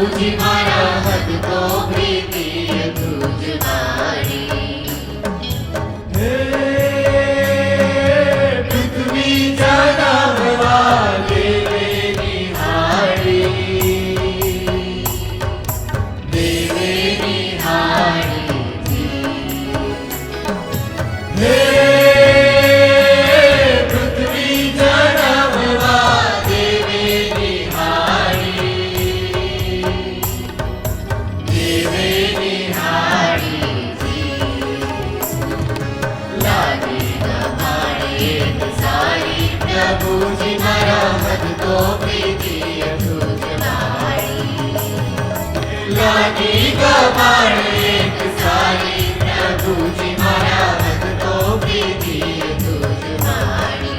प्रभुजी मारा भक्तो प्रीतीय तुझ वाणी। पृथ्वी जगमवा देवे निहारी, देवे निहारी जी। पृथ्वी जगमवा देवे निहारी, देवे निहारी जी। लागी गवाणी एक सारी प्रभुजी मारा भक्तो प्रीतीय तुझ वाणी। लागी गवाणी एक सारी प्रभुजी मारा भक्तो प्रीतीय तुझ वाणी।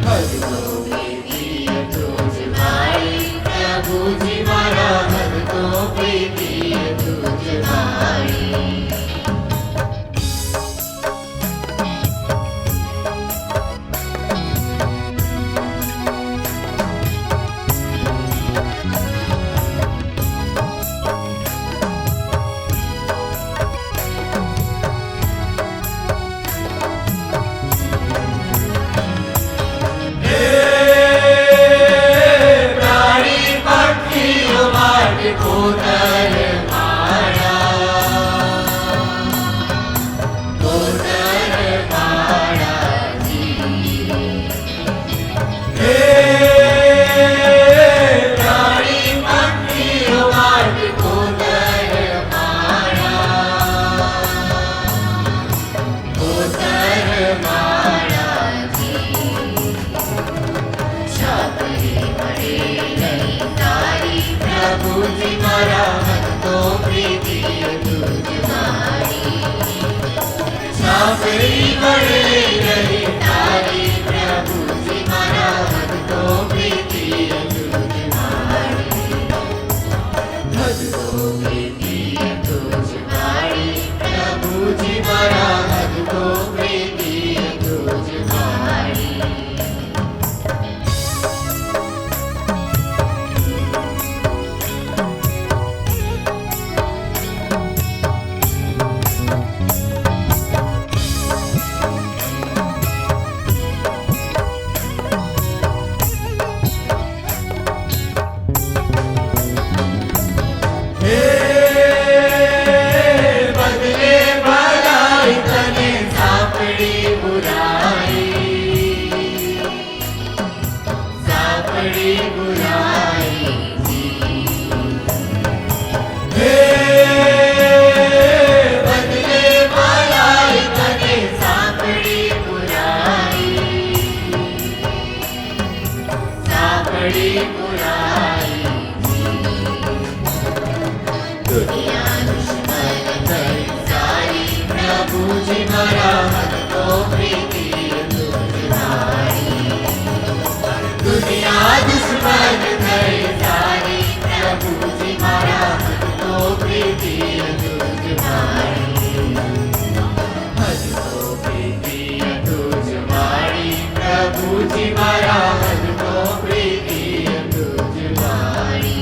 भक्तो प्रीतीय तुझ वाणी, प्रभुजी मारा भक्तो प्रीतीय तुझ वाणी। प्राणी पक्षी मार्ग को नर मारा, को नर मारा जी। प्राणी पक्षी मार्ग को नर मारा, को नर मारा जी। छापरी बड़े नहीं तारी प्रभुजी मारा भक्तो प्रीतीय तुझ वाणी। छापरी बड़े नहीं तारी प्रभुजी मारा भक्तो प्रीतीय तुझ वाणी। भक्तो प्रीतीय तुझ वाणी, प्रभुजी मारा भक्तो प्रीतीय तुझ वाणी। बदले भलाई तने सापड़ी बुराई, सापड़ी बुराई जी। बदले भलाई तने सापड़ी बुराई, सापड़ी बुराई जी। दुनिया दुश्मन कर सारी प्रभुजी मारा भक्तो प्रीतीय तुझ वाणी। दुनिया दुश्मन कर सारी प्रभुजी मारा भक्तो प्रीतीय तुझ वाणी। भक्तो प्रीतीय तुझ वाणी, प्रभुजी मारा भक्तो प्रीतीय तुझ वाणी।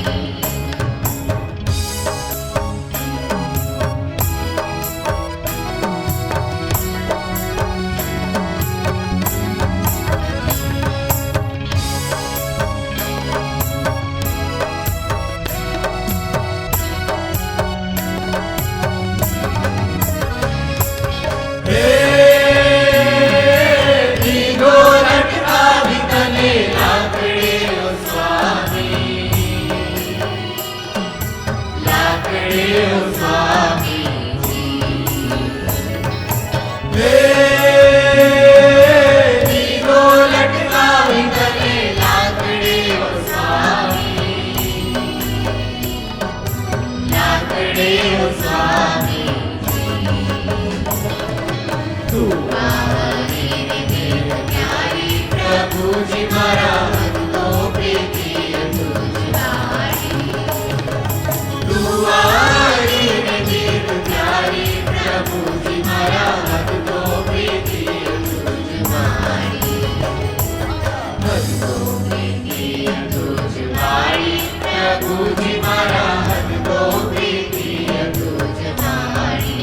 प्रभुजी मारा हद तो प्रीति तुझ मारी।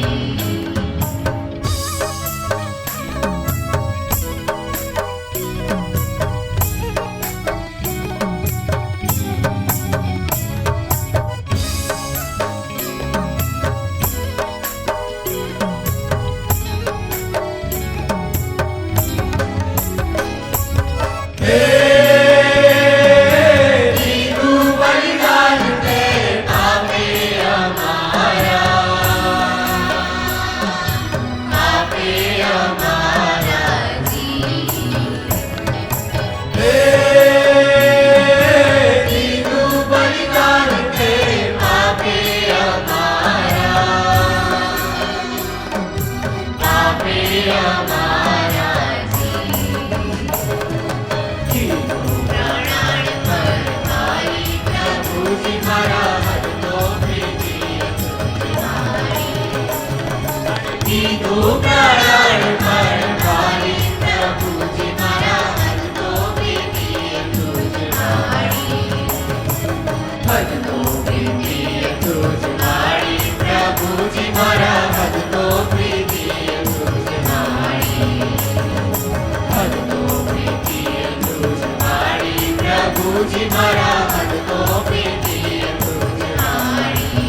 प्रभुजी मारा हद तो प्रीति तुझ मारी।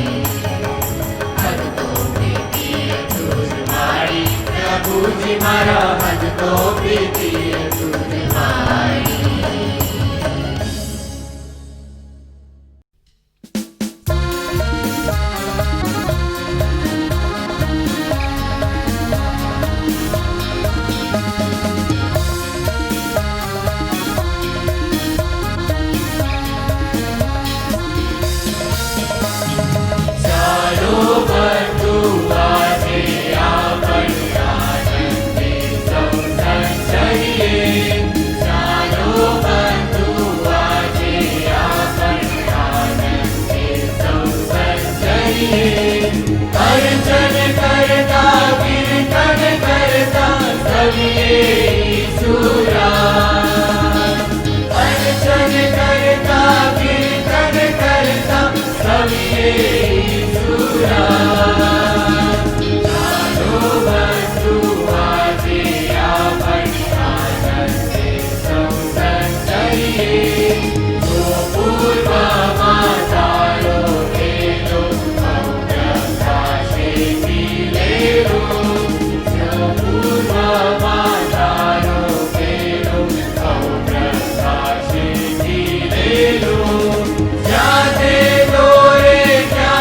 हद तो प्रीति तुझ मारी। प्रभुजी मारा हद तो प्रीति तुझ मारी। अर्चन करता कीर्तन करता सभी सुरा। अर्चन करता कीर्तन करता सभी सुरा। चारों वस्तु आजे आपण आनंद सौ संचरिए। जो पूर्व मातारो वेदो जाते दोरे क्या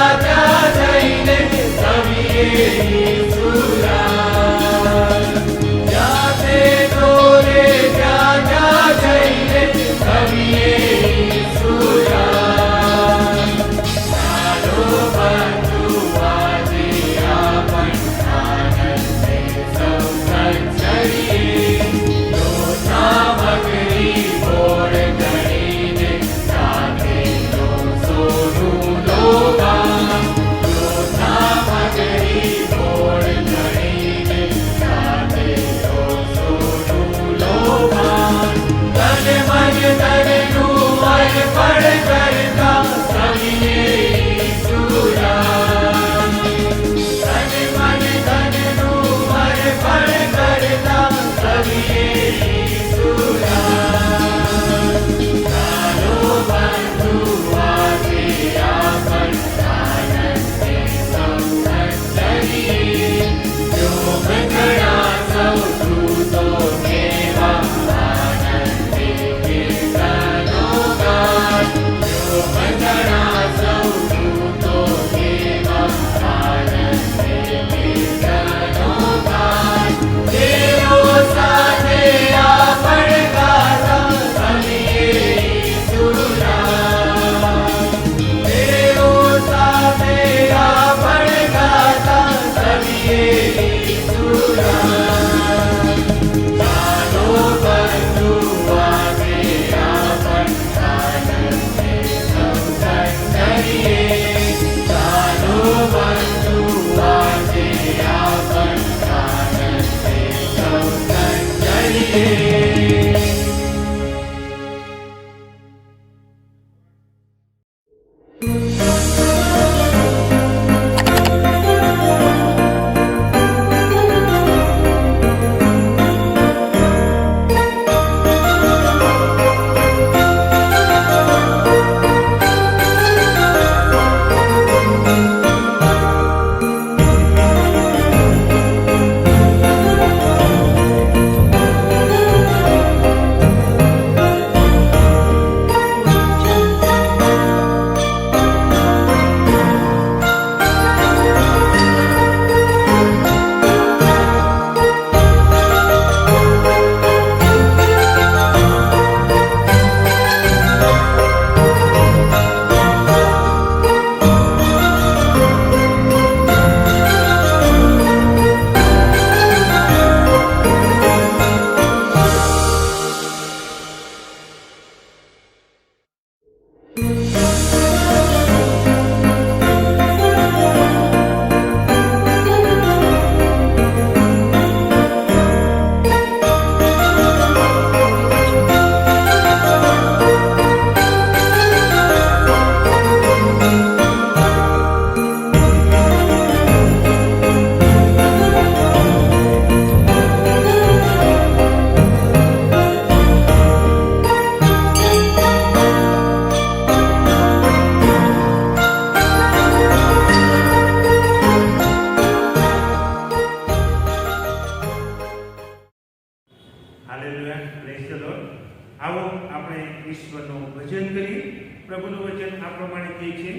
ઈશ્વરનું ભજન કરી. પ્રભુનું વચન આ પ્રમાણે કહે છે,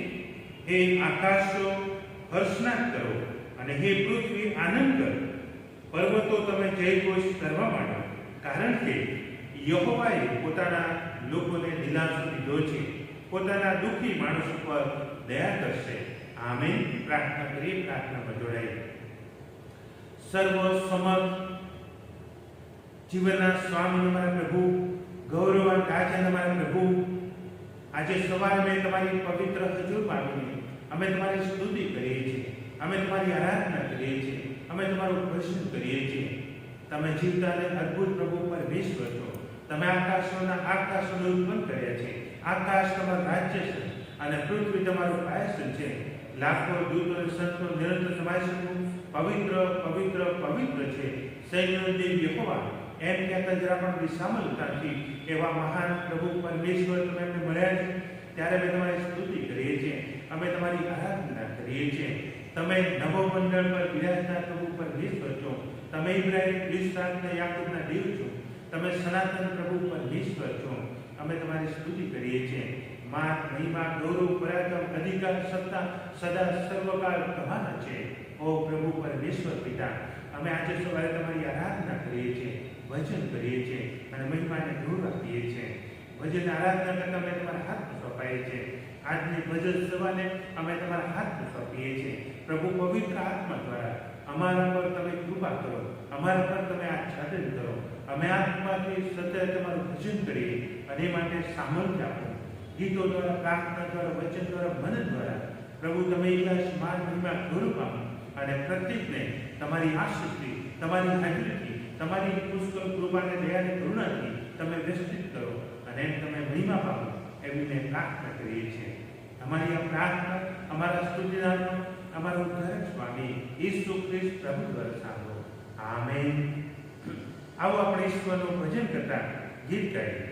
હે આકાશો હર્ષનાદ કરો અને હે પૃથ્વી આનંદ કરો, પર્વતો તમે જયઘોષ કરવા માંડો, કારણ કે યહોવાએ પોતાના લોકોને દિલાસો દીધો છે, પોતાના દુઃખી માણસો પર દયા કરશે. આમેન. પ્રાર્થના કરીએ. પ્રાર્થનામાં જોડાઈએ. સર્વ સમર્થ જીવનના સ્વામી અમારા પ્રભુ, ગૌરવાન રાજા અમારા પ્રભુ, આજે સવારે મેં તમારી પવિત્ર હજુરમાં આવીને અમે તમારી સ્તુતિ કરીએ છીએ, અમે તમારી આરાધના કરીએ છીએ, અમે તમારું ભજન કરીએ છીએ. તમે જીવતા અને અદ્ભુત પ્રભુ પરમેશ્વર છો. તમે આકાશોને ઉત્પન્ન કર્યા છે. આકાશ તમારું રાજ્ય છે અને પૃથ્વી તમારું પાયસન છે. લાખો દૂતો અને સંતો નિરંતર તમારી સમુખ પવિત્ર પવિત્ર પવિત્ર છે. સૈન્યનો દેવ યહોવા એમ કહેતા જરા પણ વિસામલતા નથી. એવા મહાન પ્રભુ પરમેશ્વર તમે અમને મળ્યા છે, ત્યારે અમે તમારી સ્તુતિ કરીએ છીએ, અમે તમારી આરાધના કરીએ છીએ. તમે નવો મંડળ પર બિરાજતા પ્રભુ પરમેશ્વર છો. તમે ઇબ્રાહિમ, ઇસહાક અને યાકૂબના દેવ છો. તમે સનાતન પ્રભુ પરમેશ્વર છો. અમે તમારી સ્તુતિ કરીએ છીએ. માન, મહિમા, ગૌરવ, પરાક્રમ, અધિકાર, સત્તા સદા સર્વકાળ તમારા છે. ઓ પ્રભુ પરમેશ્વર પિતા, અમે આજે સવારે તમારી આરાધના કરીએ છીએ, ભજન કરીએ છીએ અને મહિમાને ગૌરવ આપીએ છીએ. ભજન આરાધના કરતા અમે તમારા હાથમાં સોંપાઈએ છીએ. આજની ભજન સભાને અમે તમારા હાથમાં સોંપીએ છીએ. પ્રભુ પવિત્ર આત્મા દ્વારા અમારા પર તમે કૃપા કરો, અમારા પર તમે આચ્છાદન કરો. અમે આત્માથી સતત તમારું ભજન કરીએ અને એ માટે સામર્થ્ય આપો. ગીતો દ્વારા, પ્રાર્થના દ્વારા, વચન દ્વારા, મન દ્વારા પ્રભુ તમે ઈલાશ માન મહિમા ગૌરવ આપો અને પ્રત્યેકને તમારી આશીષથી, તમારી હાજરીથી, તમારી પુષ્કળ કૃપાને દયાને કરુણાથી તમે વિસ્તૃત કરો અને એમ તમે મહિમા પામો એવી મેં પ્રાર્થના કરીએ છીએ. અમારી આ પ્રાર્થના અમારા સ્તુતિનાનો અમારા ઉદ્ધારક સ્વામી ઈસુ ખ્રિસ્ત પ્રભુ દ્વારા સાંભળો. આમેન. આવો આપણે ઈશ્વરનું ભજન કરતા ગીત ગાઈએ.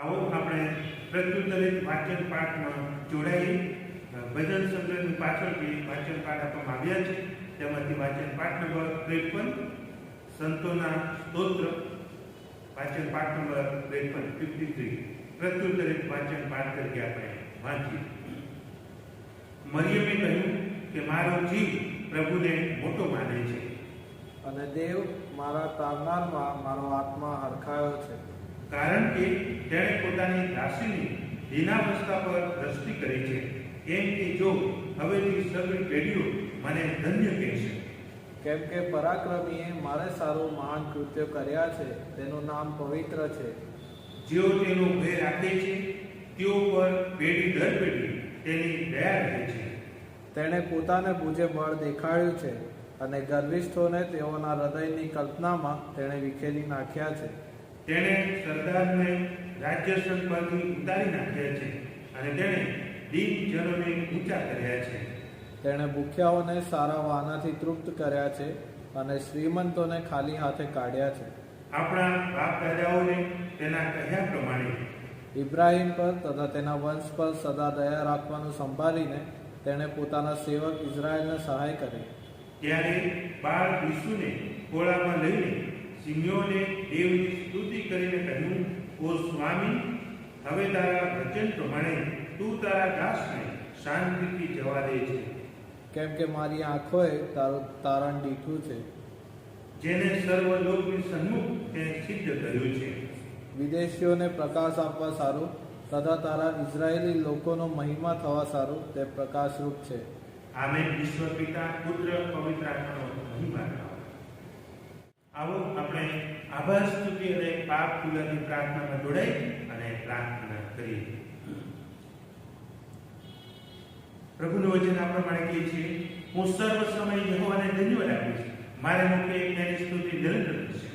આવો આપણે પ્રત્યુત્તરિત વાચન પાઠમાં જોડાઈએ. ભજન સંગ્રહની પાછળથી વાચન પાઠ આપવામાં આવ્યા છે. તેમાંથી વાચન પાઠ નંબર 53, સંતોના સ્તોત્ર, વાચન પાઠ નંબર 53, પ્રત્યુત્તરિત વાચન પાઠ તરીકે આપણે વાંચીએ. મરિયમે કહ્યું કે મારો જીવ પ્રભુને મોટો માને છે, અને દેવ મારા તારનારમાં મારો આત્મા હરખાયો છે. કારણ કે તેણે પોતાની દાસીની દીનાવસ્થા પર દ્રષ્ટિ કરી છે. કેમ કે જો હવેથી સગળી પેઢીઓ મને ધન્ય કહેશે. કેમ કે પરાક્રમીએ મારે સારું મહાન કૃત્યો કર્યા છે, તેનું નામ પવિત્ર છે. જેઓ તેનો ભય રાખે છે તેઓ પર પેઢી દર પેઢી તેની દયા રહે છે. તેણે પોતાને પૂજે બળ દેખાડ્યું છે, અને ગર્વિષ્ઠોને તેઓના હૃદયની કલ્પનામાં તેણે વિખેરી નાખ્યા છે. તેણે સરદારને રાજ્યસન પરથી ઉતારી નાખ્યા છે, અને તેણે દીન જનોને ઊંચા કર્યા છે. તેણે ભૂખ્યાઓને સારા વાનાથી તૃપ્ત કર્યા છે, અને શ્રીમંતોને ખાલી હાથે કાઢ્યા છે. આપણા બાપ દાદાઓને તેના કહ્યા પ્રમાણે ઇબ્રાહિમ પર તથા તેના વંશ પર સદા દયા રાખવાનું સંભાળીને તેણે પોતાના સેવક ઇઝરાયલને સહાય કરી. ત્યારે બાળ ઈસુને ખોળામાં લઈને સિંહયોને દેવની સ્તુતિ કરીને કહ્યું, ઓ સ્વામી, હવે તારા વચન પ્રમાણે તું તારા દાસને શાંતિથી જવા દે છે. કેમ કે મારી આંખોએ તારું તારણ દીઠું છે. જેને સર્વલોકની સન્મુખ તેને સિદ્ધ કર્યું છે. વિદેશીઓને પ્રકાશ આપવા સારું તથા તારા ઇઝરાયેલી લોકોનો મહિમા થવા સારું તે પ્રકાશરૂપ છે. આમેન. ઈશ્વર પિતા, પુત્ર, પવિત્ર આત્માનો મહિમા થાવ. આવો આપણે આભાર સ્તુતિ અને પાપ ખુલાની પ્રાર્થનામાં જોડાઈ અને પ્રાર્થના કરીએ. પ્રભુનું વચન આ પ્રમાણે કહે છે, હું સર્વ સમય યહોવાને ધન્યવાદ આપું છું. મારે મુખે તેની સ્તુતિ નિરંતર થશે.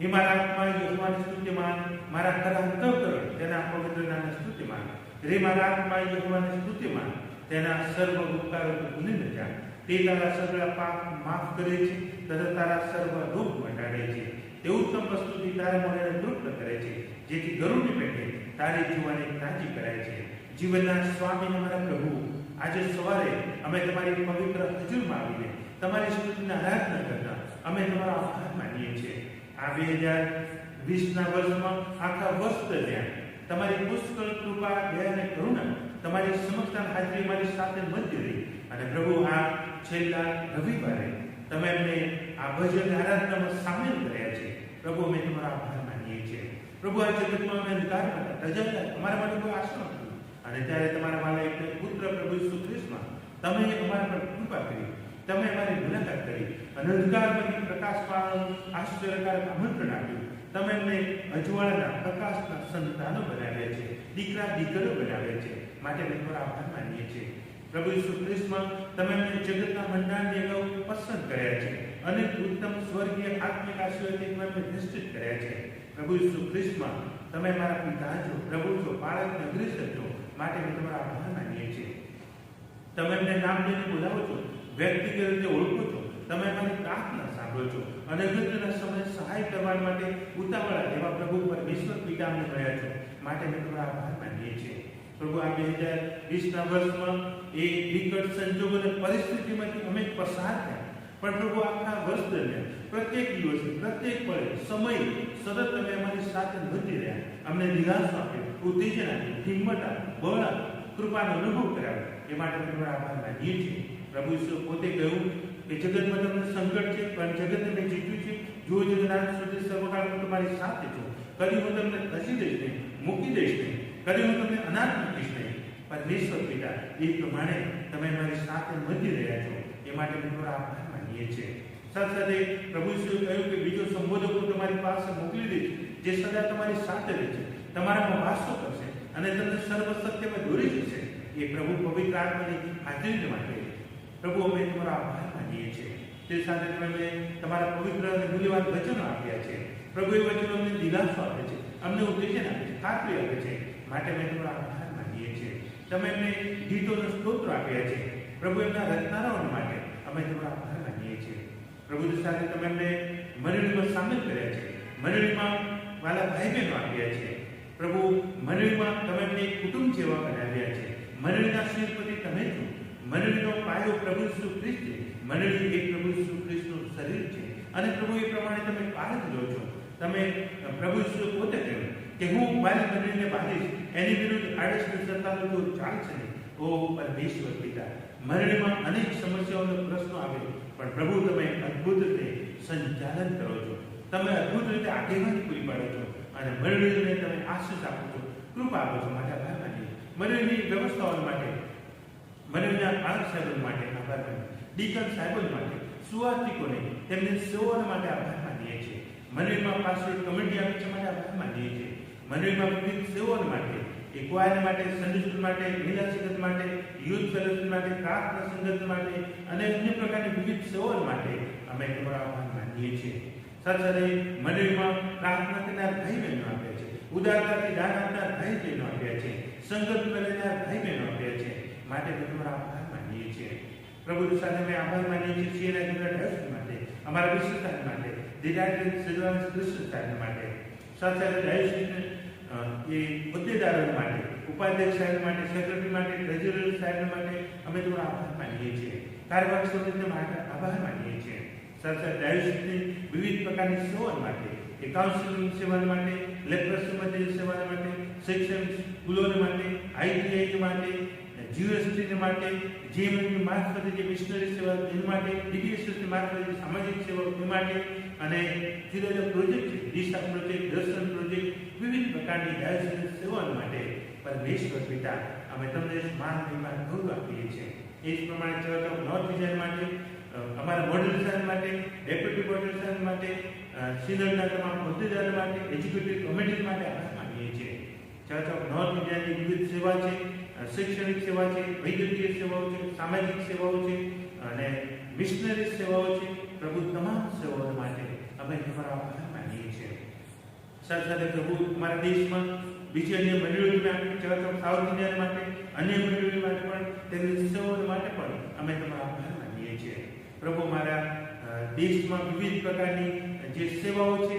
હે મારા આત્મા યહોવાની સ્તુતિમાન, મારા ખરા અંતઃકરણ તેના પવિત્ર નામની સ્તુતિમાન. રે મારા આત્મા યહોવાની સ્તુતિમાન, તેના સર્વ ઉપકારો ભૂલી ન જા. તે તારા સગળા પાપ માફ કરે છે તથા તારા સર્વ રોગ મટાડે છે. તે ઉત્તમ વસ્તુથી તારા મોઢાને તૃપ્ત કરે છે, જેથી ગરુડની પેટે તારી જીવાને તાજી કરાય છે. જીવનના સ્વામી અમારા પ્રભુ, આજે સવારે અમે તમારી પવિત્ર હજુરમાં આવીને તમારી સ્તુતિના આરાધના કરતા અમે તમારો આભાર માનીએ છીએ. આ 2020ના વર્ષમાં આખા વર્ષ દરમિયાન તમારી પુષ્કળ કૃપા, દયા અને કરુણા તમારી સમક્ષતા હાજરી મારી સાથે મધ્ય રહી. અને પ્રભુ, આ છેલ્લા રવિવારે તમે અમને આ ભજન આરાધનામાં સામેલ કર્યા છે. પ્રભુ, અમે તમારો આભાર માનીએ છીએ. પ્રભુ, આ જગતમાં અમે અંધકારમાં હતા, અમારા માટે કોઈ આશા નથી. અને ત્યારે તમારા વાલા એક પુત્ર પ્રભુ ઈસુ ખ્રિસ્તમાં તમે અમારા પર કૃપા કરી, તમે અમારી મુલાકાત કરી અને અંધકારમાંથી પ્રકાશ પાવાનું આશ્ચર્યકારક આમંત્રણ આપ્યું. તમે અમને અજવાળાના પ્રકાશના સંતાનો બનાવ્યા છે, દીકરા દીકરીઓ બનાવ્યા છે. માટે અમે તમારો આભાર માનીએ છીએ. પ્રભુ ઈસુ ખ્રિસ્તમાં તમે અમને જગતના મંડાણની અગાઉ પસંદ કર્યા છે અને ઉત્તમ સ્વર્ગીય આત્મિક આશીર્વાદથી તમે અમને નિશ્ચિત કર્યા છે. પ્રભુ ઈસુ ખ્રિસ્તમાં તમે મારા પિતા છો, પ્રભુ છો, બાળક અગ્રેસર છો. માટે અમે તમારો આભાર માનીએ છીએ. તમે અમને નામ લઈને બોલાવો છો, વ્યક્તિગત રીતે ઓળખો છો, તમે અમારી પ્રાર્થના સાંભળો છો અને અગત્યના સમયે સહાય કરવા માટે ઉતાવળા એવા પ્રભુ પરમેશ્વર પિતા અમને મળ્યા છો. માટે અમે તમારો આભાર માનીએ છીએ. પ્રભુ, આ 2020ના વર્ષમાં એ વિકટ સંજોગો અને પરિસ્થિતિમાંથી અમે પસાર થયા, પણ પ્રભુ આખા વર્ષ દરમિયાન પ્રત્યેક દિવસે, પ્રત્યેક પળે, સમય સતત તમે અમારી સાથે વધી રહ્યા. અમને નિરાશ આપ્યો, ઉત્તેજન આપ્યું, હિંમત આપ્યું, બળ આપ્યું, કૃપાનો અનુભવ કરાવ્યો. એ માટે અમે તમારો આભાર માનીએ છીએ. પ્રભુ ઈસુ પોતે કહ્યું કે જગતમાં તમને સંકટ છે, પણ જગતને મેં જીત્યું છે. જો જગન્નાથ સુધી સર્વકાળ હું તમારી સાથે છું. કદી હું તમને તજી દઈશ નહીં, મૂકી દઈશ નહીં, કદી હું તમને અનાથ મૂકીશ નહીં. પરમેશ્વર પિતા, એ પ્રમાણે તમે મારી સાથે વધી રહ્યા છો. એ માટે અમે તમારો આભાર માનીએ છીએ. સાથે સાથે પ્રભુ ઈસુએ કહ્યું કે બીજો સંબોધક હું તમારી પાસે મોકલી દઈશ, જે સદા તમારી સાથે રહેશે, તમારામાં વાસો કરશે અને તમને સર્વ સત્યમાં દોરી જશે, એ પ્રભુ પવિત્ર આત્માની હાજરી માટે પ્રભુ અમે તમારો આભાર માનીએ છીએ. તે સાથે તમે તમારા પવિત્ર અને મૂલ્યવાન વચનો આપ્યા છે. પ્રભુ એ વચનો અમને દિલાસો આપે છે, અમને ઉત્તેજન આપે છે, ખાતરી આપે છે, માટે અમે તમારો આભાર માનીએ છીએ. તમે એમને ગીતોનો સ્તોત્ર આપ્યા છે. પ્રભુ એમના રચનારાઓ માટે અમે તમારો આભાર માનીએ છીએ. પ્રભુ સાથે તમે એમને મંડળીમાં સામેલ કર્યા છે, મંડળીમાં વાલા ભાઈ બહેનો આપ્યા છે. પ્રભુ મંડળીમાં તમે એમને કુટુંબ જેવા બનાવ્યા છે. મંડળીના શ્રીપતિ તમે છો. મંડળીનો પાયો પ્રભુ ઈસુ ખ્રિસ્ત છે. મંડળી એક પ્રભુ ઈસુ ખ્રિસ્તનું શરીર છે અને પ્રભુ એ પ્રમાણે તમે પાલન લો છો. તમે પ્રભુ ઈસુ પોતે કહ્યું કે હું મારી મંડળીને બાંધીશ, એની વિરુદ્ધ આડસની સત્તાનો જો ચાલશે નહીં. ઓ પરમેશ્વર પિતા, મંડળીમાં અનેક સમસ્યાઓનો પ્રશ્નો આવે, પણ પ્રભુ તમે અદ્ભુત રીતે સંચાલન કરો છો. તમે અદ્ભુત રીતે આગેવાની પૂરી પાડો છો અને મંડળીને તમે આશીષ આપો છો, કૃપા આપો છો. માટે આભાર માનીએ. મંડળીની વ્યવસ્થાઓ માટે, મંડળીના પાલક સાહેબો માટે આભાર માનીએ. ડીકન સાહેબો માટે, સુવાર્તિકોને તેમની સેવાઓ માટે આભાર માનીએ છીએ. મંડળીમાં પાછળ કમિટી આપી છે માટે આભાર માનીએ છીએ. મંડળીમાં વિવિધ સેવાઓ માટે, એકવાયર માટે, સન્ડે સ્કૂલ માટે, મહિલા સંગત માટે, યુથ ફેલોશિપ માટે, પ્રાર્થના સંગત માટે અને અન્ય પ્રકારની વિવિધ સેવાઓ માટે અમે તમારો આભાર માનીએ છીએ. સાથે સાથે મંડળીમાં પ્રાર્થના કરનાર ભાઈ બહેનો આપ્યા છે, ઉદારતાથી દાન આપનાર ભાઈ બહેનો આપ્યા છે, સંકલ્પ લેનાર ભાઈ બહેનો આપ્યા છે, માટે અમે તમારો આભાર માનીએ છીએ. પ્રભુ સાથે અમે આભાર માનીએ છીએ સીએના જનરલ માટે, અમારા વિશ્વસાન માટે, ડિડાક્ટર સિલ્વાન કૃષ્ણ સાહેબ માટે, સાથે સાથે ડાયસિસ એ હોદ્દેદારો માટે, ઉપાધ્યક્ષ સાહેબ માટે, સેક્રેટરી માટે, ટ્રેઝરર સાહેબ માટે અમે તમારો આભાર માનીએ છીએ. કાર્યવાહક સમિતિને માટે આભાર માનીએ છીએ. સાથે સાથે ડાયસિસની વિવિધ પ્રકારની સેવાઓ માટે, કાઉન્સિલિંગ સેવા માટે, લેપ્રસી માટે સેવા માટે, શૈક્ષણિક સ્કૂલો માટે, આઈટીઆઈ માટે, જીએસટી માટે, જેએમએમની મારફતે જે મિશનરી સેવા એ માટે, ડીબીએસએસની મારફતે જે સામાજિક સેવા એ માટે અને જુદા જુદા પ્રોજેક્ટ છે, દિશા પ્રોજેક્ટ, દર્શન પ્રોજેક્ટ, વિવિધ પ્રકારની ડાયસિસ સેવાઓ માટે પરમેશ્વર પિતા અમે તમને માન મહિમા ગૌરવ આપીએ છીએ. એ જ પ્રમાણે ચર્ચ ઓફ નોર્થ ઇન્ડિયા માટે, અમારા મોડલ સાહેબ માટે, ડેપ્યુટી મોડલ સાહેબ માટે, સિનડના તમામ હોદ્દેદારો માટે, એજ્યુકેટિવ કમિટી માટે આભાર માનીએ છીએ. ચર્ચ ઓફ નોર્થ ઇન્ડિયાની વિવિધ સેવા છે, શૈક્ષણિક સેવા છે, વૈદ્યકીય સેવાઓ છે, સામાજિક સેવાઓ છે અને મિશનરી સેવાઓ છે. પ્રભુ તમામ સેવાઓ માટે અમે તમારો આભાર માનીએ છીએ. સાથે સાથે પ્રભુ અમારા દેશમાં બીજી અન્ય મંડળીઓ ચર્ચ ઓફ સાઉથ ઇન્ડિયા માટે, અન્ય મંડળીઓ માટે પણ તેમની સેવાઓ માટે પણ અમે તમારો આભાર માનીએ છીએ. પ્રભુ મારા દેશમાં વિવિધ પ્રકારની જે સેવાઓ છે,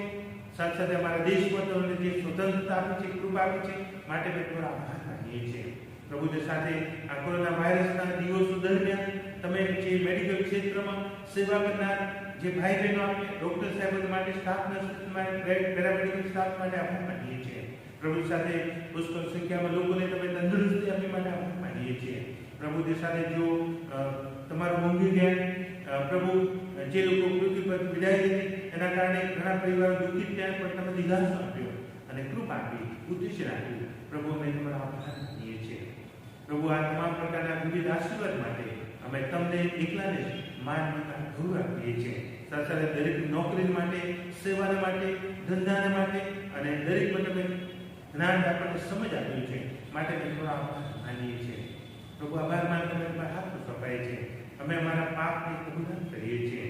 સાથે સાથે અમારા દેશમાં તમને જે સ્વતંત્રતા આપી છે, કૃપા આપી છે, માટે અમે તમારો આભાર માનીએ છીએ. પ્રભુ સાથે આ કોરોના વાયરસના દિવસો દરમિયાન તમે જે મેડિકલ ક્ષેત્રમાં સેવા કરનાર જે ભાઈ બહેનો આપણે ડોક્ટર સાહેબો માટે, સ્ટાફ નર્સ માટે, પેરામેડિકલ સ્ટાફ માટે આભાર માનીએ છીએ. પ્રભુ સાથે પુષ્કળ સંખ્યામાં લોકોને તમે તંદુરસ્તી આપી માટે આભાર માનીએ છીએ. પ્રભુ સાથે જો તમારું મોંઘી જ્ઞાન પ્રભુ જે લોકો પૃથ્વી પર વિદાય લીધી એના કારણે ઘણા પરિવારો દુઃખિત થયા, પણ તમે દિલાસો આપ્યો અને કૃપા આપી, ઉદ્દેશ્ય આપ્યું. પ્રભુ અમે તમારો આભાર માનીએ છીએ. પ્રભુ આ તમામ પ્રકારના વિવિધ આશીર્વાદ માટે અમે તમને એકલાને માન ગૌરવ આપીએ છીએ. સાથે સાથે દરેક નોકરી માટે, સેવાના માટે, ધંધાના માટે અને દરેકમાં તમે જ્ઞાન આપણને સમજ આપ્યું છે, માટે અમે તમારો આભાર માનીએ છીએ. પ્રભુ આભાર માન તમે તમારા હાથ સપાય છે. અમે અમારા પાપની કબૂલાત કરીએ છીએ.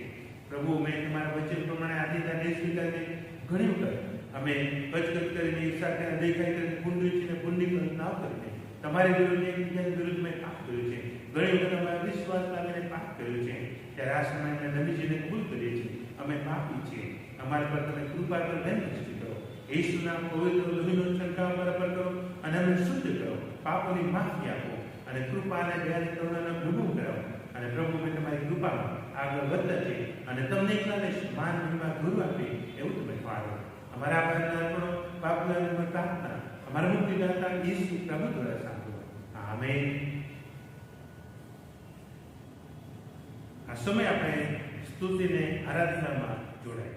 પ્રભુ અમે તમારા વચન પ્રમાણે આદિતા દેશ વિકાસને ઘણી વખત અમે કચકચ કરીને, ઈર્ષા કરીને, દેખાઈ કરીને, પુંડરી છે પુંડી કલ્પનાઓ કરીને તમારી વિરુદ્ધ એકબીજાની વિરુદ્ધ મેં પાપ કર્યું છે. ઘણી વખત અમારા વિશ્વાસ લાવીને પાપ કર્યું છે. ત્યારે આ સમયે નબીજીને કબૂલ કરીએ છીએ. અમે પાપી છીએ. અમારા પર તમે કૃપા કરો, બેન દૃષ્ટિ કરો. યેશુના પવિત્ર લોહીનો છંટકાવ અમારા પર કરો અને અમને શુદ્ધ કરો. પાપોની માફી આપો અને કૃપા અને દયાની કરુણાનો અનુભવ કરાવો. અને પ્રભુ મેં તમારી કૃપામાં આગળ વધતા છે અને તમને એકલાને માન મહિમા ગૌરવ આપે એવું તમે ફાળવો. અમારા આભારના અર્પણો, પાપના પ્રાર્થના અમારા મુક્તિદાતા યેશુ પ્રભુ દ્વારા સાંભળો. આમેન. આ સમય આપણે સ્તુતિને આરાધનામાં જોડાય.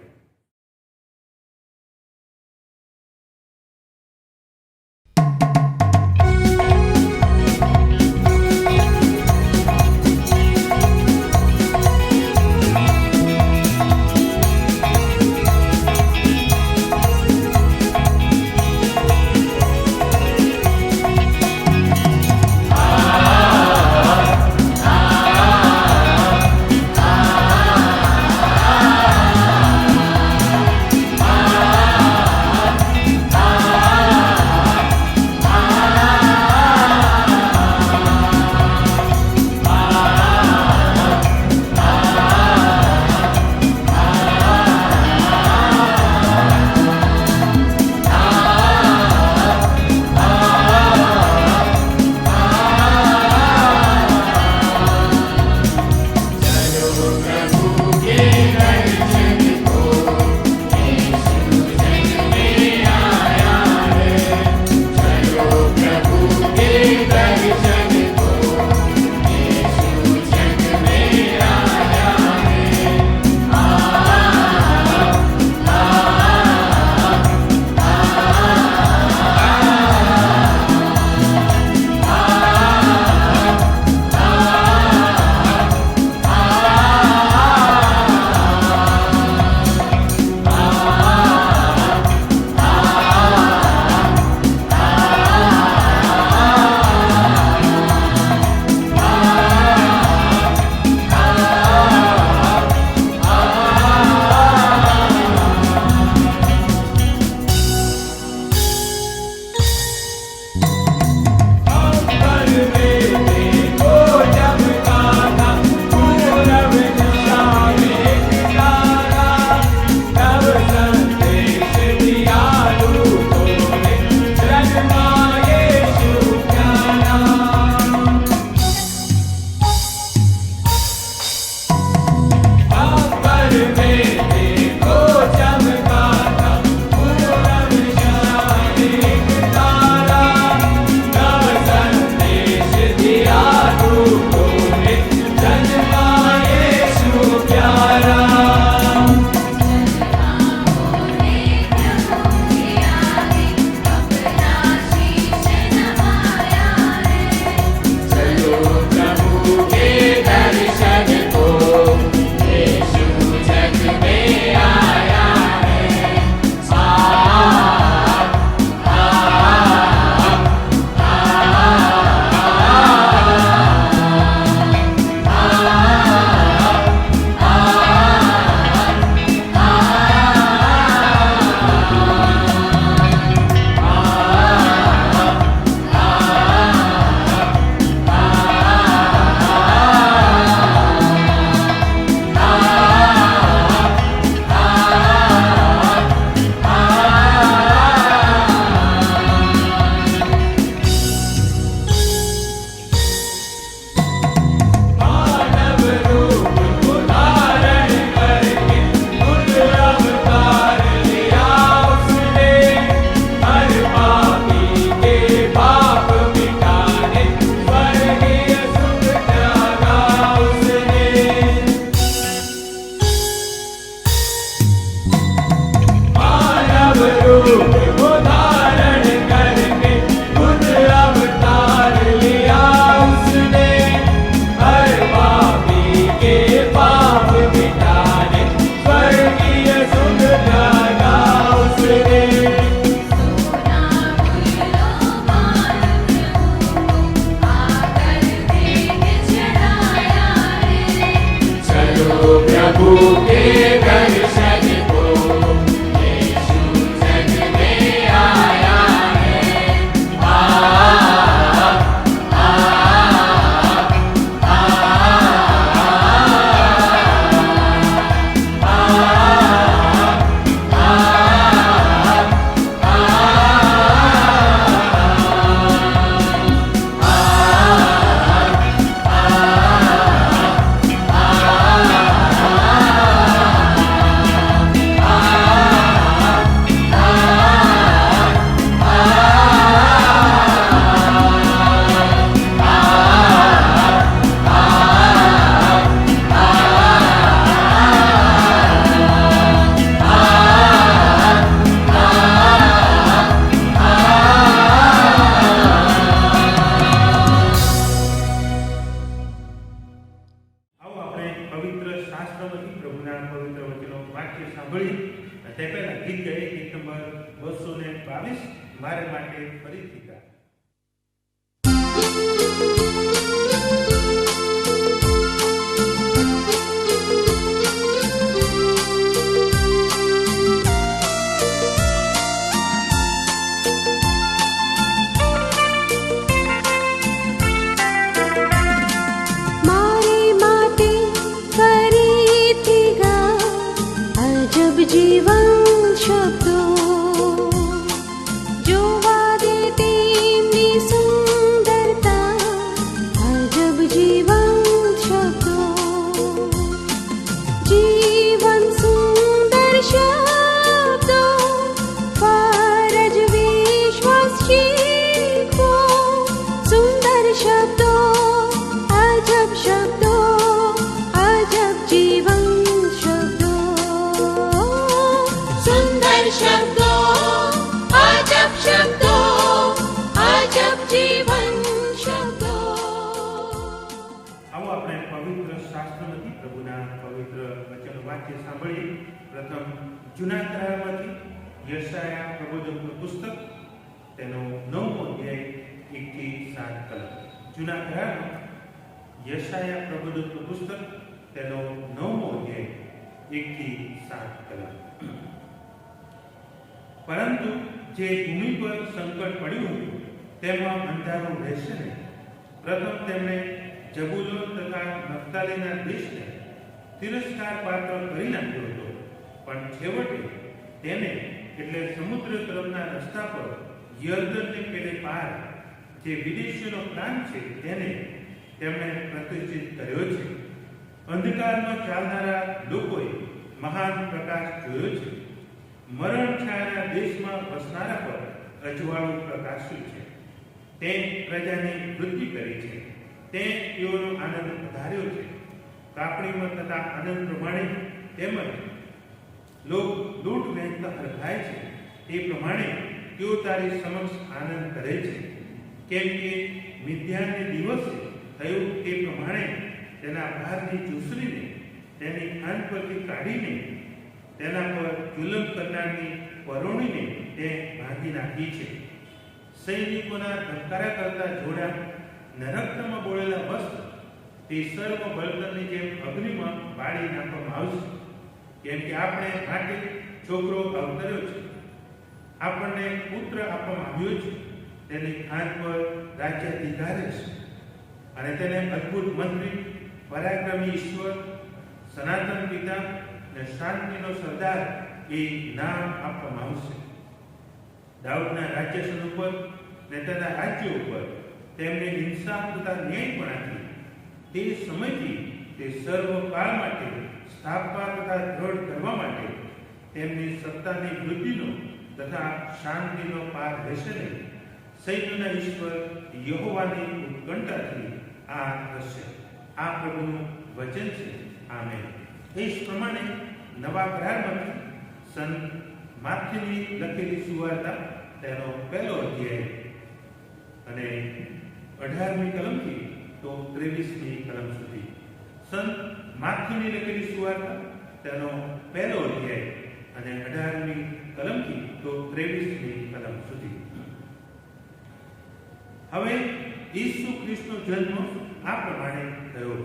के दर्शन को यीशु जग में आया है। आ आ આવો આપણે પવિત્ર શાસ્ત્રમાંથી પ્રભુના પવિત્ર વચનો વાક્ય સાંભળી તે પહેલા ગીત ગાઈએ. ગીત નંબર 222 મારે માટે ફરીથી ગા. મારે માટે ફરીથી ગા અજબ જીવન શબ્દો જોવા દે તેમની સુંદરતા અજબ જીવન શબ્દો જીવન સુંદર શબ્દો પર જ વિશ્વાસ શીખો સુંદર શબ્દો અજબ શબ્દો અજબ જીવન શબ્દો સુંદર શબ્દો અજબ શબ્દો અજબ જીવન શબ્દો. આવો આપણે પવિત્ર શાસ્ત્રમાંથી પ્રભુના પવિત્ર વચન વાક્ય સાંભળીએ. પ્રથમ જૂના કરારમાંથી યશાયા પ્રબોધકનું પુસ્તક, તેનો 9મો અધ્યાય 1 થી 7 કલમ. જૂના કરારમાં યશાયા પ્રબોધકનું પુસ્તક, તેનો 9મો અધ્યાય 1 થી 7 કલમ. પરંતુ જે ભૂમિ પર સંકટ પડ્યું હતું તેમાં અંધારું રહેશે નહીં. પ્રથમ તેમણે જબુલૂન તથા નફ્તાલીના દેશને તિરસ્કાર પાત્ર કરી નાખ્યો હતો, પણ છેવટે તેને એટલે સમુદ્ર તરફના રસ્તા પર યર્દનને પેલે પાર જે વિદેશીઓનો પ્રાંત છે તેને તેમણે પ્રતિષ્ઠિત કર્યો છે. અંધકારમાં ચાલનારા લોકોએ મહાન પ્રકાશ જોયો છે. મરણ છાયાના દેશમાં વસનારા પર અજવાળું પ્રકાશ્યું છે. તે પ્રજાની વૃદ્ધિ કરી છે. તે તેઓનો આનંદ વધાર્યો છે. કાપણીમાં થતા આનંદ પ્રમાણે તેમજ લોક લૂંટ વહેંચતા હરખાય છે તે પ્રમાણે તેઓ તારી સમક્ષ આનંદ કરે છે. કેમ કે મિદ્યાનને દિવસે થયું તે પ્રમાણે તેના ભારની ચૂસરીને તેની કાન પરથી કાઢીને તેના પર જુલમ કરનારની પરોણીને તે ભાંગી નાખી છે. સૈનિકોના ધબકારા કરતા જોડા નરકમાં બોળેલા વસ્ત્ર તે સર્વ બળતણની જેમ અગ્નિમાં બાળી નાખવામાં આવશે. કેમ કે આપણે માટે છોકરો અવતર્યો છે, આપણને પુત્ર આપવામાં આવ્યો છે. તેની ખાન પર રાજ્યાધિકાર છે અને તેને અદ્ભુત મંત્રી, પરાક્રમી ઈશ્વર, સનાતન પિતા અને શાંતિનો સરદાર એ નામ આપવામાં આવશે. દાઉદના રાજ્યસન ઉપર ને તેના રાજ્ય ઉપર તેમને ઇન્સાફ તથા ન્યાયપણાથી તે સમયથી તે સર્વકાળ માટે સ્થાપવા તથા દ્રઢ કરવા માટે તેમની સત્તાની વૃદ્ધિનો તથા શાંતિનો પાર રહેશે નહીં. સૈન્યના ઈશ્વર યહોવાની ઉત્કંઠાથી આ થશે. આ પ્રભુનું વચન છે. આમેન. એ જ પ્રમાણે નવા કરારમાંથી સંત માથેની લખેલી સુવાર્તા, તેનો 1લો અધ્યાય અને 18મી કલમથી તો 23મી કલમ સુધી. સંત માથેની લખેલી સુવાર્તા, તેનો 1લો અધ્યાય અને 18મી કલમથી તો 23મી કલમ સુધી. હવે ઈસુ ખ્રિસ્તનો જન્મ આ પ્રમાણે થયો.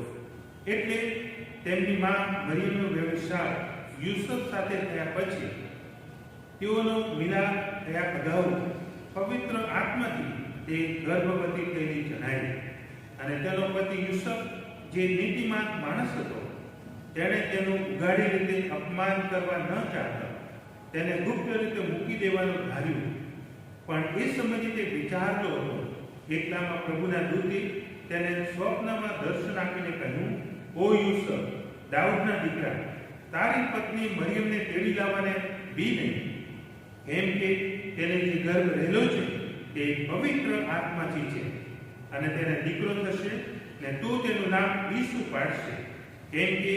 એટલે તેમની માં મરિયમનો વ્યવસાય યુસુફ સાથે થયા પછી તેઓનો મિલાપ થયા અગાઉ પવિત્ર આત્માથી તે ગર્ભવતી થયેલી જણાઈ અને તેનો પતિ યુસુફ જે નીતિમાન માણસ હતો તેણે તેનું ઉઘાડી રીતે અપમાન કરવા ન ચાહતા તેને ગુપ્ત રીતે મૂકી દેવાનું ધાર્યું. પણ એ સમયે તે વિચારતો હતો. એટલામાં પ્રભુના દૂતે તેને સ્વપ્નમાં દર્શન આપીને કહ્યું, ઓ યુસુફ, દાઉદના દીકરા, તારી પત્ની મરિયમને તેડી લાવવાને બી નહીં, કેમ કે તેને જે ગર્ભ રહેલો છે તે પવિત્ર આત્માથી છે અને તેને દીકરો થશે ને તું તેનું નામ ઈસુ પાડશે, કેમ કે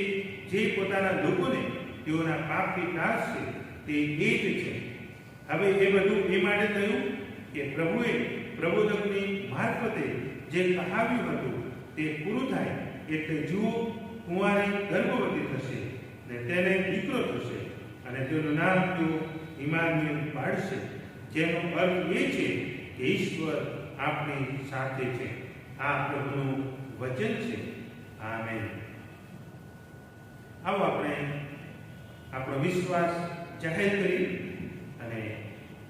જે પોતાના લોકોને તેઓના પાપથી ટાળશે તે એ જ છે. હવે એ બધું એ માટે થયું કે પ્રભુએ પ્રબોધકની મારફતે જે કહાવ્યું હતું તે પૂરું થાય. એટલે જુઓ, કુંવારી ગર્ભવતી થશે ને તેને દીકરો થશે અને તેનું નામ તેઓ ઇમાનુએલ પાડશે, જેનો અર્થ એ છે કે ઈશ્વર આપણી સાથે છે. આ પ્રભુનું વચન છે. આમેન. આવો આપણે આપણો વિશ્વાસ જાહેર કરી અને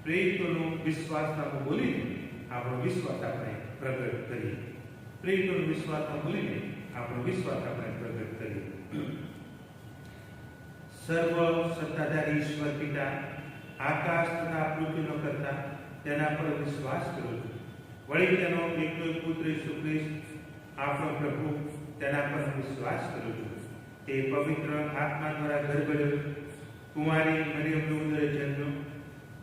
પ્રેરિતોનો વિશ્વાસમાં બોલીને આપણો વિશ્વાસ આપણે પ્રગટ કરીએ. પ્રેરિતોનો વિશ્વાસમાં બોલીને આપણો વિશ્વાસ આપણે પ્રગટ કરીએ. સર્વ સત્તાધારી ઈશ્વર પિતા, આકાશ તથા પૃથ્વીનો કરતા, તેના પર વિશ્વાસ કરું છું. વળી તેનો એકનો એક પુત્ર ઈસુ ખ્રિસ્ત આપણો પ્રભુ, તેના પર વિશ્વાસ કરું છું. તે પવિત્ર આત્મા દ્વારા ગર્ભ લેવો, કુંવારી મરિયમનો ઉદરે જન્મ્યો,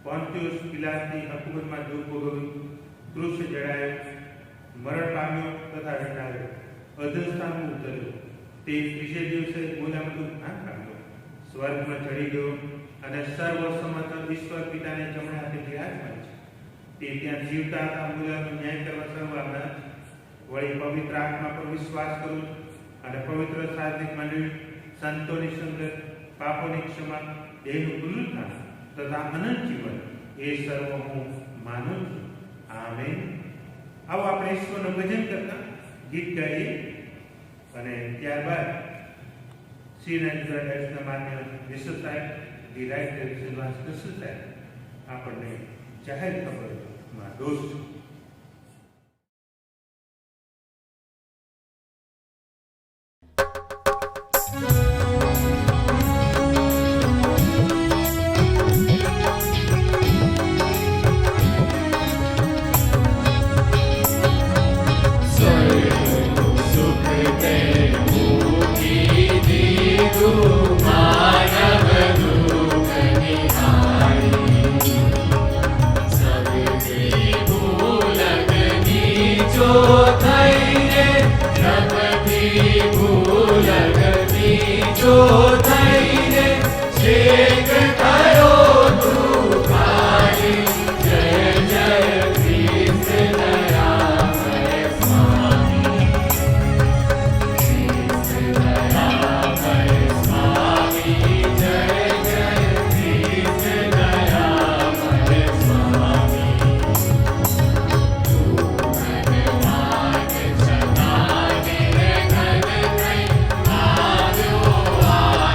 પોન્તિયુસ પિલાતની હકુમતમાં દુઃખ ભોગવ્યું, ક્રૂસે જડાયો, મરણ પામ્યો તથા રંડાયો, અધસ્થાનમાં ઉતર્યો. તે ત્રીજે દિવસે બોલામતું જ્ઞાન પામ્યો, સ્વર્ગમાં ચડી ગયો અને સર્વસમર્થ ઈશ્વર પિતાને જમણે હાથે બિરાજમાન છે. તે ત્યાં જીવતા હતા મૂલ્યનો ન્યાય કરવા સર્વના. વળી પવિત્ર આત્મા પર વિશ્વાસ કરું છું અને પવિત્ર સાર્વત્રિક મંડળી, સંતોની સંગત, પાપોની ક્ષમા, દેહનું પુનરુત્થાન તથા અનંત જીવન, એ સર્વ હું માનું છું. આમેન. આવો આપણે ઈશ્વરનું ભજન કરતા ગીત ગાઈએ અને ત્યારબાદ શ્રી નરેન્દ્રના માન્ય વિશ્વ સાહેબ, ધી રાઇટર શ્રીનિવાસ કૃષ્ણ સાહેબ આપણને જાહેર ખબરમાં દોષ આ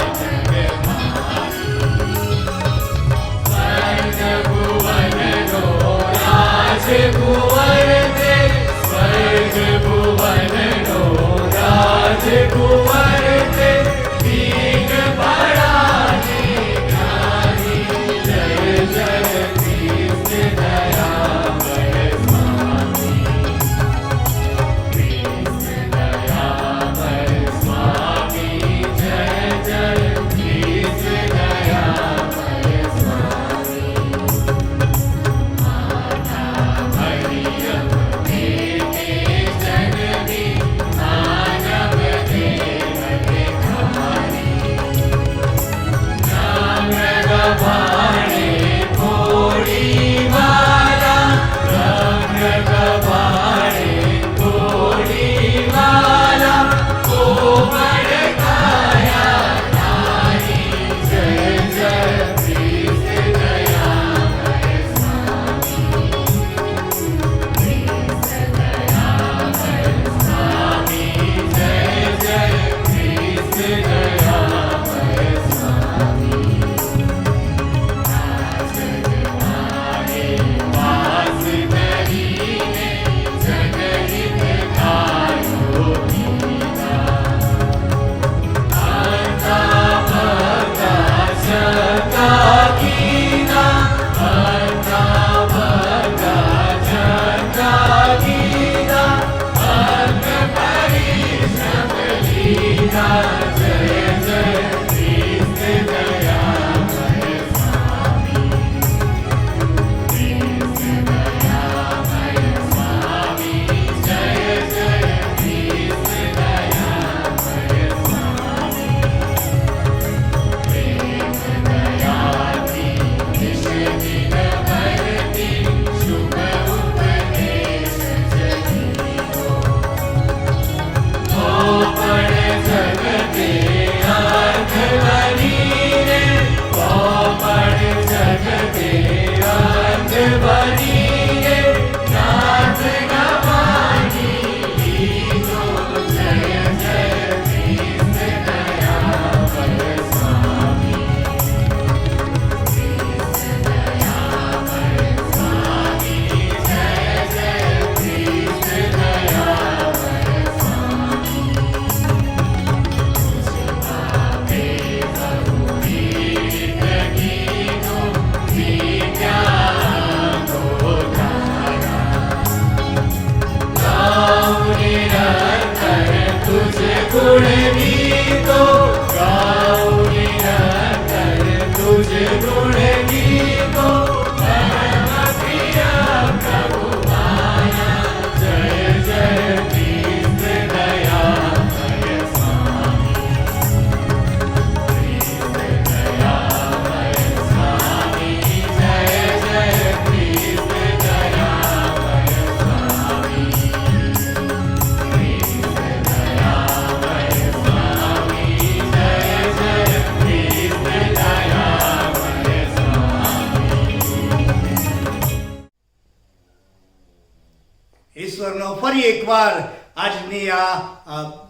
એકવાર આજની આ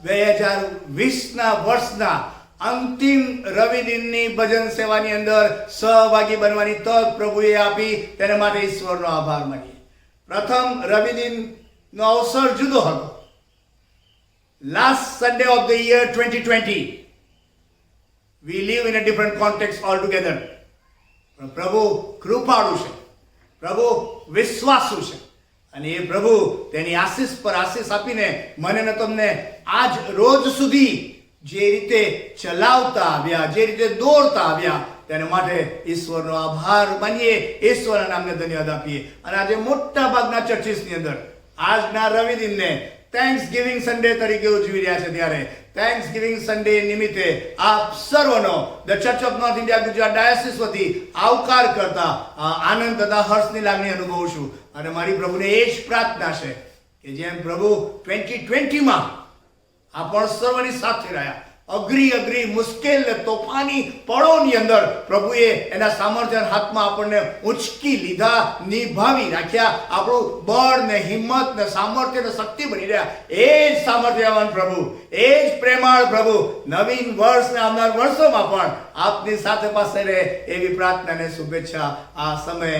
2020ના વર્ષના અંતિમ રવિ દિનની ભજન સેવાની અંદર સહભાગી બનવાની તક પ્રભુએ આપી, તેને માટે ઈશ્વરનો આભાર માનીએ. પ્રથમ રવિ દિનનો અવસર જુદો હતો. Last Sunday of the year 2020, we live in a different context altogether. પ્રભુ કૃપાળુ છે, પ્રભુ વિશ્વાસુ છે, અને એ પ્રભુ તેની આશીષ પર આશીષ આપીને મને ને તમને આજ રોજ સુધી જે રીતે ચલાવતા આવ્યા, જે રીતે દોડતા આવ્યા, તેને માટે ઈશ્વરનો આભાર માનીએ, ઈશ્વરના નામને ધન્યવાદ આપીએ. અને આજે મોટા ભાગના ચર્ચીસની અંદર આજના રવિ દિનને થેન્ક્સ ગિવિંગ સન્ડે તરીકે ઉજવી રહ્યા છે. ત્યારે થેન્ક્સ ગિવિંગ સન્ડે નિમિત્તે આપ સર્વનો the Church of North India Gujarat Diocese વતી આવકાર કરતા આનંદ તથા હર્ષની લાગણી અનુભવું છું. અને મારી પ્રભુને એ જ પ્રાર્થના છે કે જેમ પ્રભુ 2020માં આપણ સર્વની સાથે રહ્યા, અઘરી મુશ્કેલ ને તોફાની પળોની અંદર પ્રભુએ એના સામર્થ્ય હાથમાં આપણને ઉંચકી લીધા, નિભાવી રાખ્યા, આપણું બળ ને હિંમત ને સામર્થ્ય ને શક્તિ બની રહ્યા. એ જ સામર્થ્યવાન પ્રભુ, એ જ પ્રેમાળ પ્રભુ નવીન વર્ષ ને આવનાર વર્ષોમાં પણ આપની સાથે પાસે રહે એવી પ્રાર્થના ને શુભેચ્છા આ સમયે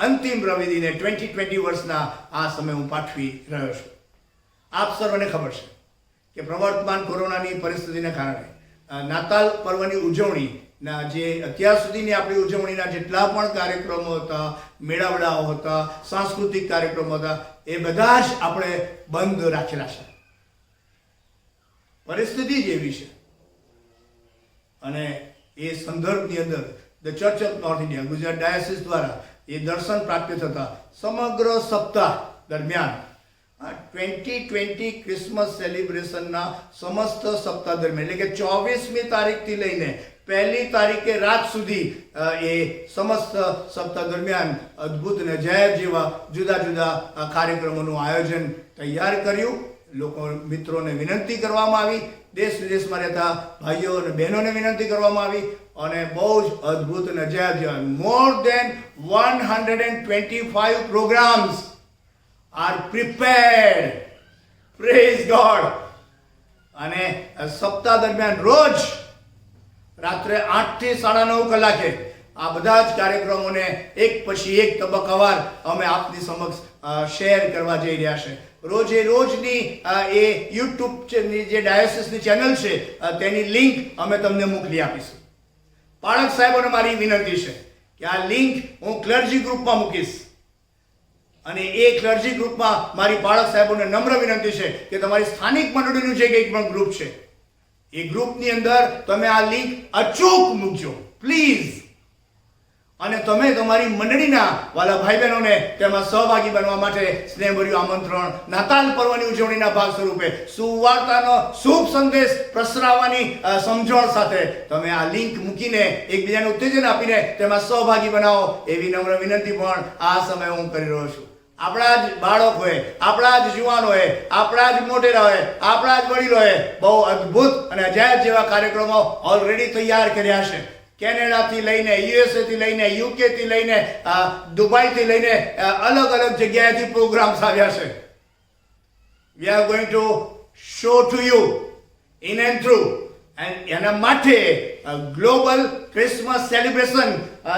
અંતિમ રવિ દિને 2020 વર્ષના આ સમયે હું પાઠવી રહ્યો છું. આપ સર્વને ખબર છે કે પ્રવર્તમાન કોરોનાની પરિસ્થિતિને કારણે નાતાલ પર્વની ઉજવણીના જે અત્યાર સુધીની આપણી ઉજવણીના જેટલા પણ કાર્યક્રમો હતા, મેળાવડાઓ હતા, સાંસ્કૃતિક કાર્યક્રમો હતા, એ બધા જ આપણે બંધ રાખેલા છે. પરિસ્થિતિ જ એવી છે. અને એ સંદર્ભની અંદર the Church of North India Gujarat Diocese દ્વારા એ દર્શન પ્રાપ્ત થતા સમગ્ર સપ્તાહ દરમિયાન 2020 ક્રિસમસ સેલિબ્રેશનના સમસ્ત સપ્તાહ દરમિયાન, એટલે કે 24મી તારીખથી લઈને 1લી તારીખે રાત સુધી એ સમસ્ત સપ્તાહ દરમિયાન અદ્ભુત અને અજાયબ જેવા જુદા જુદા કાર્યક્રમોનું આયોજન તૈયાર કર્યું. લોકો મિત્રોને વિનંતી કરવામાં આવી, દેશ વિદેશમાં રહેતા ભાઈઓ અને બહેનોને વિનંતી કરવામાં આવી, અને બહુ જ અદ્ભુત અને અજાયબ જેવા more than 125 programs are prepared. Praise God. અને સપ્તાહ દરમિયાન રોજ રાત્રે 8 થી 9:30 કલાકે આ બધા જ કાર્યક્રમોને એક પછી એક તબક્કાવાર અમે આપની સમક્ષ શેર કરવા જઈ રહ્યા છે. રોજની એ યુટ્યુબ ની જે ડાયોસિસની ચેનલ છે તેની લિંક અમે તમને મોકલી આપીશું. પાળક સાહેબોને મારી વિનંતી છે કે આ લિંક હું ક્લર્જી ગ્રુપમાં મૂકીશ, અને એ ક્લર્જી ગ્રુપમાં મારી પાળક સાહેબોને નમ્ર વિનંતી છે કે તમારી સ્થાનિક મંડળીનું જે કંઈ પણ ગ્રુપ છે એ ગ્રુપની અંદર તમે આ લિંક અચૂક મૂકજો પ્લીઝ. અને તમે તમારી મંડળીના વાલા ભાઈ બહેનોને તેમાં સહભાગી બનવા માટે સ્નેહભર્યું આમંત્રણ, નાતાલ પર્વની ઉજવણીના ભાગ સ્વરૂપે સુવાર્તાનો શુભ સંદેશ પ્રસરાવવાની સમજણ સાથે તમે આ લિંક મૂકીને એકબીજાને ઉત્તેજન આપીને તેમાં સહભાગી બનાવો એવી નમ્ર વિનંતી પણ આ સમયે હું કરી રહ્યો છું. આપણા જ બાળકોએ, આપણા જ યુવાનોએ, આપણા જ મોટેરાઓએ, આપણા જ વડીલોએ બહુ અદ્ભુત અને અજાયબ જેવા કાર્યક્રમો ઓલરેડી તૈયાર કર્યા છે. કેનેડાથી લઈને, યુએસએથી લઈને, યુકેથી લઈને, દુબઈથી લઈને અલગ જગ્યાએથી પ્રોગ્રામ્સ આવ્યા છે. We are going to show to you in and through. અને એના માટે ગ્લોબલ ક્રિસમસ સેલિબ્રેશન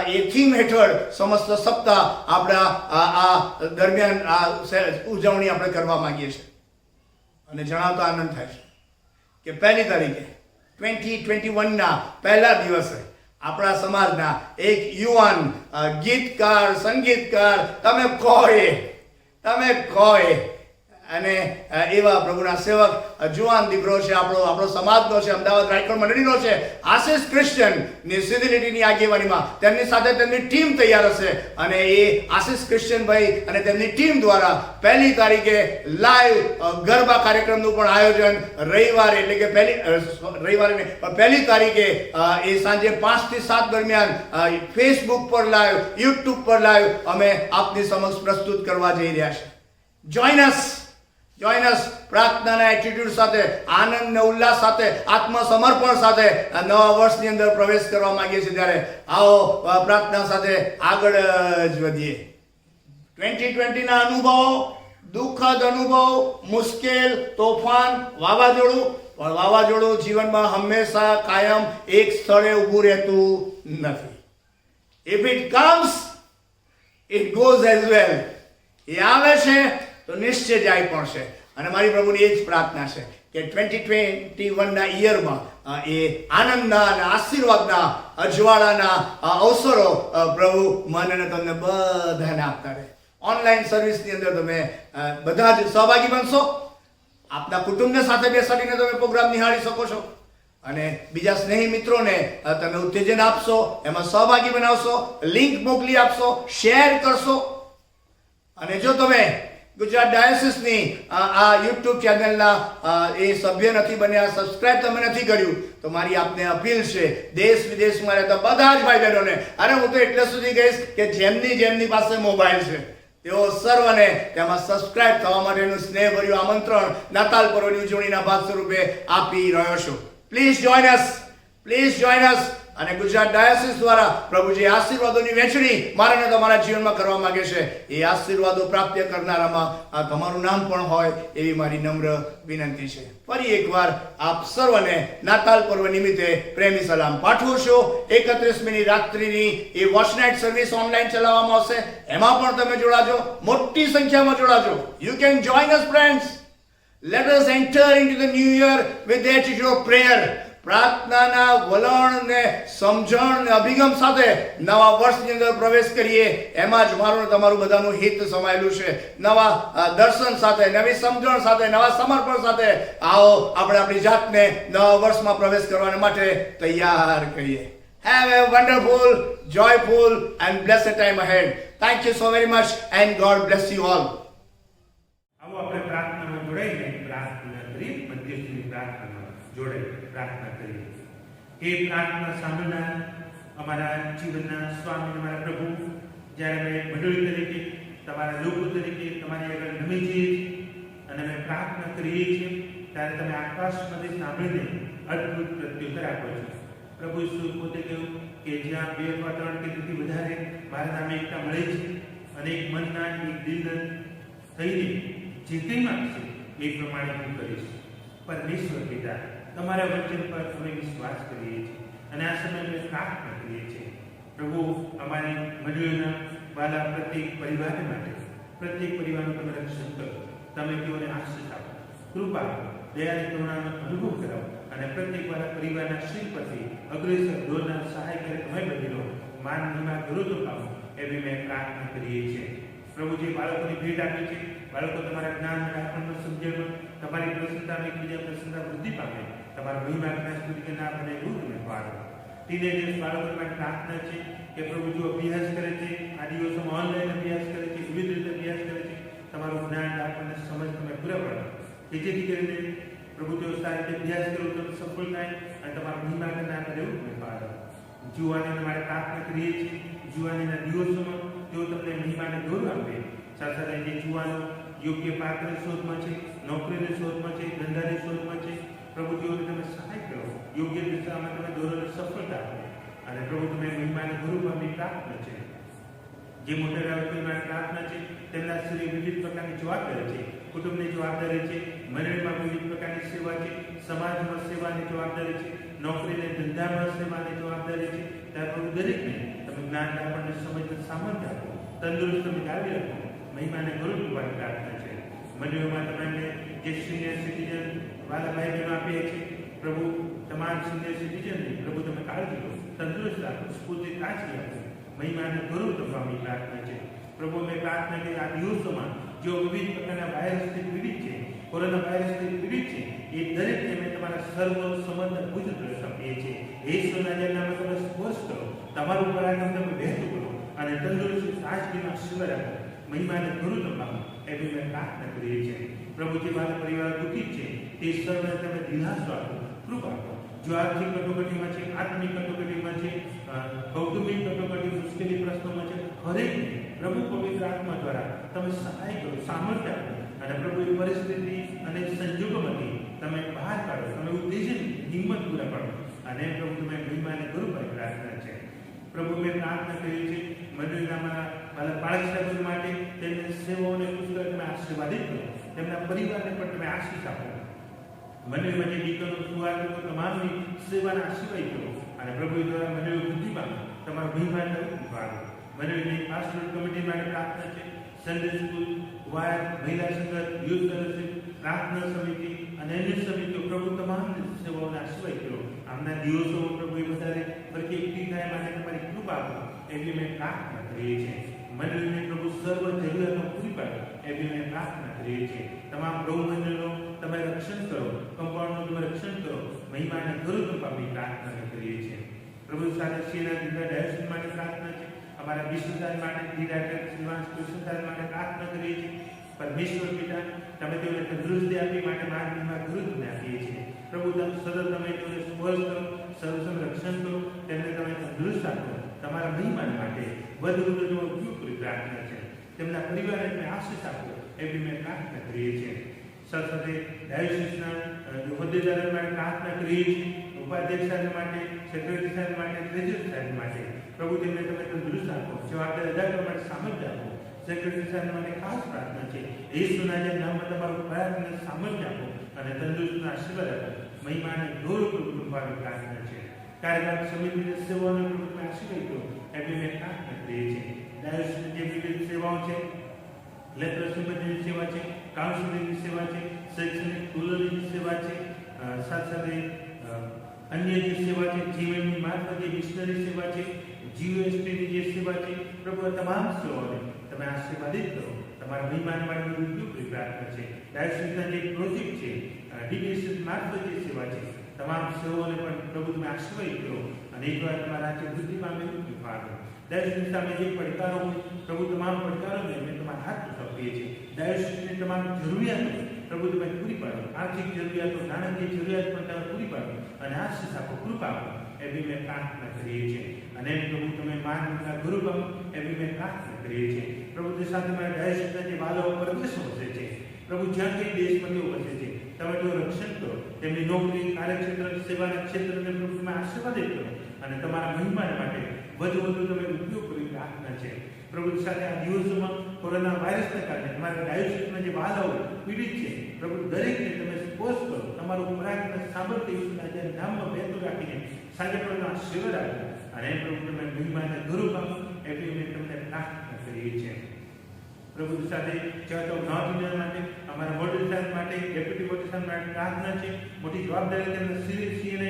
એ થીમ હેઠળ સમસ્ત સપ્તાહ આપણા આ દરમિયાન આ ઉજવણી આપણે કરવા માંગીએ છીએ. અને જણાવતા આનંદ થાય છે કે 1લી તારીખે 2021ના પહેલા દિવસે આપણા સમાજના એક યુવાન ગીતકાર, સંગીતકાર, તમે કહો અને એવા પ્રભુના સેવક જુવાન દીકરો છે, આપણો સમાજનો છે, અમદાવાદ રાજકોટ મંડળીનો છે, આશીષ ક્રિશ્ચિયન ની સિદ્ધિલિટીની આગેવાનીમાં તેમની સાથે તેમની ટીમ તૈયાર હશે. અને એ આશીષ ક્રિશ્ચિયન ભાઈ અને તેમની ટીમ દ્વારા 1લી તારીખે લાઈવ ગરબા કાર્યક્રમનું પણ આયોજન રવિવારે, એટલે કે રવિવારે 1લી તારીખે એ સાંજે 5 થી 7 દરમિયાન ફેસબુક પર લાઈવ, યુટ્યુબ પર લાઈવ અમે આપની સમક્ષ પ્રસ્તુત કરવા જઈ રહ્યા છે. જોઈન અસ પ્રાર્થનાના એટીટ્યુડ સાથે, આનંદ ને ઉલ્લાસ સાથે, આત્મસમર્પણ સાથે નવા વર્ષની અંદર પ્રવેશ કરવા માંગીએ છીએ. ત્યારે આવો પ્રાર્થના સાથે આગળ જ વધીએ. 2020ના અનુભવો દુઃખદ અનુભવ, મુશ્કેલ, તોફાન, વાવાઝોડું, પણ વાવાઝોડું જીવનમાં હંમેશા કાયમ એક સ્થળે ઊભું રહેતું નથી. If it comes, it goes as well. એ આવે છે તો નિશ્ચય જાય પણ છે. અને મારી પ્રભુની એ જ પ્રાર્થના છે કે 2021ના યરમાં એ આનંદના અને આશીર્વાદના અજવાળાના અવસરો પ્રભુ મને અને તમને બધાને આપતા રહે. ઓનલાઈન સર્વિસની અંદર તમે બધા જ સહભાગી બનશો. આપના કુટુંબને સાથે બેસાડીને તમે પ્રોગ્રામ નિહાળી શકો છો અને બીજા સ્નેહી મિત્રોને તમે ઉત્તેજન આપશો, એમાં સહભાગી બનાવશો, લિંક મોકલી આપશો, શેર કરશો. અને જો તમે ગુજરાત ડાયોસિસની આ યુટ્યુબ ચેનલના એ સભ્ય નથી બન્યા, સબસ્ક્રાઇબ તમે નથી કર્યું, તો મારી આપને અપીલ છે દેશ વિદેશમાં રહેતા બધા જ ભાઈ બહેનોને, અરે હું તો એટલે સુધી કહીશ કે જેમની પાસે મોબાઈલ છે તેઓ સર્વને તેમાં સબસ્ક્રાઇબ થવા માટેનું સ્નેહભર્યું આમંત્રણ નાતાલ પર્વની ઉજવણીના ભાગ સ્વરૂપે આપી રહ્યો છું. પ્લીઝ જોઈન અસ. અને ગુજરાત ડાયોસિસ દ્વારા પ્રભુ જે આશીર્વાદોની વહેંચણી મારા અને તમારા જીવનમાં કરવા માંગે છે, એ આશીર્વાદો પ્રાપ્ત કરનારામાં આ તમારું નામ પણ હોય એવી મારી નમ્ર વિનંતી છે. ફરી એકવાર આપ સર્વને નાતાલ પર્વ નિમિત્તે પ્રેમી સલામ પાઠવું છું. 31મીની રાત્રિની એ વોચ નાઇટ સર્વિસ ઓનલાઈન ચલાવવામાં આવશે, એમાં પણ તમે જોડાજો, મોટી સંખ્યામાં જોડાજો. You can join us friends. Let us enter into the new year with the attitude of prayer. પ્રાર્થનાના વલણ ને સમજણ ને અભિગમ સાથે નવા વર્ષની અંદર પ્રવેશ કરીએ. એમાં જ મારું તમારું બધાનું હિત સમાયેલું છે. નવા દર્શન સાથે, નવી સમજણ સાથે, નવા સમર્પણ સાથે આવો આપણે આપણી જાતને નવા વર્ષમાં પ્રવેશ કરવા માટે તૈયાર કરીએ. Have a wonderful, joyful and blessed time ahead. Thank you so very much and God bless you all. આવો આપણે પ્રાર્થનામાં જોડાઈને પ્રાર્થના કરીએ. મધ્યસ્થની પ્રાર્થનામાં જોડાઈ પ્રાર્થના કરીએ. એ પ્રાર્થના સાંભળનાર અમારા જીવનના સ્વામી, અમારા પ્રભુ, જ્યારે અમે મંડળી તરીકે, તમારા લોકો તરીકે તમારી આગળ નમી જઈએ છીએ અને અમે પ્રાર્થના કરીએ છીએ, ત્યારે તમે આકાશમાંથી સાંભળીને અદ્ભુત પ્રત્યુત્તર આપો છો. પ્રભુ ઈસુ પોતે કહ્યું કે જ્યાં 2 અથવા 3 કે તેથી વધારે મારા નામે એકતા મળે છે અને એક મનના એક દિલના થઈને જે કંઈ માંગશે એ પ્રમાણે હું કરીશ. પરમેશ્વર પિતા, તમારા વચન પર અમે વિશ્વાસ કરીએ છીએ અને આ સમયે અમે પ્રાર્થના કરીએ છીએ. પ્રભુ, અમારી મંડળીના વાલા પ્રત્યેક પરિવાર માટે, પ્રત્યેક પરિવારનું તમે રક્ષણ કરો, તમે તેઓને આશીષ આપો, કૃપા આપો, દયાની કરુણાનો અનુભવ કરાવો અને પ્રત્યેક વાળા પરિવારના શિર પરથી અગ્રેસર દોરનાર સહાયકારી તમે બની રહો, માન મહિમા ગૌરવ પામો એવી મેં પ્રાર્થના કરીએ છીએ. પ્રભુ, જે બાળકોની ભેટ આપી છે, બાળકો તમારા જ્ઞાન અને આપણને સમજણમાં તમારી પ્રસન્નતા અને એકબીજા પ્રસન્નતા વૃદ્ધિ પામે, તમારા મહિમા જ્ઞાન સ્તુતિ ના બને એવું તમે પાડો. ટીનેજર્સ બાળકો માટે પ્રાર્થના છે કે પ્રભુ, જો અભ્યાસ કરે છે, આ દિવસોમાં ઓનલાઈન અભ્યાસ કરે છે, વિવિધ રીતે અભ્યાસ કરે છે, તમારું જ્ઞાન આપણને સમજ તમે પૂરા પાડો કે જેથી કરીને પ્રભુ તેઓ સારી રીતે અભ્યાસ કરો તો સફળ થાય અને તમારા મહિમા જ્ઞાન બને એવું તમે પાડો. જુવાનીને માટે પ્રાર્થના કરીએ છીએ, જુવાનીના દિવસોમાં તેઓ તમને મહિમાને ગૌરવ આપે. સાથે સાથે જે જુવાનો યોગ્ય પાત્રની શોધમાં છે, નોકરીની શોધમાં છે, ધંધાની શોધમાં છે, પ્રભુ તેઓને તમે સહાય કરો, યોગ્ય દિશામાં તમે દોરોને સફળતા આપો અને પ્રભુ તમે મહિમાને ગૌરવ આપવાની પ્રાર્થના છે. જે મોટા વ્યક્તિઓ માટે પ્રાર્થના છે, તેમના શરીર વિવિધ પ્રકારની જવાબદારી છે, કુટુંબની જવાબદારી છે, મંડળીમાં વિવિધ પ્રકારની સેવા છે, સમાજમાં સેવાની જવાબદારી છે, નોકરીને ધંધામાં સેવાની જવાબદારી છે. ત્યારે પ્રભુ દરેકને તમે જ્ઞાન આપણને સમજ સામર્થ્ય આપો, તંદુરસ્ત તમે જાળવી રાખો, મહિમાને ગૌરવ કરવાની પ્રાર્થના છે. મંડળીઓમાં તમને જે સિનિયર સિટીઝન વાલા ભાઈ બહેનો આપીએ છીએ, પ્રભુ તમામ સિનિયર સિટીઝનની પ્રભુ તમે કાળજી લો, તંદુરસ્ત રાખો, સ્ફૂર્તિ તાજગી આપો, મહિમાને ગૌરવ કરવાની પ્રાર્થના છે. પ્રભુ, મેં પ્રાર્થના કરી આ દિવસોમાં જો વિવિધ પ્રકારના વાયરસથી પીડિત છે, કોરોના વાયરસથી પીડિત છે, એ દરેકને મેં તમારા સર્વ સંબંધ ભુજ પ્રવેશ આપીએ છીએ. ઈશ્વરના નામે તમે સ્પર્શ કરો, તમારું પરાક્રમ તમે વહેતું કરો અને તંદુરસ્તી તાજગીનો આશીર્વાદ આપો, મહિમાને ગૌરવ પામો એવી મેં પ્રાર્થના કરીએ છીએ. પ્રભુ, જે મારા પરિવાર દુઃખિત છે તે સર્વને તમે દિલાસો આપો, કૃપા આપો. જો આર્થિક કટોકટીમાં છે, આત્મિક કટોકટીમાં છે, કૌટુંબિક કટોકટી મુશ્કેલી પ્રશ્નોમાં છે, હરેકને પ્રભુ પવિત્ર આત્મા દ્વારા તમે સહાય કરો, સામર્થ્ય આપો અને પ્રભુ એ પરિસ્થિતિ અને સંજોગોમાંથી તમે બહાર કાઢો, તમે ઉત્તેજન હિંમત પૂરા પાડો અને પ્રભુ તમે મહિમાને ગૌરવ પ્રાર્થના છે. પ્રભુ, મેં પ્રાર્થના કરી છે મંડળીના બાળક સાહેબો માટે તેમની સેવાઓને પુષ્કળ તમે આશીર્વાદિત કરો, તેમના પરિવારને પણ તમે આશીષ આપો. મંડળીમાં જે દીકરો સુવાર્થકો તમામની સેવાના આશીર્વાદ કરો અને પ્રભુ દ્વારા મંડળી વૃદ્ધિ પામે, તમારો મહિમા કરો. મંડળીની પાસ્ટોરલ કમિટી માટે પ્રાર્થના છે. સન્ડે સ્કૂલ, વાયર, મહિલા સંગઠન, યુથ ફેલોશિપ, પ્રાર્થના સમિતિ અને અન્ય સમિતિઓ પ્રભુ તમામ સેવાઓને આશીર્વાદ કરો. આમના દિવસો પ્રભુ વધારે ફરતી એકઠી થાય માટે તમારી કૃપા આપો એવી અમે પ્રાર્થના કરીએ છીએ. મંડળીને પ્રભુ સર્વ જરૂરિયાતો પૂરી પાડો એવી અમે પ્રાર્થના કરીએ છીએ. તમામ પ્રભુ મંડળનો તમે રક્ષણ કરો, કમ્પાઉન્ડનું તમે રક્ષણ કરો, મહિમાને ગૌરવ પામી પ્રાર્થના કરીએ છીએ. પ્રભુ સાથે શ્રીના દીકરા ડાયરેક્શન માટે પ્રાર્થના છે. અમારા વિશ્વદાન માટે ડિરેક્ટર શ્રીવાંશ કૃષ્ણદાન માટે પ્રાર્થના કરીએ છીએ. પરમેશ્વર પિતા, તમે તેઓને તંદુરસ્તી આપી માટે માર્ગમાં ગુરુત્વને આપીએ છીએ. પ્રભુ સતત તમે તેઓને સ્પર્શ કરો, સર્વસમ રક્ષણ કરો, તેમને તમે તંદુરસ્ત આપો. તમારા મહિમા માટે વધુ વધુ ઉપયોગ કરી પ્રાર્થના છે. તેમના પરિવારને તમે આશીષ આપો એવી મેં પ્રાર્થના કરીએ છીએ. સાથે ડાયોસિસના હોદ્દેદારો માટે પ્રાર્થના કરીએ છીએ. ઉપાધ્યક્ષ સાહેબ માટે, સેક્રેટરી સાહેબ માટે, ટ્રેઝરર સાહેબ માટે પ્રભુ તેમને તમે તંદુરસ્ત આપો, જવાબદારી અદા કરવા માટે સામર્થ્ય આપો. સેક્રેટરી સાહેબ માટે ખાસ પ્રાર્થના છે. યેસુના નામમાં તમારું પ્રયાસને સામર્થ્ય આપો અને તંદુરસ્તનો આશીર્વાદ આપો. મહિમાને ગૌરવ કૃપાની પ્રાર્થના છે. કાર્યકારી સમિતિની સેવાઓને તમે આશીર્વાદ કરો એવી મેં પ્રાર્થના કરીએ છીએ. ડાયોસિસની જે વિવિધ સેવાઓ છે, લેપ્રોસી સંબંધિત સેવા છે, કાઉન્સિલિંગની સેવા છે, શૈક્ષણિક ટુલરની સેવા છે, સાથે અન્ય જે સેવા છે, જીવનની મારફતે મિશનરી સેવા છે, જીઓએસટીની જે સેવા છે, પ્રભુ તમામ સેવાઓને તમે આશીર્વાદિત કરો. તમારા મહિમાન માટે ઉપયોગી પ્રાર્થના છે. ડાયોસિસના જે પ્રોજેક્ટ છે, ડીબીએસ મારફતે જે સેવા છે, તમામ સેવાઓને પણ પ્રભુ તમે આશીર્વાદ કરો અને એકવાર તમારા રાજ્ય વૃદ્ધિ પામે કૃપા કરો. ડાયોસિસ સામે જે પડકારો હોય, પ્રભુ તમામ પડકારોને અમે તમારા હાથ સોંપીએ છીએ. ડાયોસિસની તમામ જરૂરિયાતો પ્રભુ તમે પૂરી પાડો. આર્થિક જરૂરિયાતો, નાણાકીય જરૂરિયાત પણ તમે પૂરી પાડો અને આશીષ આપો, કૃપા આપો એવી મેં પ્રાર્થના કરીએ છીએ. અને પ્રભુ તમે માનના ગુરુ બનો એવી મેં પ્રાર્થના કરીએ છીએ. પ્રભુ તે સાથે મારા ડાયોસિસના જે વાલાઓ પરદેશો વસે છે, પ્રભુ જ્યાં કઈ દેશમાં તેઓ વસે છે, તમે તેઓ રક્ષણ કરો. તેમની નોકરી, કાર્યક્ષેત્ર, સેવાના ક્ષેત્રને પ્રભુ તમે આશીર્વાદિત કરો અને તમારા મહિમા માટે વધુ વધુ તમે ઉપયોગ કરી પ્રાર્થના છે. પ્રભુ સાથે આ દિવસોમાં કોરોના વાયરસને કારણે તમારા ડાયોસિસના જે વાલાઓ પીડિત છે, પ્રભુ દરેકને તમે સ્પર્શ કરો. તમારું પરાક્રમ સામર્થ્ય ઈસુના જે નામમાં વહેતું રાખીને સાંજે પણ આશીર્વાદ આપો અને પ્રભુ તમે મહિમાને ગૌરવ આપો એવી અમે તમને પ્રાર્થના કરીએ છીએ. પ્રભુ સાથે ચર્ચ ઓફ નોર્થ ઇન્ડિયા માટે, અમારા મોડલ સાહેબ માટે, ડેપ્યુટી મોડલ સાહેબ માટે પ્રાર્થના છે. મોટી જવાબદારી તેમને સીને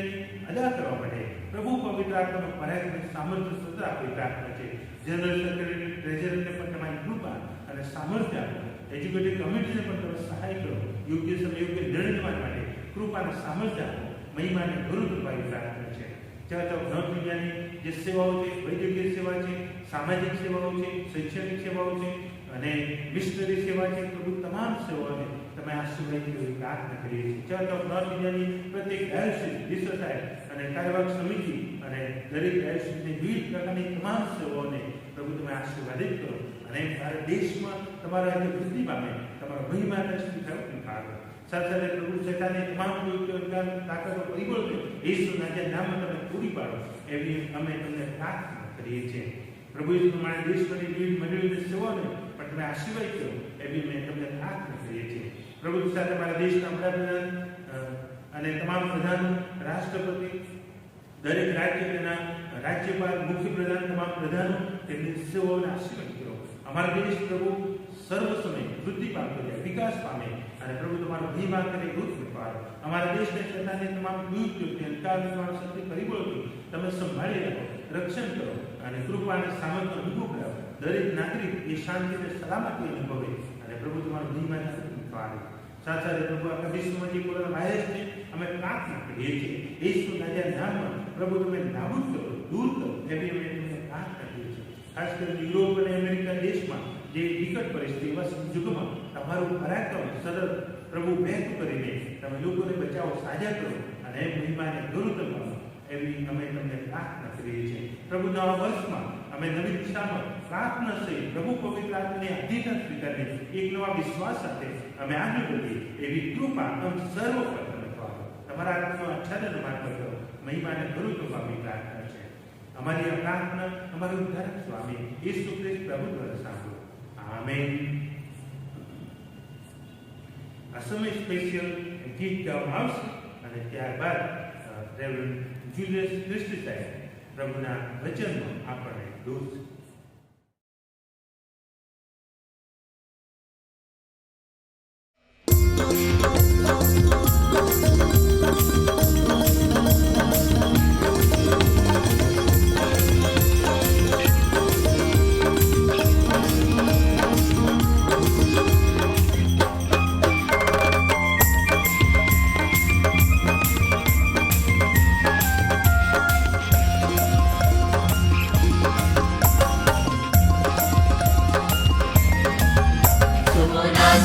અદા કરવા માટે પ્રભુ પવિત્ર આત્માનો પરાક્રમ સામર્થ્ય સતત આપી પ્રાર્થના છે. જનરલ સેક્રેટરી, ટ્રેઝરરને પણ તમારી કૃપા અને સામર્થ્ય આપો. એજ્યુકેટિવ કમિટીને પણ તમે સહાય કરો. યોગ્ય સમય યોગ્ય નિર્ણય લેવા માટે કૃપા અને સામર્થ્ય આપો. મહિમાને ગુરુ કૃપાની પ્રાર્થના છે. ચર્ચ ઓફ નોર્થ ઇન્ડિયાની જે સેવાઓ છે, વૈદ્યકીય સેવા છે, સામાજિક સેવાઓ છે, શૈક્ષણિક સેવાઓ છે અને મિશનરી સેવા છે, પ્રભુ તમામ સેવાઓને તમે આશીર્વાદ કરી પ્રાર્થના કરીએ છીએ. ચર્ચ ઓફ નોર્થ ઇન્ડિયાની પ્રત્યેક ડાયોસિસ, વિશ્વ સાહેબ અને કાર્યવાહક સમિતિ અને દરેક ડાયોસિસની વિવિધ પ્રકારની તમામ સેવાઓને પ્રભુ તમે આશીર્વાદિત કરો અને ભારત દેશમાં તમારા આજે વૃદ્ધિ પામે, તમારા મહિમા દર્શન કરો. સાથે સાથે પ્રભુ શૈતાનની તમામ તાકાતો પરિબળો યેસુના જે નામમાં તમે પૂરી પાડો એવી અમે તમને પ્રાર્થના કરીએ છીએ. પ્રભુ ઈસુ પ્રમાણે દેશભરની વિવિધ મંડળીઓની સેવાઓને પણ તમે આશીર્વાદ કરો એવી અમે તમને પ્રાર્થના કરીએ છીએ. પ્રભુ સાથે મારા દેશના વડાપ્રધાન અને તમામ પ્રધાનો, રાષ્ટ્રપતિ, દરેક રાજ્ય તેના રાજ્યપાલ, મુખ્ય પ્રધાન, તમામ પ્રધાનો તેમની સેવાઓને આશીર્વાદ કરો. અમારા દેશ પ્રભુ સર્વ સમય વૃદ્ધિ પામતો જાય, વિકાસ પામે અને પ્રભુ તમારો મહિમા કરે દૂત પાડો. અમારા દેશને શૈતાનની તમામ દુરુપયોગથી, અંધકારની તમામ શક્તિ પરિબળોથી તમે સંભાળી રાખો, રક્ષણ કરો અને કૃપા અને સામર્થ્ય અનુભવ કરાવો. દરેક નાગરિક એ શાંતિ અને સલામતી અનુભવે અને પ્રભુ તમારો મહિમા પાડો. સાથે સાથે પ્રભુ આખા વિશ્વમાં જે કોરોના વાયરસ છે, અમે પ્રાર્થના કરીએ છીએ યેસુના જે નામમાં પ્રભુ તમે નાબૂદ કરો, દૂર કરો એવી અમે તમને પ્રાર્થના કરીએ છીએ. ખાસ કરીને યુરોપ અને અમેરિકા દેશમાં જે વિકટ પરિસ્થિતિ એવા યુગમાં તમારું પરાક્રમ સતત પ્રભુ વ્યક્ત કરીને તમે લોકોને બચાવો, સાજા કરો અને મહિમાને ગૌરવ કરો એવી અમે તમને પ્રાર્થના કરીએ છીએ. પ્રભુ નવા વર્ષમાં અમે નવી દિશામાં પ્રાર્થના સહિત પ્રભુ પવિત્ર આત્માની અધીનતા સ્વીકારીને એક નવા વિશ્વાસ સાથે અમે આગળ વધીએ એવી કૃપા તમે સર્વ પર તમે કરો. તમારા આત્માનો આચ્છાદન માર્ગ કરો, મહિમાને ગૌરવ આપવાની પ્રાર્થના છે. અમારી આ પ્રાર્થના અમારા ઉદ્ધારક સ્વામી ઈસુ ખ્રિસ્ત પ્રભુ દ્વારા સાંભળો. આમેન. આ સમય સ્પેશિયલ ગીત ગાવામાં આવશે અને ત્યારબાદ રેવરન્ડ જુલિયસ ક્રિસ્ટી સાહેબ પ્રભુના વચનમાં આપણને દોષ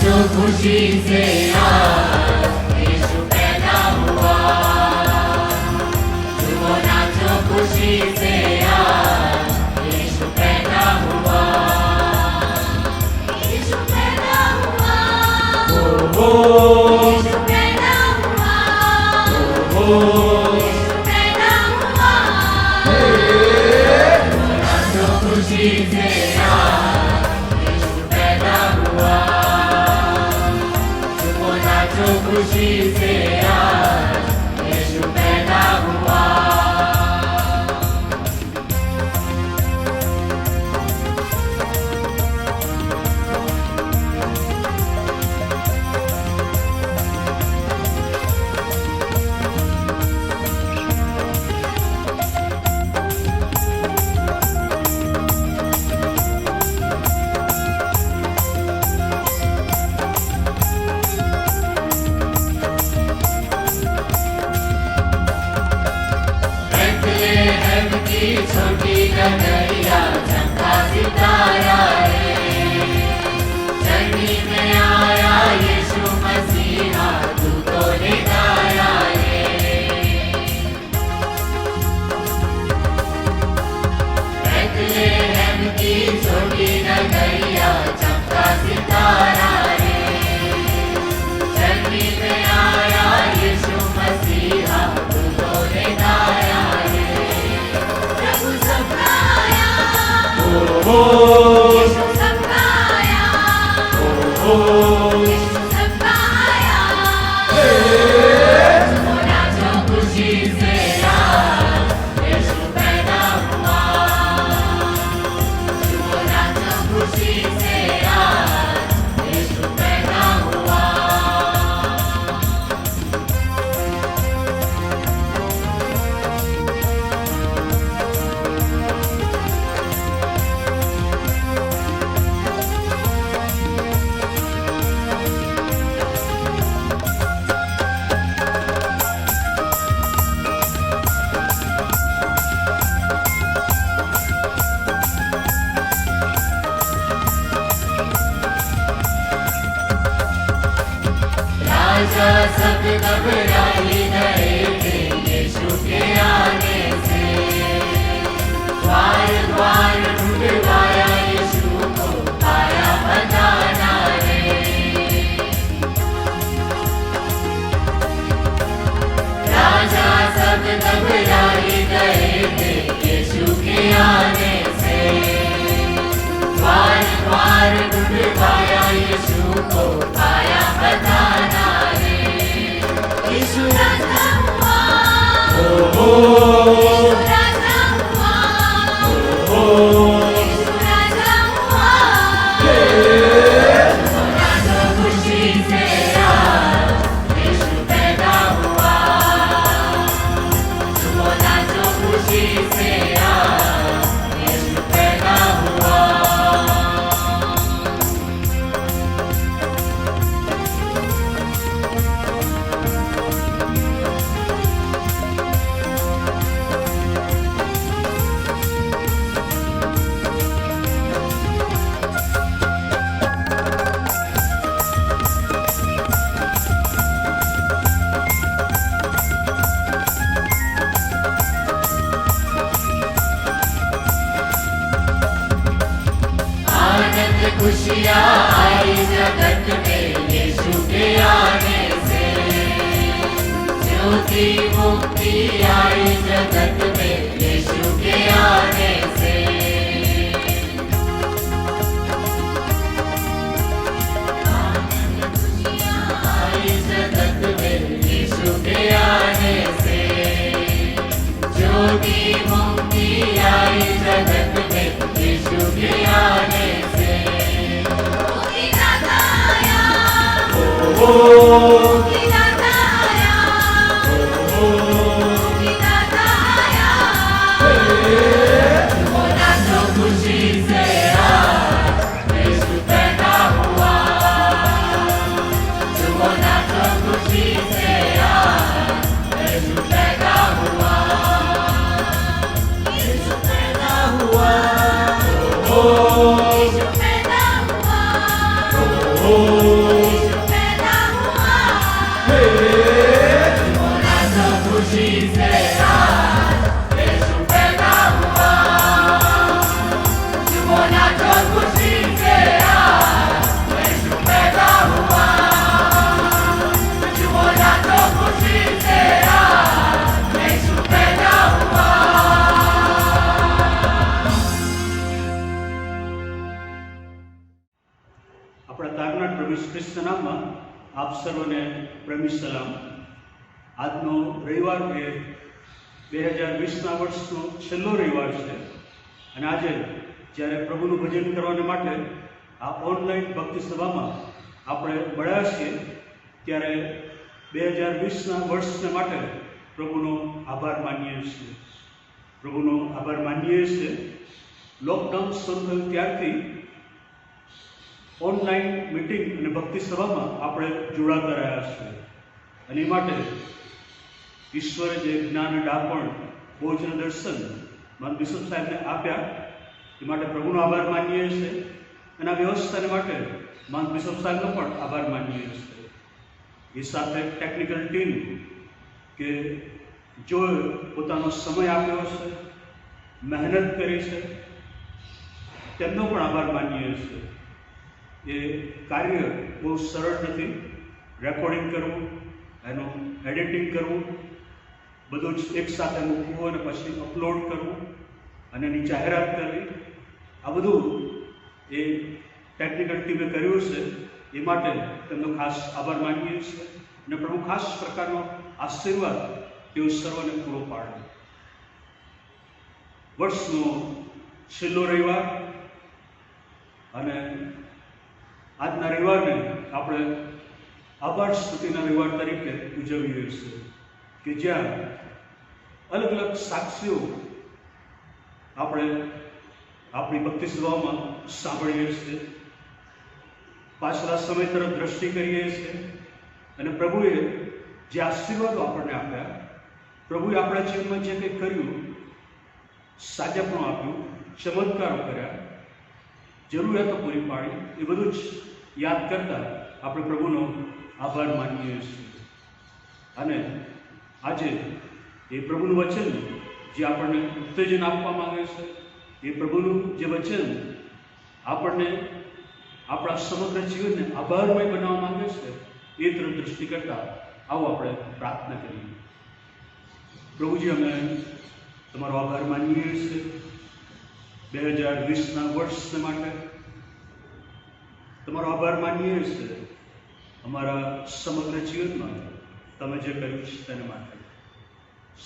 जो खुशी से आज यीशु पैदा हुआ, झूमो नाचो खुशी से आज यीशु पैदा हुआ, यीशु पैदा हुआ, हो यीशु पैदा हुआ, हो यीशु पैदा हुआ, झूमो नाचो खुशी से आज यीशु पैदा हुआ, जो खुशी से आज यीशु पैदा हुआ. छोटी कन्हैया चमका सितारा है, जर्नी में आया यीशु मसीहा दूतों ने गाया है. बेथलेहम की छोटी कन्हैया चमका सितारा है, जर्नी में आया यीशु मसीहा दूतों ने गाया है. प्रभु सबका आया, Oh की मुक्ति आई जगत में यीशु के आने से। आनंद खुशियाँ आई जगत में यीशु के आने से। ज्योति मुक्ति आई जगत में यीशु के आने से। मुक्तिदाता आया, ओ मुक्तिदाता आया, मुक्तिदाता आया। मोना तो खुशी से आज यीशु पैदा हुआ। मोना तो खुशी से आज यीशु पैदा हुआ। यीशु पैदा हुआ। यीशु पैदा हुआ, यीशु पैदा हुआ। मोना तो खुशी से आज यीशु पैदा हुआ। मोना तो खुशी से आज यीशु पैदा हुआ। मोना तो खुशी से आज यीशु पैदा हुआ। આપણા તારનાથ પ્રભુ ઈસુ ખ્રિસ્તના નામમાં આપ સર્વને પ્રેમી સલામ. આજનો રવિવાર એ 2020ના વર્ષનો છેલ્લો રવિવાર છે અને આજે જ્યારે પ્રભુનું ભજન કરવાને માટે આ ઓનલાઈન ભક્તિ સભામાં આપણે મળ્યા છીએ ત્યારે 2020ના વર્ષને માટે પ્રભુનો આભાર માનીએ છીએ. પ્રભુનો આભાર માનીએ છીએ. લોકડાઉન શરૂ થયું ત્યારથી ઓનલાઈન મીટિંગ અને ભક્તિ સભામાં આપણે જોડાતા રહ્યા છીએ અને એ માટે ઈશ્વરે જે જ્ઞાન ડાપણ ભોજન દર્શન મન બિશપ સાહેબને આપ્યા એ માટે પ્રભુનો આભાર માનીએ છીએ અને આ વ્યવસ્થાને માટે મન બિશપ સાહેબનો પણ આભાર માનીએ છીએ. એ સાથે ટેકનિકલ ટીમ કે જો પોતાનો સમય આપ્યો છે, મહેનત કરી છે, તેમનો પણ આભાર માનીએ છીએ. એ કાર્ય બહુ સરળ નથી. રેકોર્ડિંગ કરવું, એનું એડિટિંગ કરવું, બધું જ એકસાથે મૂકવું અને પછી અપલોડ કરવું અને એની જાહેરાત કરવી, આ બધું એ ટેકનિકલ ટીમે કર્યું છે. એ માટે તેમનો ખાસ આભાર માનીએ છીએ અને પ્રભુ ખાસ પ્રકારનો આશીર્વાદ તેઓ સર્વને પૂરો પાડે. વર્ષનો છેલ્લો રવિવાર અને આજના રવિવારને આપણે આભાર સ્તુતિના રવિવાર તરીકે ઉજવીએ છીએ કે જ્યાં અલગ અલગ સાક્ષીઓ આપણે આપણી ભક્તિ સભાઓમાં સાંભળીએ છીએ, પાછલા સમય તરફ દ્રષ્ટિ કરીએ છીએ અને પ્રભુએ જે આશીર્વાદો આપણને આપ્યા, પ્રભુએ આપણા જીવનમાં જે કંઈ કર્યું, સાજાપણું આપ્યું, ચમત્કારો કર્યા, જરૂરિયાતો પૂરી પાડી, એ બધું જ યાદ કરતા આપણે પ્રભુનો આભાર માનીએ છીએ. અને આજે એ પ્રભુનું વચન જે આપણને ઉત્તેજન આપવા માંગે છે, એ પ્રભુનું જે વચન આપણને આપણા સમગ્ર જીવનને આભારમય બનાવવા માંગે છે, એ તરફ દૃષ્ટિ કરતા આવો આપણે પ્રાર્થના કરીએ. પ્રભુજી, અમે તમારો આભાર માનીએ છીએ 2020ના વર્ષને માટે. તમારો આભાર માનીએ છીએ અમારા સમગ્ર જીવનમાં તમે જે કર્યું છે તેને માટે.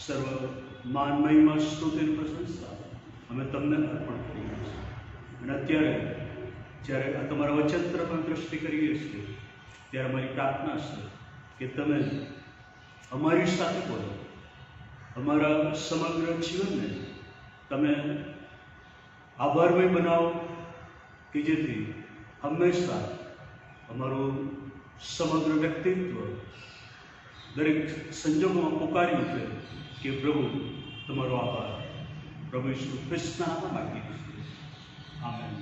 સર્વ માન, મહિમા, સ્તુતિ અને પ્રશંસા અમે તમને અર્પણ કરીએ છીએ. અને અત્યારે જ્યારે આ તમારા વચન તરફ અમે દૃષ્ટિ કરીએ છીએ ત્યારે અમારી પ્રાર્થના છે કે તમે અમારી સાથે બોલો, અમારા સમગ્ર જીવનને તમે આભારમય બનાવો કે જેથી હંમેશા અમારું સમગ્ર વ્યક્તિત્વ દરેક સંજોગોમાં પુકારી ઉઠે કે પ્રભુ તમારો આભાર. પ્રભુ ઈસુ ખ્રિસ્તના નામમાં માગીએ છીએ. આમેન.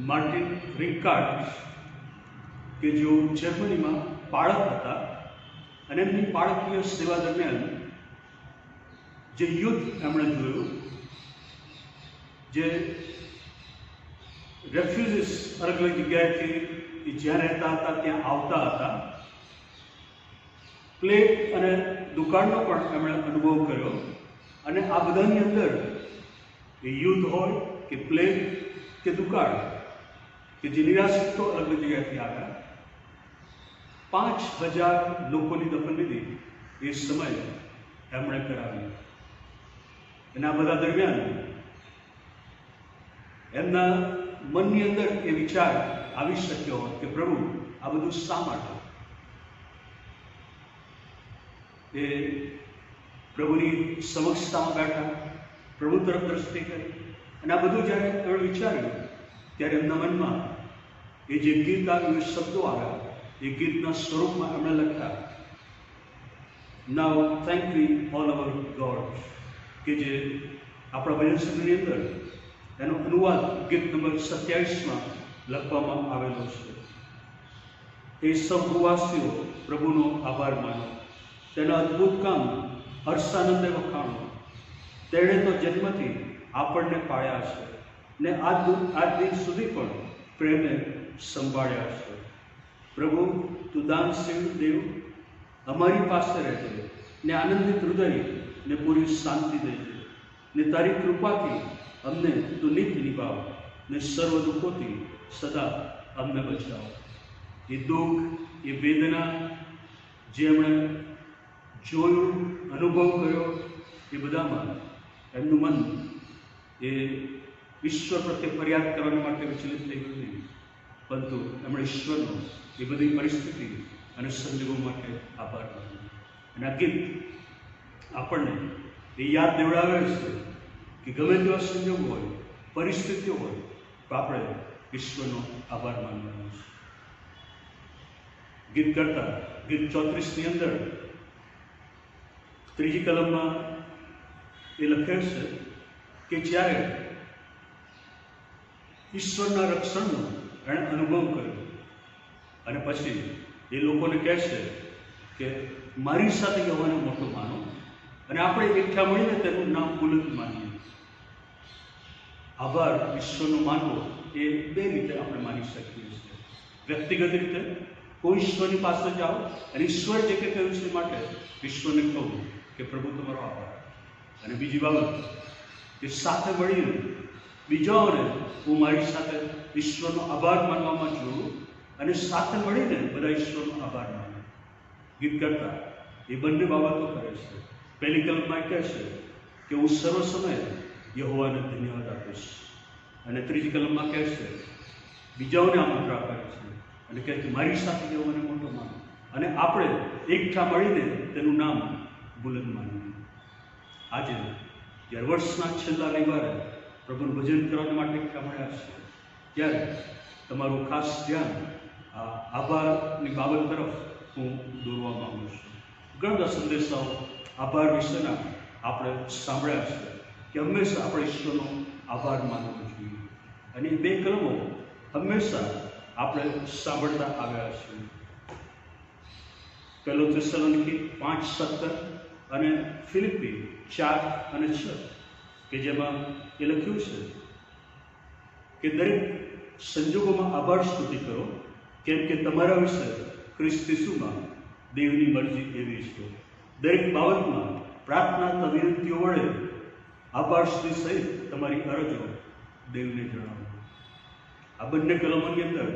માર્ટિન રિકાર્ડ કે જેઓ જર્મનીમાં બાળક હતા અને એમની બાળકીય સેવા દરમિયાન જે યુદ્ધ એમણે જોયું, જે રેફ્યુઝીસ અલગ અલગ જગ્યાએથી જ્યાં રહેતા હતા ત્યાં આવતા હતા, એ યુદ્ધ એમણે જોયું. અને એમની બાળકીય સેવા દરમિયાન જે યુદ્ધ એમણે જોયું, જે રેફ્યુઝીસ અલગ અલગ જગ્યાએથી જ્યાં રહેતા હતા ત્યાં આવતા હતા, એ યુદ્ધ એમણે જોયું. અને એમની બાળકીય સેવા દરમિયાન જે યુદ્ધ એમણે જોયું, જે રેફ્યુઝીસ અલગ અલગ જગ્યાએથી જ્યાં રહેતા હતા ત્યાં આવતા હતા, પ્લેગ અને દુકાળનો પણ એમણે અનુભવ કર્યો. અને આ બધાની અંદર એ યુદ્ધ હોય કે પ્લેગ કે દુકાળ કે જે નિરાશ્રિતો અલગ જગ્યાએથી આવ્યા, 5,000 લોકોની દફનવિધિ એ સમયે એમણે કરાવી. અને આ બધા દરમિયાન એમના મનની અંદર એ વિચાર આવી શક્યો હોત કે પ્રભુ આ બધું શા માટે? એ પ્રભુની સમક્ષતામાં બેઠા, પ્રભુ તરફ દ્રષ્ટિ કરી, અને આ બધું જ્યારે એમણે વિચાર્યું ત્યારે એમના મનમાં એ જે ગીત આવ્યું, એ શબ્દો આવ્યા, એ ગીતના સ્વરૂપમાં એમણે લખ્યા, now thank we all our God, કે જે આપણા ભજન સંઘની અંદર એનો અનુવાદ ગીત નંબર 27માં લખવામાં આવેલો છે. એ સૌ ભૂવાસીઓ પ્રભુનો આભાર માનો, તેના અદ્ભુત કામ હર્ષાનંદે વખાણો. તેણે તો જન્મથી આપણને પાળ્યા છે ને આજ દિન સુધી પણ પ્રેમે સંભાળ્યા છે. પ્રભુ તું દાનશીલ દેવ અમારી પાસે રહેજે ને આનંદિત હૃદય ને પૂરી શાંતિ દેજે ને તારી કૃપાથી અમને તું નિત્ય નિભાવ ને સર્વ દુઃખોથી સદા અમને બચાવ. એ દુઃખ, એ વેદના જે એમણે જોયું, અનુભવ કર્યો, એ બધામાં એમનું મન એ ઈશ્વર પ્રત્યે ફરિયાદ કરવા માટે વિચલિત થઈ ગયું નહીં, પરંતુ એમણે ઈશ્વરનો એ બધી પરિસ્થિતિ અને સંજોગો માટે આભાર માન્યો. અને આ ગીત આપણને એ યાદ દેવડાવે છે કે ગમે તેવા સંજોગો હોય, પરિસ્થિતિઓ હોય, તો આપણે ઈશ્વરનો આભાર માનવાનો છે. ગીત કરતા ગીત 34ની અંદર 3જી કલમમાં એ લખે છે કે જ્યારે ઈશ્વરના રક્ષણનો એણે અનુભવ કર્યો અને પછી એ લોકોને કહે છે કે મારી સાથે યહોવાને મોટો માનો અને આપણે એકઠા મળીને તેનું નામ બુલંદ માનીએ. આભાર ઈશ્વરનો માનવો એ બે રીતે આપણે માની શકીએ છીએ. વ્યક્તિગત રીતે કોઈ ઈશ્વરની પાસે જાઓ અને ઈશ્વર જે કંઈ કહ્યું છે માટે ઈશ્વરને કહું કે પ્રભુ તમારો આભાર. અને બીજી બાબત કે સાથે મળીને બીજાઓને હું મારી સાથે ઈશ્વરનો આભાર માનવામાં જોડું અને સાથે મળીને બધા ઈશ્વરનો આભાર માને. ગીત કરતા એ બંને બાબતો કરે છે. પહેલી કલમમાં કહે છે કે હું સર્વ સમયે યહોવાને ધન્યવાદ આપીશ, અને 3જી કલમમાં કહે છે બીજાઓને આમંત્રણ આપે છે અને કહે છે મારી સાથે યહોવાને મોટો માનો અને આપણે એકઠા મળીને તેનું નામ બુલંદ માનીએ. આજે જ્યારે વર્ષના છેલ્લા રવિવારે પ્રભુનું ભજન કરવા માટે એકઠા મળ્યા છે, ત્યારે તમારું ખાસ ધ્યાન આ આભારની બાબત તરફ હું દોરવા માંગુ છું. ઘણા બધા સંદેશાઓ આભાર વિશેના આપણે સાંભળ્યા છે કે હંમેશા આપણે ઈશ્વરનો આભાર માનવો જોઈએ, અને એ બે કલમો હંમેશા આપણે સાંભળતા આવ્યા છીએ. પહેલો થેસલોનિકી 5:17 અને ફિલિપી 4:6 કે જેમાં એ લખ્યું છે કે દરેક સંજોગોમાં આભાર સ્તુતિ કરો, કેમ કે તમારા વિશે ખ્રિસ્ત ઈસુમાં દેવની મરજી એવી છે. દરેક બાબતમાં પ્રાર્થના વિનંતીઓ વડે આભાર સ્તુતિ સહિત તમારી અરજો દેવને જણાવો. આ બંને કલમોની અંદર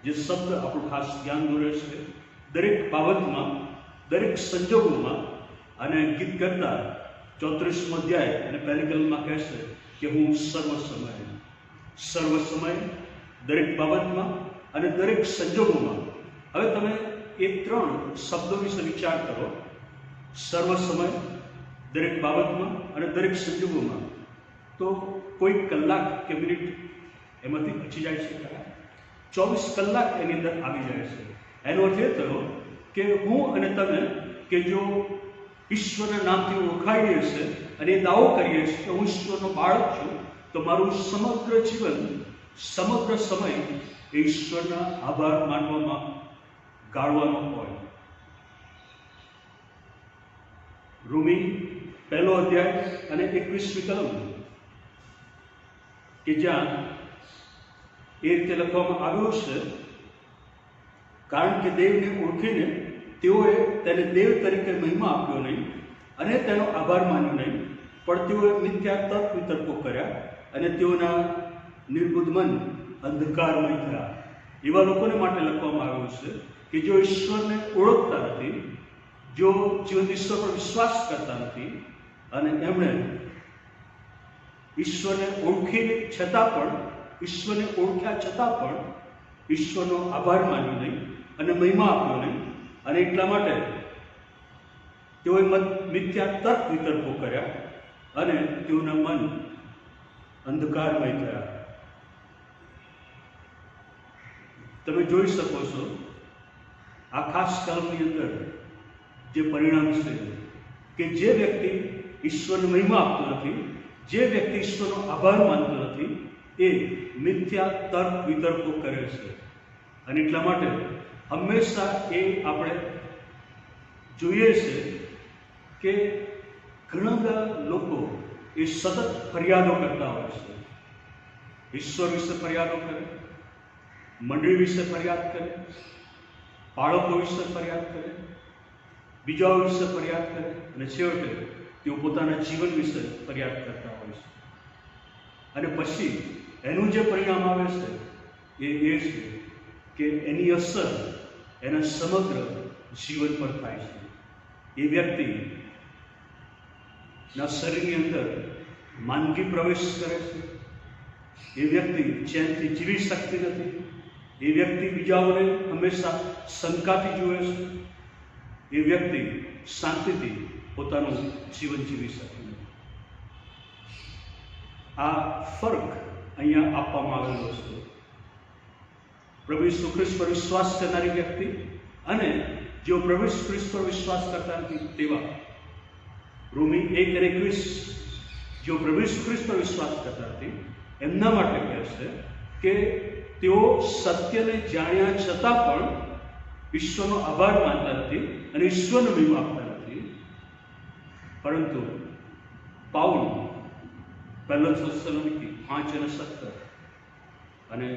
જે શબ્દ આપણું ખાસ ધ્યાન દોરે છે, દરેક બાબતમાં, દરેક સંજોગોમાં, અને ગીત કરતા 34મો અધ્યાય અને પહેલી કલમમાં કહે છે કે હું સર્વ સમય, દરેક બાબતમાં અને દરેક સંજોગોમાં. હવે તમે એ 3 શબ્દો વિશે વિચાર કરો. સર્વ સમય, દરેક બાબતમાં અને દરેક સંજોગોમાં. તો કોઈ કલાક કે મિનિટ એમાંથી બચી જાય છે ખરા? 24 કલાક એની અંદર આવી જાય છે. એનો અર્થ એ થયો કે હું અને તમે કે જો ઈશ્વરના નામથી ઓળખાઈએ છીએ અને એ દાવો કરીએ છીએ કે હું ઈશ્વરનો બાળક છું, તો મારું સમગ્ર જીવન, સમગ્ર સમય એ ઈશ્વરના આભાર માનવામાં ગાળવાનો હોય. રોમી 1લો અધ્યાય અને 21મી કલમ કે જ્યાં એ રીતે લખવામાં આવ્યું છે, કારણ કે દેવને ઓળખીને તેઓએ તેને દેવ તરીકે મહિમા આપ્યો નહીં અને તેનો આભાર માન્યો નહીં, પણ તેઓએ મિથ્યા તર્ક વિતર્કો કર્યા અને તેઓના નિર્બુદ્ધ મન અંધકારમય થયા. એવા લોકોને માટે લખવામાં આવ્યું છે કે જો ઈશ્વરને ઓળખતા નથી, જો જીવંત ઈશ્વર પર વિશ્વાસ કરતા નથી અને એમણે ઈશ્વરને ઓળખીને છતાં પણ, ઈશ્વરને ઓળખ્યા છતાં પણ ઈશ્વરનો આભાર માન્યો નહીં અને મહિમા આપ્યો નહીં, અને એટલા માટે તેઓએ મિથ્યા તર્ક વિતર્કો કર્યા અને તેઓના મન અંધકારમય થયા. તમે જોઈ શકો છો આ ખાસ કાલની અંદર જે પરિણામ છે કે જે વ્યક્તિ ઈશ્વરને મહિમા આપતો નથી, જે વ્યક્તિ ઈશ્વરનો આભાર માનતો નથી, એ મિથ્યા તર્ક વિતર્કો કરે છે. અને એટલા માટે હંમેશા એ આપણે જોઈએ છે કે ઘણા બધા લોકો એ સતત ફરિયાદો કરતા હોય છે. ઈશ્વર વિશે ફરિયાદો કરે, મંડળી વિશે ફરિયાદ કરે, બાળકો વિશે ફરિયાદ કરે, બીજાઓ વિશે ફરિયાદ કરે, અને છેવટે તેઓ પોતાના જીવન વિશે ફરિયાદ કરતા હોય છે. અને પછી એનું જે પરિણામ આવે છે એ છે કે એની અસર એના સમગ્ર જીવન પર થાય છે. એ વ્યક્તિના શરીરની અંદર માંદગી પ્રવેશ કરે છે, એ વ્યક્તિ ચેનથી જીવી શકતી નથી, એ વ્યક્તિ બીજાઓને હંમેશા શંકાથી જુએ છે, એ વ્યક્તિ શાંતિથી પોતાનું જીવન જીવી શકતી નથી. આ ફરક અહીંયા આપવામાં આવેલો છે. પ્રભુ ઈસુ ખ્રિસ્ત પર વિશ્વાસ કરનારી વ્યક્તિ અને જેઓ પ્રભુ ઈસુ ખ્રિસ્ત પર વિશ્વાસ કરતા નથી તેવા. રોમી 1:21 જેઓ પ્રભુ ઈસુ ખ્રિસ્ત પર વિશ્વાસ કરતા નથી એમના માટે કહે છે કે તેઓ સત્યને જાણ્યા છતાં પણ ઈશ્વરનો આભાર માનતા નથી અને ઈશ્વરને મહિમા આપતા નથી. પરંતુ પાઉલ 1 થેસલોનિકી 5:17 અને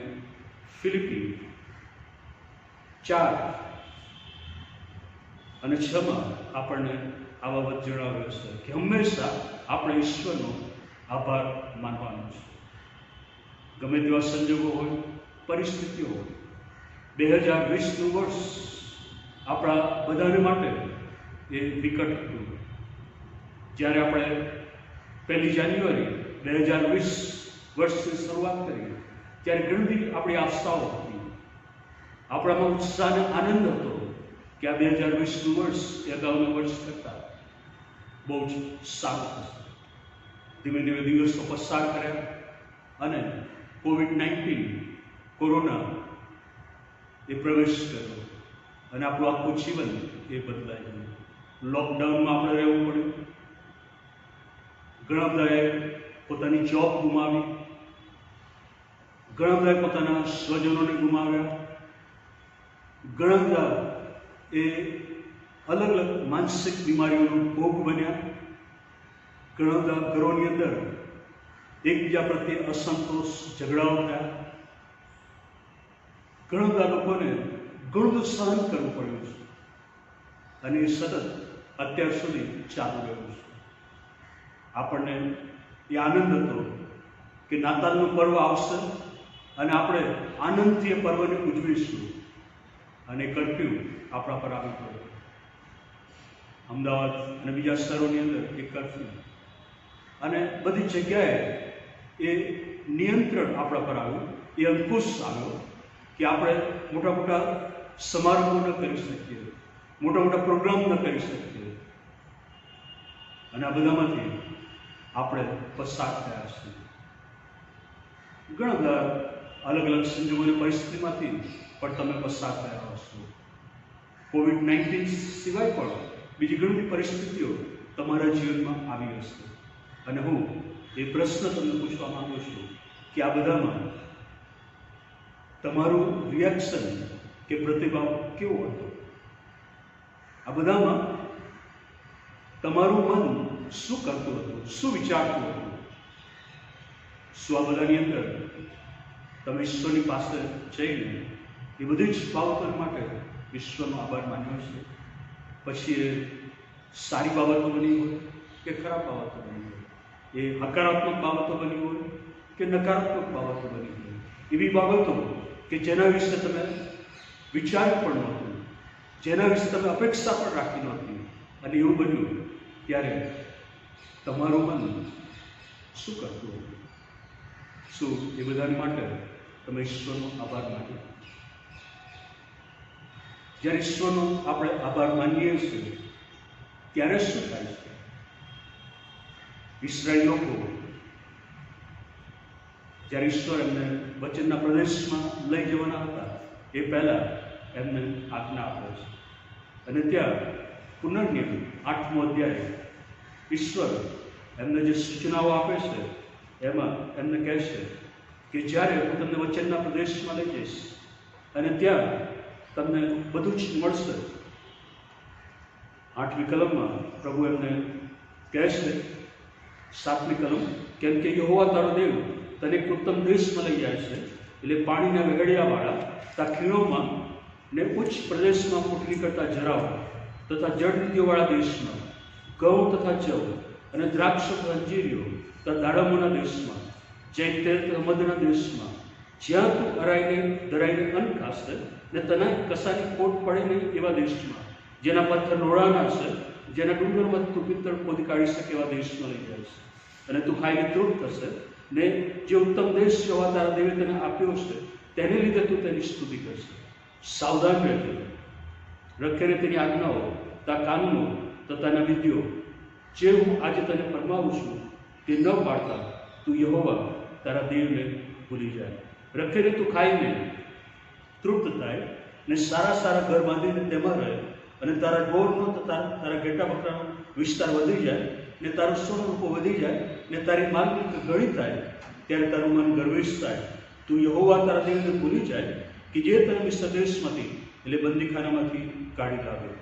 ફિલિપી 4:6 આપણને આ બાબત જણાવ્યો છે કે હંમેશા આપણે ઈશ્વરનો આભાર માનવાનો છે. ગમે તેવા સંજોગો હોય, પરિસ્થિતિઓ હોય, 2020નું વર્ષ આપણા બધાને માટે એ વિકટ હતું. જ્યારે આપણે 1 જાન્યુઆરી 2020 વર્ષની શરૂઆત કરી ત્યારે ઘણી બધી આપણી આસ્થાઓ હતી, આપણામાં ઉત્સાહ અને આનંદ હતો કે આ 2020નું વર્ષ એ અગાઉના વર્ષ કરતાં બહુ જ સારું થશે. ધીમે ધીમે દિવસો પસાર કર્યા અને COVID-19 કોરોના એ પ્રવેશ કર્યો અને આપણું આખું જીવન એ બદલાઈ ગયું. લોકડાઉનમાં આપણે રહેવું પડ્યું. ઘણા બધાએ પોતાની જોબ ગુમાવી, ઘણા બધાએ પોતાના સ્વજનોને ગુમાવ્યા, ઘણા બધા એ અલગ અલગ માનસિક બીમારીઓનો ભોગ બન્યા. ઘણા બધા ઘરોની અંદર એકબીજા પ્રત્યે અસંતોષ, ઝઘડાઓ થયા. ઘણા બધા લોકોને ઘણું બધું સહન કરવું પડ્યું છે અને એ સતત અત્યાર સુધી ચાલુ રહ્યું છે. આપણને એ આનંદ હતો કે નાતાલનું પર્વ આવશે અને આપણે આનંદથી એ પર્વને ઉજવીશું, અને કર્ફ્યુ આપણા પર આવી પડ્યો. અમદાવાદ અને બીજા શહેરોની અંદર એ કર્ફ્યુ અને બધી જગ્યાએ એ નિયંત્રણ આપણા પર આવ્યું, એ અંકુશ આવ્યો કે આપણે મોટા મોટા સમારંભો ન કરી શકીએ, મોટા મોટા પ્રોગ્રામ ન કરી શકીએ. અને આ બધામાંથી આપણે પસાર થયા છીએ. ઘણા બધા અલગ અલગ સંજોગોની પરિસ્થિતિમાંથી પણ તમે પસાર થયા હશો. COVID-19 સિવાય પણ બીજી ઘણી બધી પરિસ્થિતિઓ તમારા જીવનમાં આવી હશે. અને હું એ પ્રશ્ન તમને પૂછવા માંગુ છું કે આ બધામાં તમારું રિએક્શન કે પ્રતિભાવ કેવો હતો? આ બધામાં તમારું મન શું કરતું હતું, શું વિચારતું હતું? શું આ બધાની અંદર તમે ઈશ્વરની પાસે જઈને એ બધી જ બાબતો માટે ઈશ્વરનો આભાર માન્યો છે? પછી એ સારી બાબતો બની હોય કે ખરાબ બાબતો બની હોય, એ હકારાત્મક બાબતો બની હોય કે નકારાત્મક બાબતો બની હોય, એવી બાબતો કે જેના વિશે તમે વિચાર્યું પણ નહોતું, જેના વિશે તમે અપેક્ષા પણ રાખી નહોતી, અને એવું બન્યું ત્યારે તમારું મન શું કરતું હતું? શું એ બધાની માટે તમે ઈશ્વરનો આભાર માન્યો? જ્યારે ઈશ્વરનો આપણે આભાર માનીએ છીએ ત્યારે શું થાય છે? ઇસરાયેલ લોકો જ્યારે ઈશ્વર એમને વચનના પ્રદેશમાં લઈ જવાના હતા એ પહેલા એમને આજ્ઞા આપે છે, અને ત્યાં પુનર્નિયમ 8મો અધ્યાય ઈશ્વર એમને જે સૂચનાઓ આપે છે એમાં એમને કહે છે કે જ્યારે હું તમને વચનના પ્રદેશમાં લઈ જઈશ અને ત્યાં તમને બધું જ મળશે. 8મી કલમમાં પ્રભુ એમને કહે છે, 7મી કલમ, કેમ કે યહોવા તારો દેવ તને એક ઉત્તમ દેશમાં લઈ જાય છે, એટલે પાણીના વેગડિયાવાળા તા ખીણોમાં ને ઉચ્ચ પ્રદેશમાં પોટલી કરતા જરાવ તથા જળનદીઓવાળા દેશમાં, ઘઉં તથા જવ અને દ્રાક્ષ તથા અંજીરીઓ તથા દાડમોના દેશમાં, જૈતર તથા મધના દેશમાં, જ્યાં તું અરાઈને ધરાઈને અન્ન ખાશે ને તને કશાની ખોટ પડે નહીં એવા દેશમાં, જેના પથ્થર લોડાના છે, જેના ડુંગરમાં તું પિત્તળ ખોદી કાઢી શકે એવા દેશમાં લઈ જાય છે, અને તું ખાઈને તૃપ્ત થશે ને જે ઉત્તમ દેશ યહોવા તારા દેવે તને આપ્યો છે તેને લીધે તું તેની સ્તુતિ કરશે. સાવધાન રહેજો, રખેને તેની આજ્ઞાઓ, તા કાનૂનો તથાના વિધિઓ જે હું આજે તને ફરમાવું છું તે ન પાડતા તું યહોવા તારા દેવને ભૂલી જાય. રખેને તું ખાઈને તૃપ્ત થાય ને સારા સારા ઘર બાંધીને તેમાં રહે, અને તારા ઢોરનો તથા તારા ઘેટા બકરાનો વિસ્તાર વધી જાય ને તારું સોનું રૂપો વધી જાય ને તારી માલની ઘણી થાય, ત્યારે તારું મન ગર્વિષ્ઠ થાય. તું યહોવા તારા દેવને ભૂલી જાય કે જે તને મિસ્ર દેશમાંથી એટલે બંદીખાનામાંથી કાઢી લાવ્યો.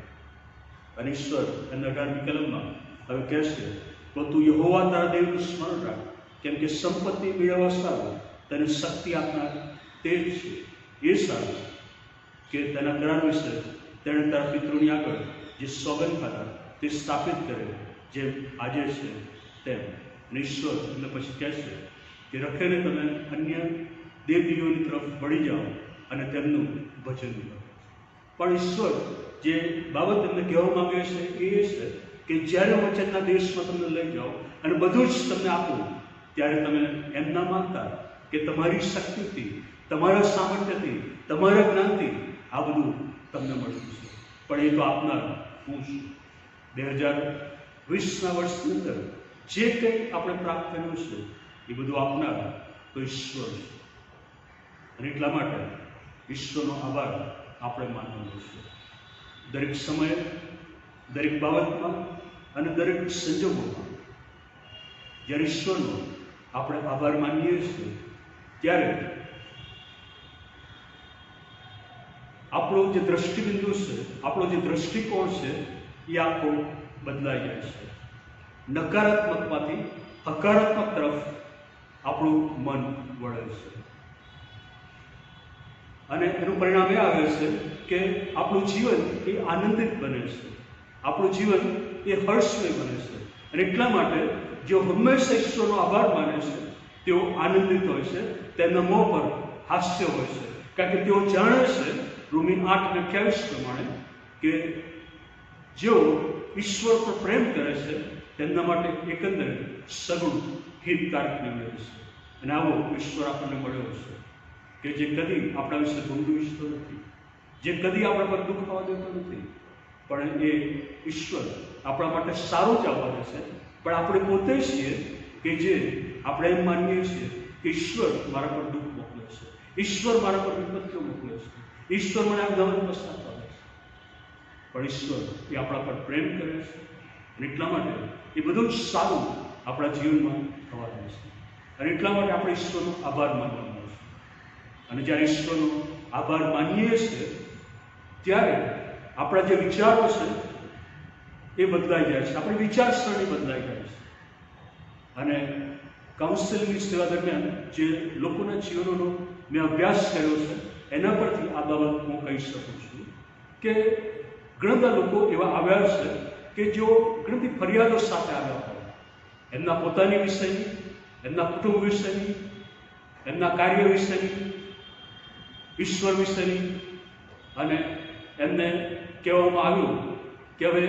અને ઈશ્વર એના 18મી કલમમાં હવે કહેશે, તો તું યહોવા તારા દેવનું સ્મરણ રાખ, કેમ કે સંપત્તિ મેળવવા સારું તને શક્તિ આપનાર તે જ છે. એ સારું કે તેના કરાર વિશે તેણે તારા પિતૃની આગળ જે સોગંદ ખાધા તે સ્થાપિત કરે, જેમ આજે છે તેમ. અને ઈશ્વર એમને પછી કહેશે કે રખેને તમે અન્ય દેવદેવીઓની તરફ વળી જાઓ અને તેમનું ભજન કરો. પણ ઈશ્વર જે બાબત એમને કહેવા માંગે છે એ છે કે જ્યારે વચનના દેશમાં તમને લઈ જાઓ અને બધું જ તમને આપું, ત્યારે તમે એમ ના માનતા કે તમારી શક્તિથી, તમારા સામર્થ્યથી, તમારા જ્ઞાનથી આ બધું તમને મળ્યું છે, પણ એ તો આપનાર હું છું. 2020ના વર્ષની અંદર જે કંઈ આપણે પ્રાપ્ત કર્યું છે એ બધું આપનાર તો ઈશ્વર છે, અને એટલા માટે ઈશ્વરનો આભાર આપણે માનવાનો છે. દરેક સમયે, દરેક બાબતમાં અને દરેક સંજોગોમાં જ્યારે ઈશ્વરનો આપણે આભાર માનીએ છીએ ત્યારે આપણો જે દ્રષ્ટિબિંદુ છે, આપણો જે દ્રષ્ટિકોણ છે એ આખો બદલાઈ જાય છે. નકારાત્મકમાંથી હકારાત્મક તરફ આપણું મન વળે છે, અને એનું પરિણામ એ આવે છે કે આપણું જીવન એ આનંદિત બને છે, આપણું જીવન એ હર્ષમય બને છે. અને એટલા માટે જેઓ હંમેશા ઈશ્વરનો આભાર માને છે તેઓ આનંદિત હોય છે, તેમના મોં પર હાસ્ય હોય છે, કારણ કે તેઓ જાણે છે રોમી 8:28 પ્રમાણે કે જેઓ ઈશ્વર પર પ્રેમ કરે છે તેમના માટે એકંદરે સગુણ હિતકારક નીવડે છે. અને આવો ઈશ્વર આપણને મળ્યો છે કે જે કદી આપણા વિશે ભૂંડું ઈચ્છતો નથી, જે કદી આપણા પર દુઃખ આવવા દેતો નથી, પણ એ ઈશ્વર આપણા માટે સારું જ આવવા દે છે. પણ આપણે પોતે છીએ કે જે આપણે એમ માનીએ છીએ કે ઈશ્વર મારા પર દુઃખ મોકલે છે, ઈશ્વર મારા પર વિપત્તિઓ મોકલે છે, ઈશ્વર મને આ ગમન પસાર કરે છે. પણ ઈશ્વર એ આપણા પર પ્રેમ કરે છે, અને એટલા માટે એ બધું જ સારું આપણા જીવનમાં થવા દે છે. અને એટલા માટે આપણે ઈશ્વરનો આભાર માનવાનો છે. અને જ્યારે ઈશ્વરનો આભાર માનીએ છીએ ત્યારે આપણા જે વિચારો છે એ બદલાઈ જાય છે, આપણી વિચારસરણી બદલાઈ જાય છે. અને કાઉન્સેલિંગની સેવા દરમિયાન જે લોકોના જીવનોનો મેં અભ્યાસ કર્યો છે એના પરથી આ બાબત હું કહી શકું છું કે ઘણા બધા લોકો એવા આવ્યા છે કે જેઓ ઘણી બધી ફરિયાદો સાથે આવ્યા હોય, એમના પોતાની વિશેની, એમના કુટુંબ વિશેની, એમના કાર્ય વિશેની, ઈશ્વર વિશેની, અને એમને કહેવામાં આવ્યું કે હવે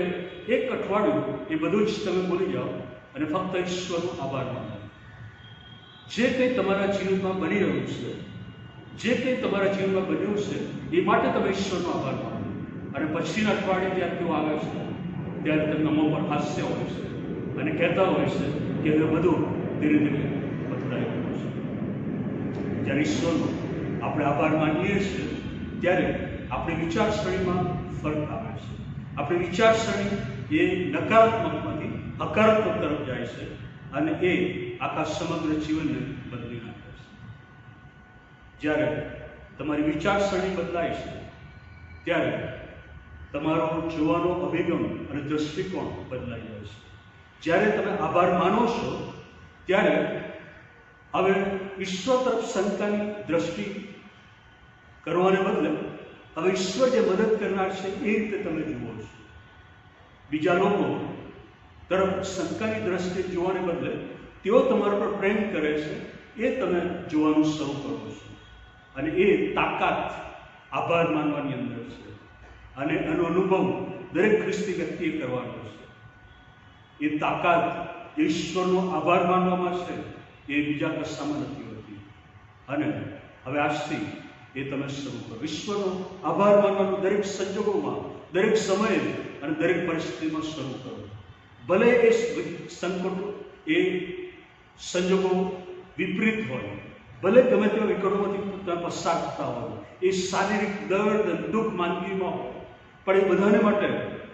એક અઠવાડિયું એ બધું જ તમે ભૂલી જાઓ અને ફક્ત ઈશ્વરનો આભાર માનો. જે કંઈ તમારા જીવનમાં બની રહ્યું છે, જે કંઈ તમારા જીવનમાં બન્યું છે એ માટે તમે ઈશ્વરનો આભાર માનો. અને પછીના અઠવાડિયે જ્યારે તેઓ આવે છે ત્યારે તેમના મોં પર હાસ્ય હોય છે અને કહેતા હોય છે કે હવે બધું ધીરે ધીરે બદલાઈ ગયું છે. જ્યારે ઈશ્વરનો આપણે આભાર માનીએ છીએ ત્યારે આપણી વિચારસરણીમાં ફરક આવે છે. આપણી વિચારસરણી એ નકારાત્મકમાંથી હકારાત્મક તરફ જાય છે અને એ આખા સમગ્ર જીવનને બદલી નાખે છે. જ્યારે તમારી વિચારસરણી બદલાય છે ત્યારે તમારો જોવાનો અભિગમ અને દૃષ્ટિકોણ બદલાઈ જાય છે. જ્યારે તમે આભાર માનો છો ત્યારે હવે ઈશ્વર તરફ શંકાની દ્રષ્ટિ કરવાને બદલે હવે ઈશ્વર જે મદદ કરનાર છે એ રીતે તમે જુઓ છો. બીજા લોકો તરફ શંકાની દ્રષ્ટિએ જોવાને બદલે તેઓ તમારા પર પ્રેમ કરે છે એ તમે જોવાનું શરૂ કરો છો. અને એ તાકાત આભાર માનવાની અંદર છે અને એનો અનુભવ દરેક ખ્રિસ્તી વ્યક્તિએ કરવાનો છે. એ તાકાત ઈશ્વરનો આભાર માનવામાં છે, એ બીજા કશામાં નથી હોતી. અને હવે આજથી એ તમે શરૂ કરો. ઈશ્વરનો આભાર માનવાનું દરેક સંજોગોમાં, દરેક સમયે અને દરેક પરિસ્થિતિમાં શરૂ કરો. ભલે એ સંકટો, એ સંજોગો વિપરીત હોય, ભલે ગમે તેવા વિકટોમાંથી તમે પસાર થતા હોય, એ શારીરિક દર્દ, દુઃખ માંદગીમાં હોય, પણ એ બધાને માટે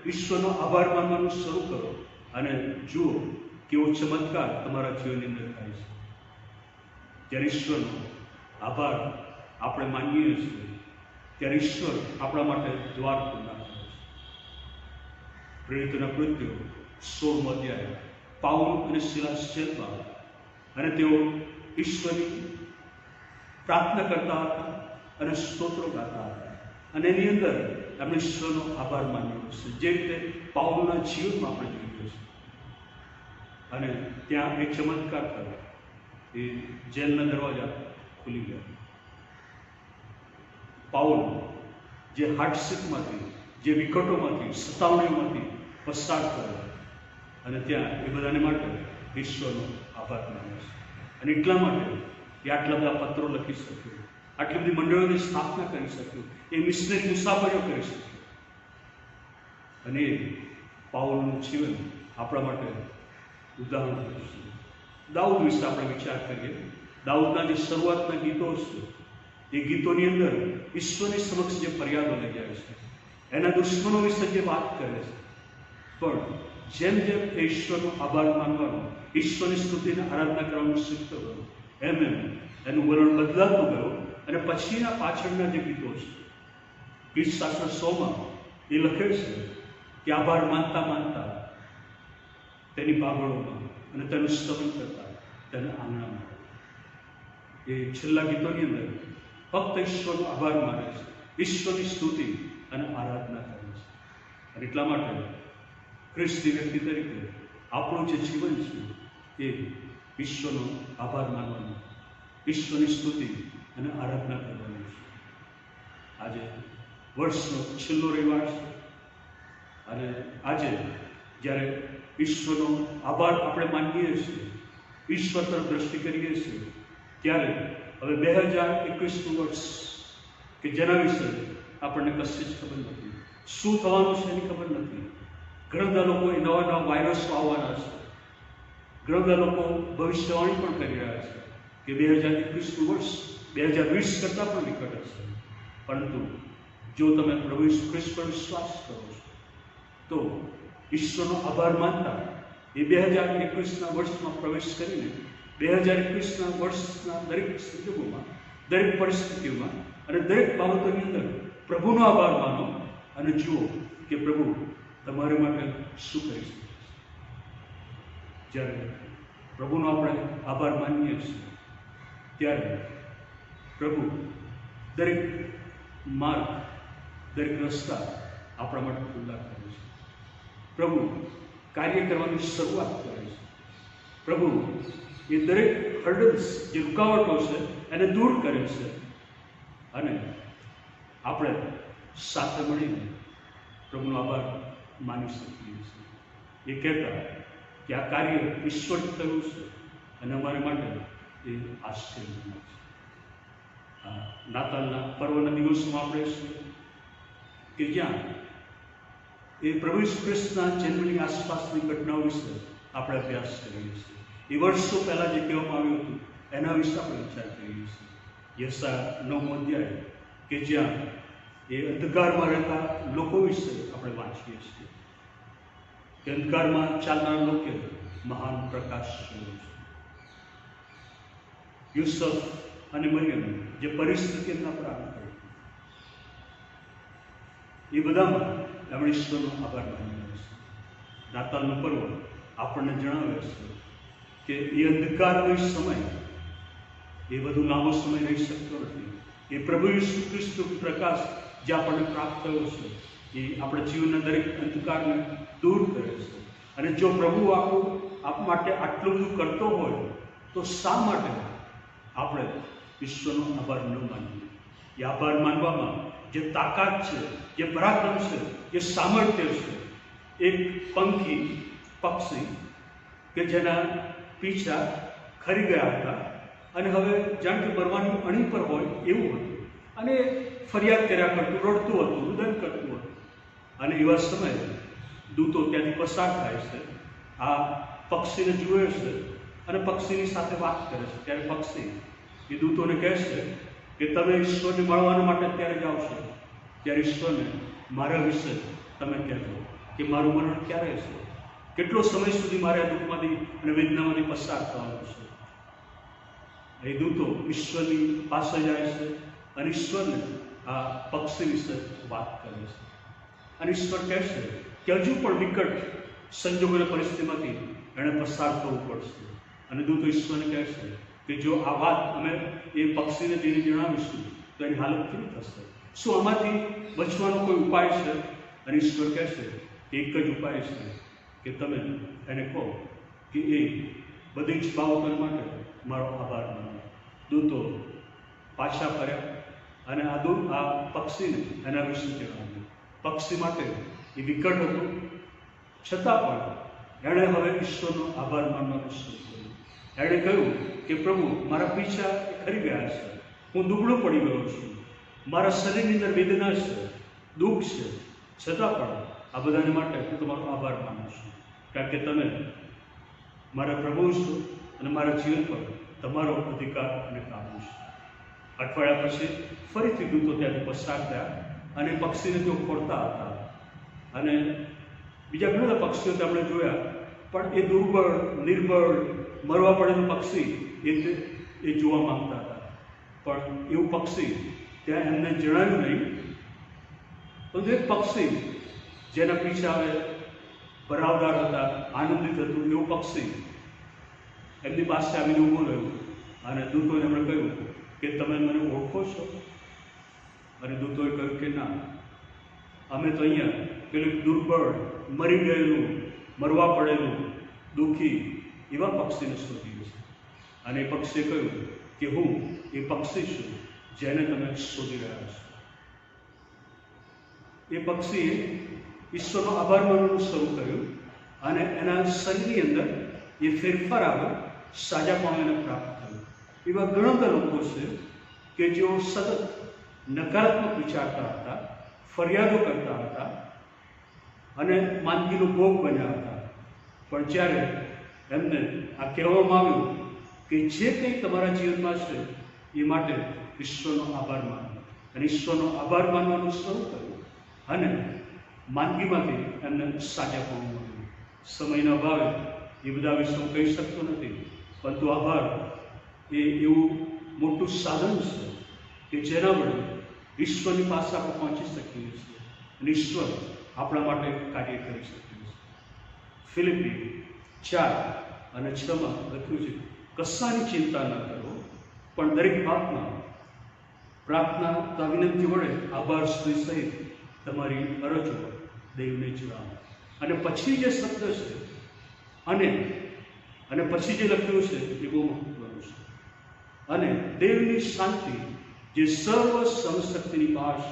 ઈશ્વરનો આભાર માનવાનું શરૂ કરો અને જુઓ કેવો ચમત્કાર તમારા જીવનની અંદર થાય છે. જ્યારે ઈશ્વરનો આભાર આપણે માનીએ છીએ ત્યારે ઈશ્વર આપણા માટે દ્વાર ખોલનાર છે. પ્રેરિતોના કૃત્યો 16મો અધ્યાય, પાઉલ અને સિલાસ જેલમાં, અને તેઓ ઈશ્વરની પ્રાર્થના કરતા હતા અને સ્તોત્રો ગાતા હતા અને એની અંદર આપણે ઈશ્વરનો આભાર માન્યો છે, જે રીતે પાઉલના જીવનમાં આપણે જોઈએ છીએ. અને ત્યાં એક ચમત્કાર થયો, એ જેલના દરવાજા ખુલી ગયા. પાઉલ જે હાર્ડશીપમાંથી, જે વિકટોમાંથી, સતાવણીમાંથી પસાર થયો અને ત્યાં એ બધાને માટે ઈશ્વરનો આભાર માન્યો છે. અને એટલા માટે એ આટલા બધા પત્રો લખી શક્યો, આટલી બધી મંડળોની સ્થાપના કરી શક્યો, એ મિશનરી મુસાફરીઓ કરી શક્યો. અને એ પાઉલનું જીવન આપણા માટે ઉદાહરણ છે. દાઉદ વિશે આપણે વિચાર કરીએ. દાઉદના જે શરૂઆતના ગીતો છે એ ગીતોની અંદર ઈશ્વરની સમક્ષ જે ફરિયાદો લઈ જાય છે, એના દુશ્મનો વિશે જે વાત કરે છે, પણ જેમ જેમ એ ઈશ્વરનો આભાર માનવાનો, ઈશ્વરની સ્તુતિને આરાધના કરવાનું શીખતો ગયો, એમ એમ એનું વલણ બદલાતું ગયું. અને પછીના પાછળના જે ગીતો છે, ગીતશાસ્ત્ર 100માં એ લખે છે કે આભાર માનતા માનતા તેની પાગળોમાં અને તેનું સ્તવન કરતા તેને આંગણામાં. એ છેલ્લા ગીતોની અંદર ફક્ત ઈશ્વરનો આભાર માને છે, ઈશ્વરની સ્તુતિ અને આરાધના કરે છે. અને એટલા માટે ખ્રિસ્તી વ્યક્તિ તરીકે આપણું જે જીવન છે એ ઈશ્વરનો આભાર માનવાનો, ઈશ્વરની સ્તુતિ અને આરાધના કરવાની છે. આજે વર્ષનો છેલ્લો રવિવાર છે અને આજે જ્યારે ઈશ્વરનો આભાર આપણે માનીએ છીએ, ઈશ્વર તરફ દ્રષ્ટિ કરીએ છીએ, ત્યારે હવે 2021નું વર્ષ કે જેના વિશે આપણને કશી જ ખબર નથી, શું થવાનું છે એની ખબર નથી. ઘણા બધા લોકો એ નવા નવા વાયરસો આવવાના છે. ઘણા બધા લોકો ભવિષ્યવાણી પણ કરી રહ્યા છે કે 2021નું વર્ષ 2020 કરતાં પણ વિકટ હશે. પરંતુ જો તમે પ્રભુ ઈસુ ખ્રિસ્ત પર વિશ્વાસ કરો છો તો ઈશ્વરનો આભાર માનતા એ 2021ના વર્ષમાં પ્રવેશ કરીને 2021ના વર્ષના દરેક સંજોગોમાં, દરેક પરિસ્થિતિઓમાં અને દરેક બાબતોની અંદર પ્રભુનો આભાર માનો અને જુઓ કે પ્રભુ તમારા માટે શું કરી શકે છે. જ્યારે પ્રભુનો આપણે આભાર માનીએ છીએ ત્યારે પ્રભુ દરેક માર્ગ, દરેક રસ્તા આપણા માટે ખુલ્લા કરે છે. પ્રભુ કાર્ય કરવાની શરૂઆત કરે છે. પ્રભુ એ દરેક હર્ડલ્સ, જે રૂકાવટો છે એને દૂર કરે છે અને આપણે સાથે મળીને પ્રભુનો આભાર માની શકીએ છીએ. એ કહેતા કે આ કાર્ય ઈશ્વર થયું છે અને અમારે માટે એ આશ્ચર્યજનક છે. નાતાલના પર્વના દિવસોમાં આપણે છીએ કે જ્યાં એ પ્રભુ ઈસુ ખ્રિસ્તના જન્મની આસપાસની ઘટનાઓ વિશે આપણે અભ્યાસ કરીએ છીએ. એ વર્ષો પહેલાં જે કહેવામાં આવ્યું હતું એના વિશે આપણે વિચાર કરીએ છીએ. યશાયા 9મો અધ્યાય કે જ્યાં એ અંધકારમાં રહેતા લોકો વિશે આપણે વાંચીએ છીએ કે અંધકારમાં ચાલનાર લોકો મહાન પ્રકાશ જોયો છે. યુસુફ અને મરિયમ જે પરિસ્થિતિ એમના પર આવી એ બધામાં એમણે ઈશ્વરનો આભાર માન્યો છે. નાતાલનો પર્વ આપણને જણાવે છે કે એ અંધકારનો સમય એ બધો લાંબો સમય રહી શકતો નથી. એ પ્રભુ ઈસુ ખ્રિસ્તનો પ્રકાશ જે આપણને પ્રાપ્ત થયો છે એ આપણા જીવનના દરેક અંધકારને દૂર કરે છે. અને જો પ્રભુ આપ માટે આટલું બધું કરતો હોય તો શા માટે આપણે ઈશ્વરનો આભાર ન માનીએ? એ આભાર માનવામાં જે તાકાત છે, જે પરાક્રમ છે, જે સામર્થ્ય છે. એક પક્ષી કે જેના પીછા ખરી ગયા હતા અને હવે જાણ કે મરવાની અણી પર હોય એવું હતું અને ફરિયાદ કર્યા કરતું, રડતું હતું, રુદન કરતું હતું. અને એવા સમયે દૂતો ત્યાંથી પસાર થાય છે, આ પક્ષીને જુએ છે અને પક્ષીની સાથે વાત કરે છે. ત્યારે પક્ષી એ દૂતોને કહે છે કે તમે ઈશ્વરને મળવા માટે અત્યારે જાઓ છો, ત્યારે ઈશ્વરને મારા વિશે તમે કહેજો કે મારું મરણ ક્યારે છે, કેટલો સમય સુધી મારે આ દુઃખમાંથી અને વેદનામાંથી પસાર થવાનું છે. એ દૂતો ઈશ્વરની પાસે જાય છે અને ઈશ્વરને આ પક્ષી વિશે વાત કરે છે. અને ઈશ્વર કહે છે કે હજુ પણ વિકટ સંજોગોની પરિસ્થિતિમાંથી એણે પસાર થવું પડશે. અને દૂતો ઈશ્વરને કહે છે કે જો આ વાત અમે એ પક્ષીને જેને જણાવીશું તો એની હાલત કેવી થશે? શું આમાંથી બચવાનો કોઈ ઉપાય છે? અને ઈશ્વર કહે છે કે એક જ ઉપાય છે કે તમે એને કહો કે એ બધી જ બાબતો માટે મારો આભાર માનો. દૂતો પાછા ફર્યા અને આ પક્ષીને એના વિશે જણાવ્યું. પક્ષી માટે એ વિકટ હતું, છતાં પણ એણે હવે ઈશ્વરનો આભાર માનવાનું શરૂ કર્યું. એણે કહ્યું કે પ્રભુ, મારા પીછા ખરી ગયા છે, હું દુબળો પડી ગયો છું, મારા શરીરની અંદર વેદના છે, દુઃખ છે, છતાં પણ આ બધાને માટે હું તમારો આભાર માનું છું, કારણ કે તમે મારા પ્રભુ છો અને મારા જીવન પર તમારો અધિકાર અને કાબુ છે. અઠવાડિયા પછી ફરીથી દૂતો ત્યાંથી પસાર થયા અને પક્ષીને તેઓ ખોરતા હતા અને બીજા ઘણા બધા પક્ષીઓ આપણે જોયા, પણ એ દુર્બળ, નિર્બળ, મરવા પડેલું પક્ષી એ જોવા માંગતા હતા. પણ એવું પક્ષી ત્યાં એમને જણાવ્યું નહીં. પરંતુ એક પક્ષી જેના પીછાવે ભરાવદાર હતા, આનંદિત હતું, એવું પક્ષી એમની પાસે આવીને ઊભું રહ્યું અને દૂતોએ એમણે કહ્યું કે તમે મને ઓળખો છો? અને દૂતોએ કહ્યું કે ના, અમે તો અહીંયા પેલું દુર્બળ, મરી ગયેલું, મરવા પડેલું, દુઃખી એવા પક્ષીને શોધ્યું છે. અને એ પક્ષીએ કહ્યું કે હું એ પક્ષી છું જેને તમે શોધી રહ્યા છો. એ પક્ષીએ ઈશ્વરનો આભાર માનવાનું શરૂ કર્યું અને એના શરીરની અંદર એ ફેરફાર આવ્યો, સાજાપણું એને પ્રાપ્ત થયું. એવા ઘણા બધા લોકો છે કે જેઓ સતત નકારાત્મક વિચારતા હતા, ફરિયાદો કરતા હતા અને માંદગીનો ભોગ બન્યા હતા. પણ જ્યારે એમને આ કહેવામાં આવ્યું કે જે કંઈ તમારા જીવનમાં છે એ માટે ઈશ્વરનો આભાર માનો, અને ઈશ્વરનો આભાર માનવાનું શરૂ કર્યું અને માંદગીમાંથી એમને સાજાપણું મળ્યું. સમયના અભાવે એ બધા વિશે હું કહી શકતો નથી, પરંતુ આભાર એ એવું મોટું સાધન છે કે જેના વડે ઈશ્વરની પાસે આપણે પહોંચી શકીએ છીએ અને ઈશ્વર આપણા માટે કાર્ય કરી શકીએ છીએ. ફિલિપી 4:6 લખ્યું છે, કશાની ચિંતા ન કરો, પણ દરેક વાતમાં પ્રાર્થના વિનંતી વડે આભાર સ્તુતિ સહિત તમારી અરજો દેવને ચડાવો. અને પછી જે શબ્દ છે અને પછી જે લખ્યું છે એ બહુ મહત્વનું છે. અને દેવની શાંતિ જે સર્વ સમશક્તિની પાસ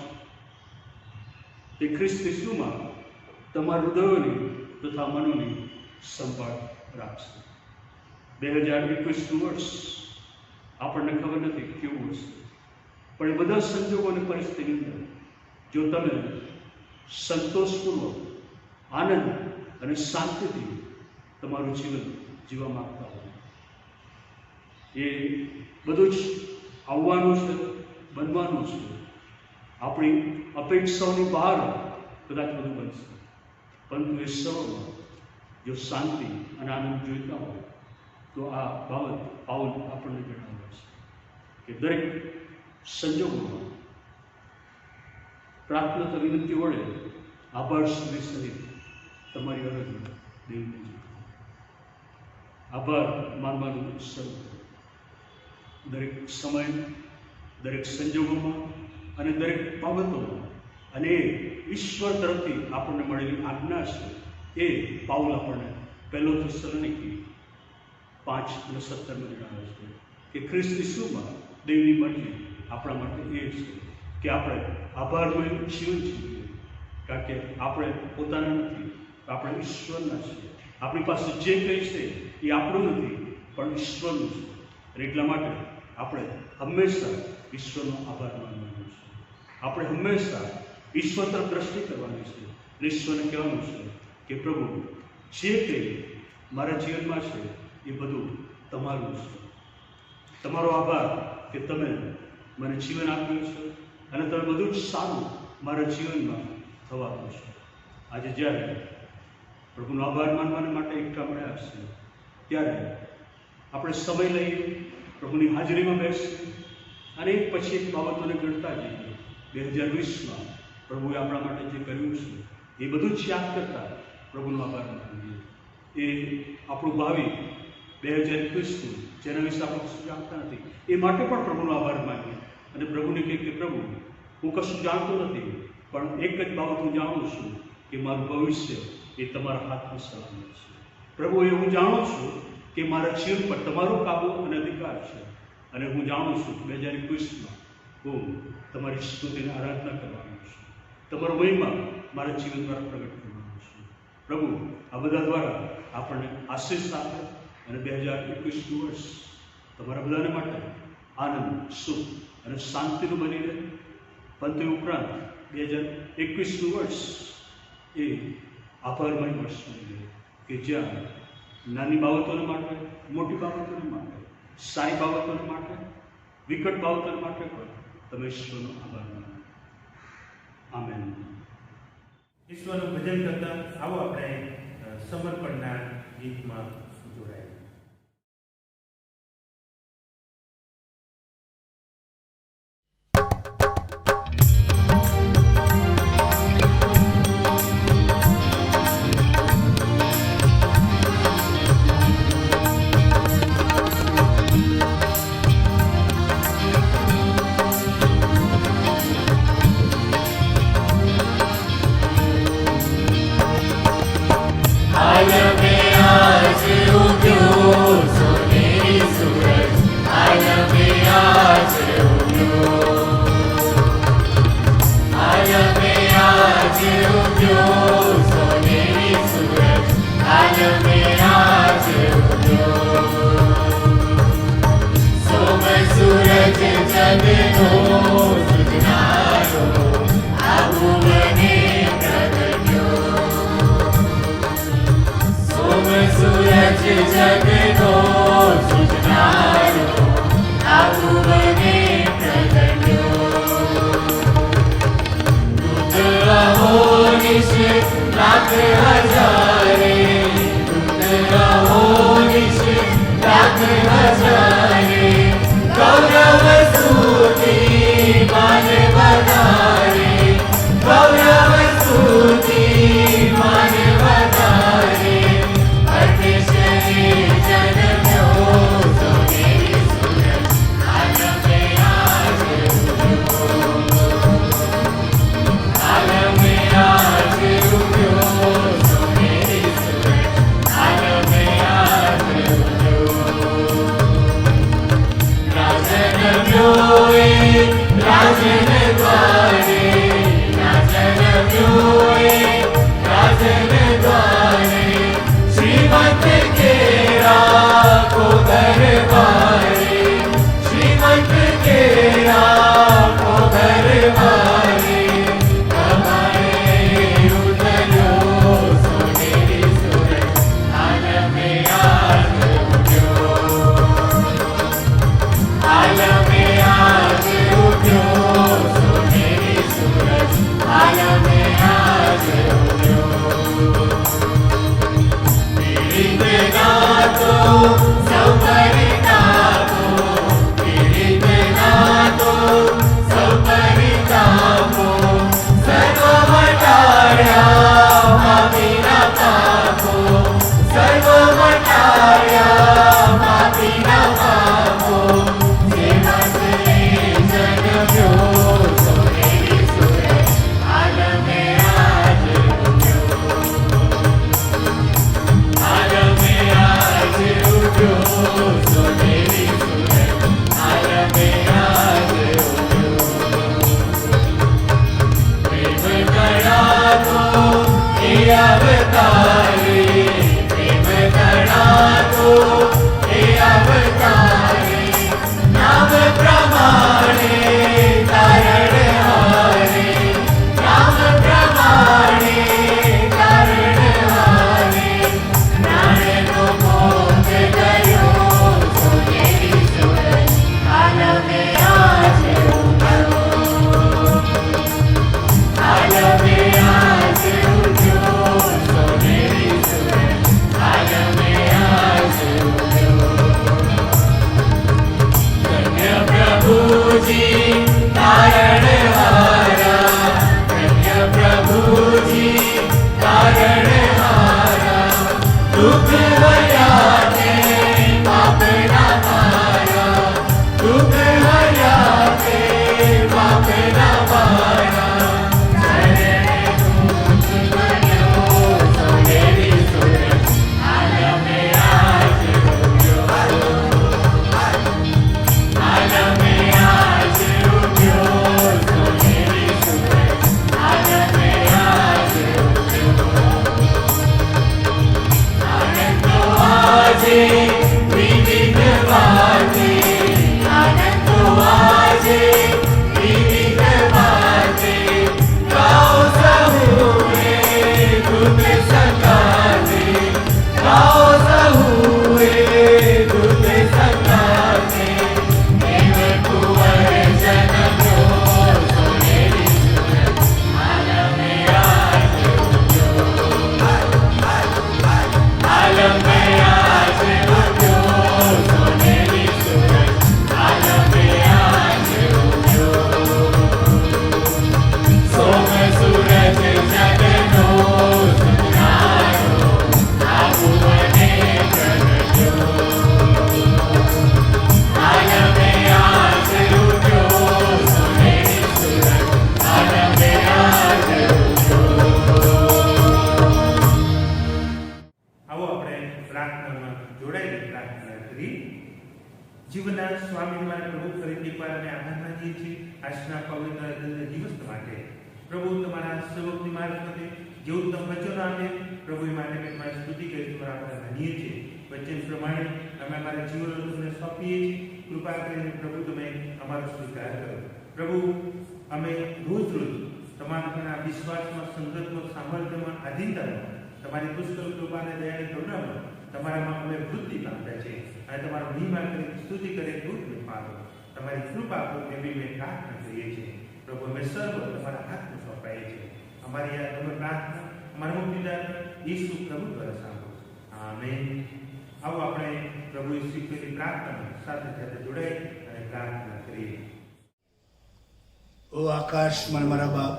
તે ખ્રિસ્ત ઈસુમાં તમારા હૃદયોની તથા મનોની સંભાળ રાખશે. 2021 વર્ષ આપણને ખબર નથી કેવું હશે, પણ એ બધા સંજોગો અને પરિસ્થિતિની અંદર જો તમે સંતોષપૂર્વક આનંદ અને શાંતિથી તમારું જીવન જીવવા માંગતા હો, એ બધું જ આવવાનું છે, બનવાનું છે. આપણી અપેક્ષાઓની બહાર કદાચ બધું બનશે, પરંતુ એ સર્વમાં જો શાંતિ અને આનંદ જોઈતા હોય તો આ બાબત પાઉલ આપણને જણાવે છે કે દરેક સંજોગોમાં પ્રાર્થના તો વિનંતી વડે આભાર સ્તુતિ સહિત તમારી અરજ દેવને આભાર માનવાનું શરૂ કરો. દરેક સમય, દરેક સંજોગોમાં અને દરેક બાબતોમાં, અને ઈશ્વર તરફથી આપણને મળેલી આજ્ઞા છે એ પાઉલ આપણને 1 થેસલોનિકી 5:17 જણાવે છે કે ખ્રિસ્ત ઈસુમાં દેવની મરજી આપણા માટે એ છે કે આપણે આભારમય જીવન જીવીએ, કારણ કે આપણે પોતાના નથી, આપણે ઈશ્વરના છીએ. આપણી પાસે જે કંઈ છે એ આપણું નથી, પણ ઈશ્વરનું છે. અને એટલા માટે આપણે હંમેશા ઈશ્વરનો આભાર માનવાનો છે. આપણે હંમેશા ઈશ્વર તરફ દ્રષ્ટિ કરવાની છે. ઈશ્વરને કહેવાનું છે કે પ્રભુ, જે કંઈ મારા જીવનમાં છે એ બધું તમારું છે. તમારો આભાર કે તમે મને જીવન આપ્યું છે અને તમે બધું જ સારું મારા જીવનમાં થવાનું છે. આજે જ્યારે પ્રભુનો આભાર માનવાને માટે એકઠા મળ્યા છે, ત્યારે આપણે સમય લઈએ, પ્રભુની હાજરીમાં બેસીએ અને એક પછી એક બાબતોને ગણતા જઈએ. 2020માં પ્રભુએ આપણા માટે જે કર્યું છે એ બધું જ યાદ કરતા પ્રભુનો આભાર માનીએ. એ આપણું ભાવિ 2021 જેના વિશે આપણે કશું જાણતા નથી, એ માટે પણ પ્રભુનો આભાર માનીએ અને પ્રભુને કહીએ કે પ્રભુ, હું કશું જાણતો નથી, પણ એક જ બાબત હું જાણું છું કે મારું ભવિષ્ય એ તમારા હાથમાં સલામત છે. પ્રભુ, એ હું જાણું છું કે મારા જીવન પર તમારો કાબુ અને અધિકાર છે, અને હું જાણું છું કે 2021માં હું તમારી સ્તુતિને આરાધના કરવાનું છું, તમારો મહિમા મારા જીવન દ્વારા પ્રગટ કરવાનું છું. પ્રભુ, આ બધા દ્વારા આપણને આશીષ આપે અને 2021 વર્ષ તમારા બધાને માટે આનંદ, સુખ અને શાંતિનું બની રહે. પણ તે ઉપરાંત 2021 વર્ષ એ આભારમય વર્ષ બની રહે કે જ્યાં નાની બાબતોને માટે, મોટી બાબતોને માટે, સારી બાબતોને માટે, વિકટ બાબતોને માટે પણ તમે ઈશ્વરનો આભાર માનો. આમેન. ઈશ્વરનું ભજન કરતા આવો આપણે સમર્પણના ગીતમાં જોડાય. आलमे नातो सौ परितापो पीडित नातो सौ परितापो सर्व मटाळ्या पापीना पापो सर्व मटाळ्या पापीना पापो सेवकले जगम्यो सोनेरी सुरत आलमे आज आलमे आज उठ्यो सोनेरी सुरत आलमे आज उठ्यो प्रेम कळातो हे अवतारे प्रेम कळातो हे अवतारे नाम प्रमाणे तारण हारे नाम प्रमाणे तारण हारे प्राणनो मोह गयो सोनेरी सुरत आलमे आज उठ्यो आलमे आज उठ्यो सोनेरी सुरत आलमे आज उठ्यो धन्य प्रभुजी तारण हारा धन्य प्रभुजी तारण हारा दुख हर्याते पापना मारा दुख हर्याते पापना मारा शरण दूत बन्यो सोनेरी सुरत आलमे आज उठ्यो आलमे आज उठ्यो सोनेरी सुरत आलमे आज उठ्यो आनंदो आजे विविध वाते आनंदो आजे विविध वाते गाओ सहुए दूत सकाते गाओ सहुए दूत सकाते देव कुंवर जन्म्यो सोनेरी सुरत आलमे आज उठ्यो आलमे आज उठ्यो सोनेरी सुरत आलमे आज उठ्यो सोम सूरज जगनो सुनारो आभुवने प्रगट्यो आलमे आज उठ्यो सोनेरी सुरत आलमे आज उठ्यो આવો આપણે પ્રાર્થનામાં જોડાઈને પ્રાર્થના કરી જીવનના સ્વામી મારા પ્રભુ ફરીથી પર અમે આભાર માનીએ છીએ આજના પવિત્ર દિવસ માટે પ્રભુ તમારા સેવકની મારફતે જેવું તમે વચન આપે પ્રભુ એ માટે તમારી સ્તુતિ કરી તમારા આપણે માનીએ છીએ વચન પ્રમાણે અમે અમારા જીવનો તમને સોંપીએ છીએ કૃપા કરીને પ્રભુ તમે અમારો સ્વીકાર કરો પ્રભુ અમે રોજ રોજ તમારા વિશ્વાસમાં સંગતમાં સામર્થ્યમાં આધીનતામાં તમારી પુષ્કળ કૃપાને દયાની કરુણામાં તમારામાં અમે વૃદ્ધિ પામ્યા છે અને તમારો મહિમા કરી સ્તુતિ કરે દૂધ પાડો તમારી કૃપા પર એવી મેં પ્રાર્થના કરીએ છીએ પ્રભુ અમે સર્વ તમારા હાથમાં સોંપાઈએ છીએ અમારી આ તમે પ્રાર્થના અમારા મુક્તિદાતા ઈસુ પ્રભુ દ્વારા સાંભળો આમેન આવો આપણે પ્રભુએ શીખવેલી પ્રાર્થના સાથે સાથે જોડાઈ અને પ્રાર્થના કરીએ ઓ આકાશમાં મારા બાપ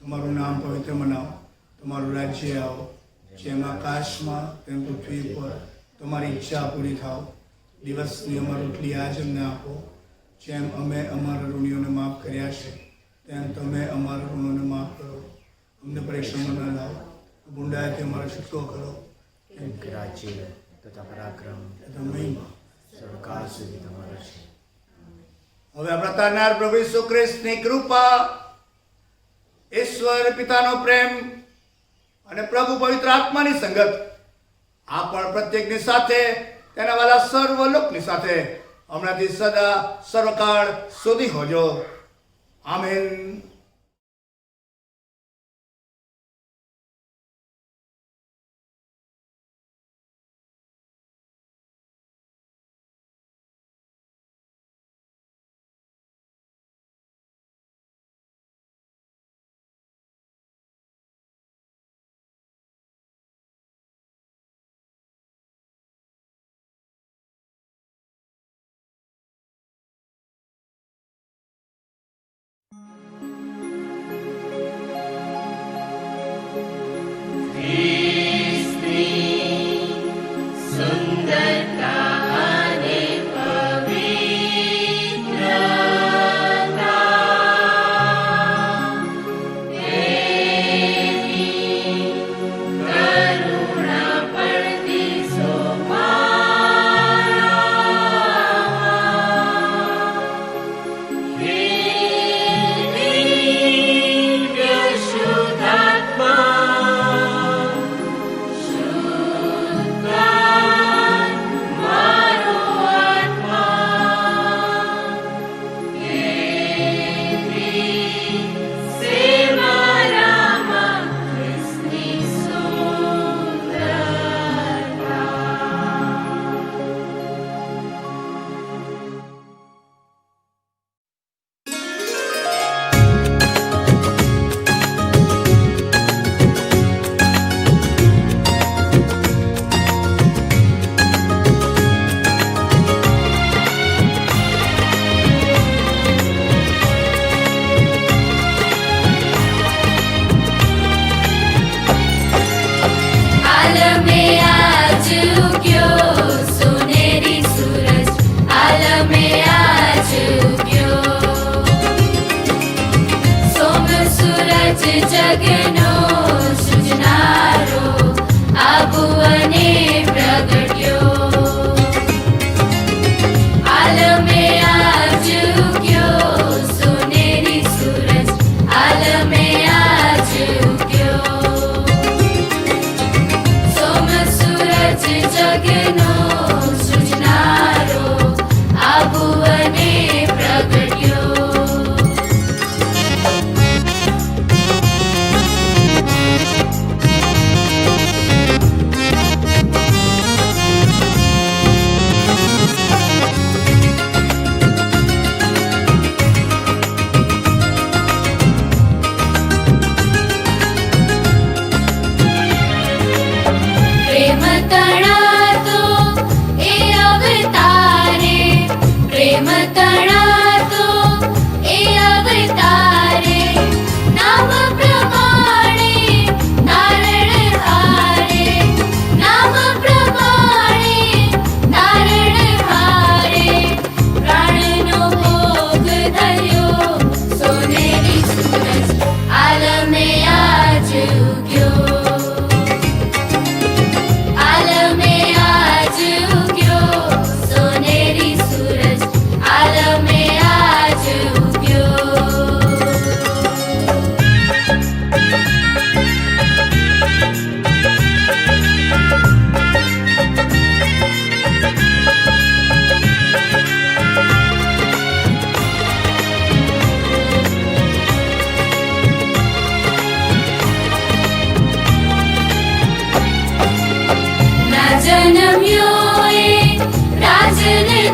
તમારું નામ પવિત્ર મનાવો તમારું રાજ્ય આવો જેમ આકાશમાં તેમ પૃથ્વી પર તમારી ઈચ્છા પૂરી થાવ દિવસની અમારી રોટલી આજ અમને આપો જેમ અમે અમારા ઋણીઓને માફ કર્યા છે તેમ તમે અમારા ઋણોને માફ કરો અમને પરીક્ષામાં ન લાવો ગુંડાએથી અમારો છૂટકો કરો કેમ કે રાજ્ય તથા પરાક્રમ તથા મહિમા સરકાર સુધી તમારા છે. હવે આપણા તારનાર પ્રભુ ઈસુ ખ્રિસ્તની કૃપા ઈશ્વર પિતાનો પ્રેમ અને પ્રભુ પવિત્ર આત્માની સંગત આ પણ પ્રત્યેકની સાથે તેના વાલા સર્વ લોકની સાથે હમણાંથી સદા સર્વકાળ સુધી હોજો. આમેન.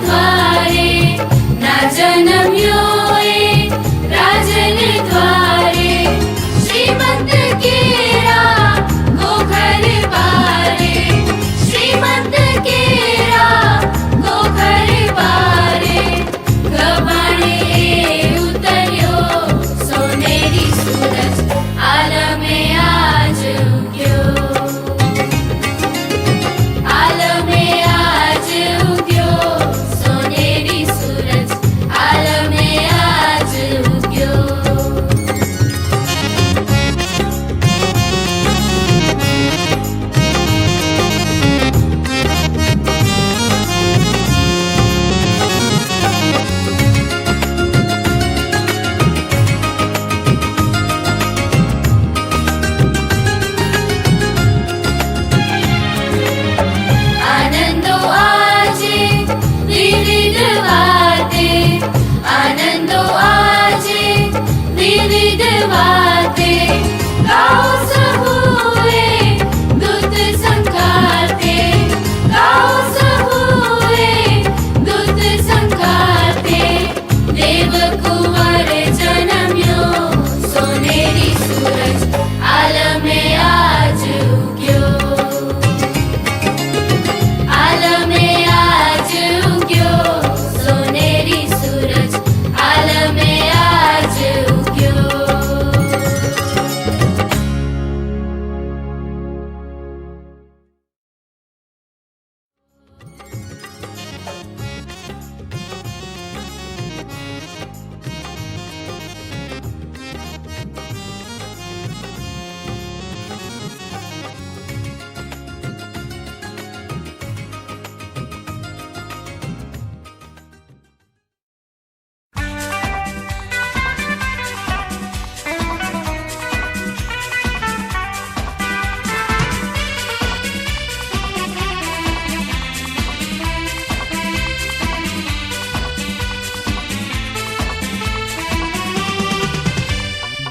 द्वारे जन्म्यो राजन द्वारे श्रीमंत केरा गोखर बारे श्रीमंत केरा गोखर बारे गबाणे उतर्यो सोनेरी सूरज आलमे आज उग्यो आलमे आज उग्यो सोनेरी सूरज आलमे आज उग्यो आनंदो आजे विविध वाते आनंदो आजे विविध वाते गाओ सबुए दूत संगाते गाओ सबुए दूत संगाते देव कुंवर जन्म्यो सोनेरी सूरज आलमे आज उग्यो आलमे आज उग्यो सोनेरी सूरज आलमे आज उग्यो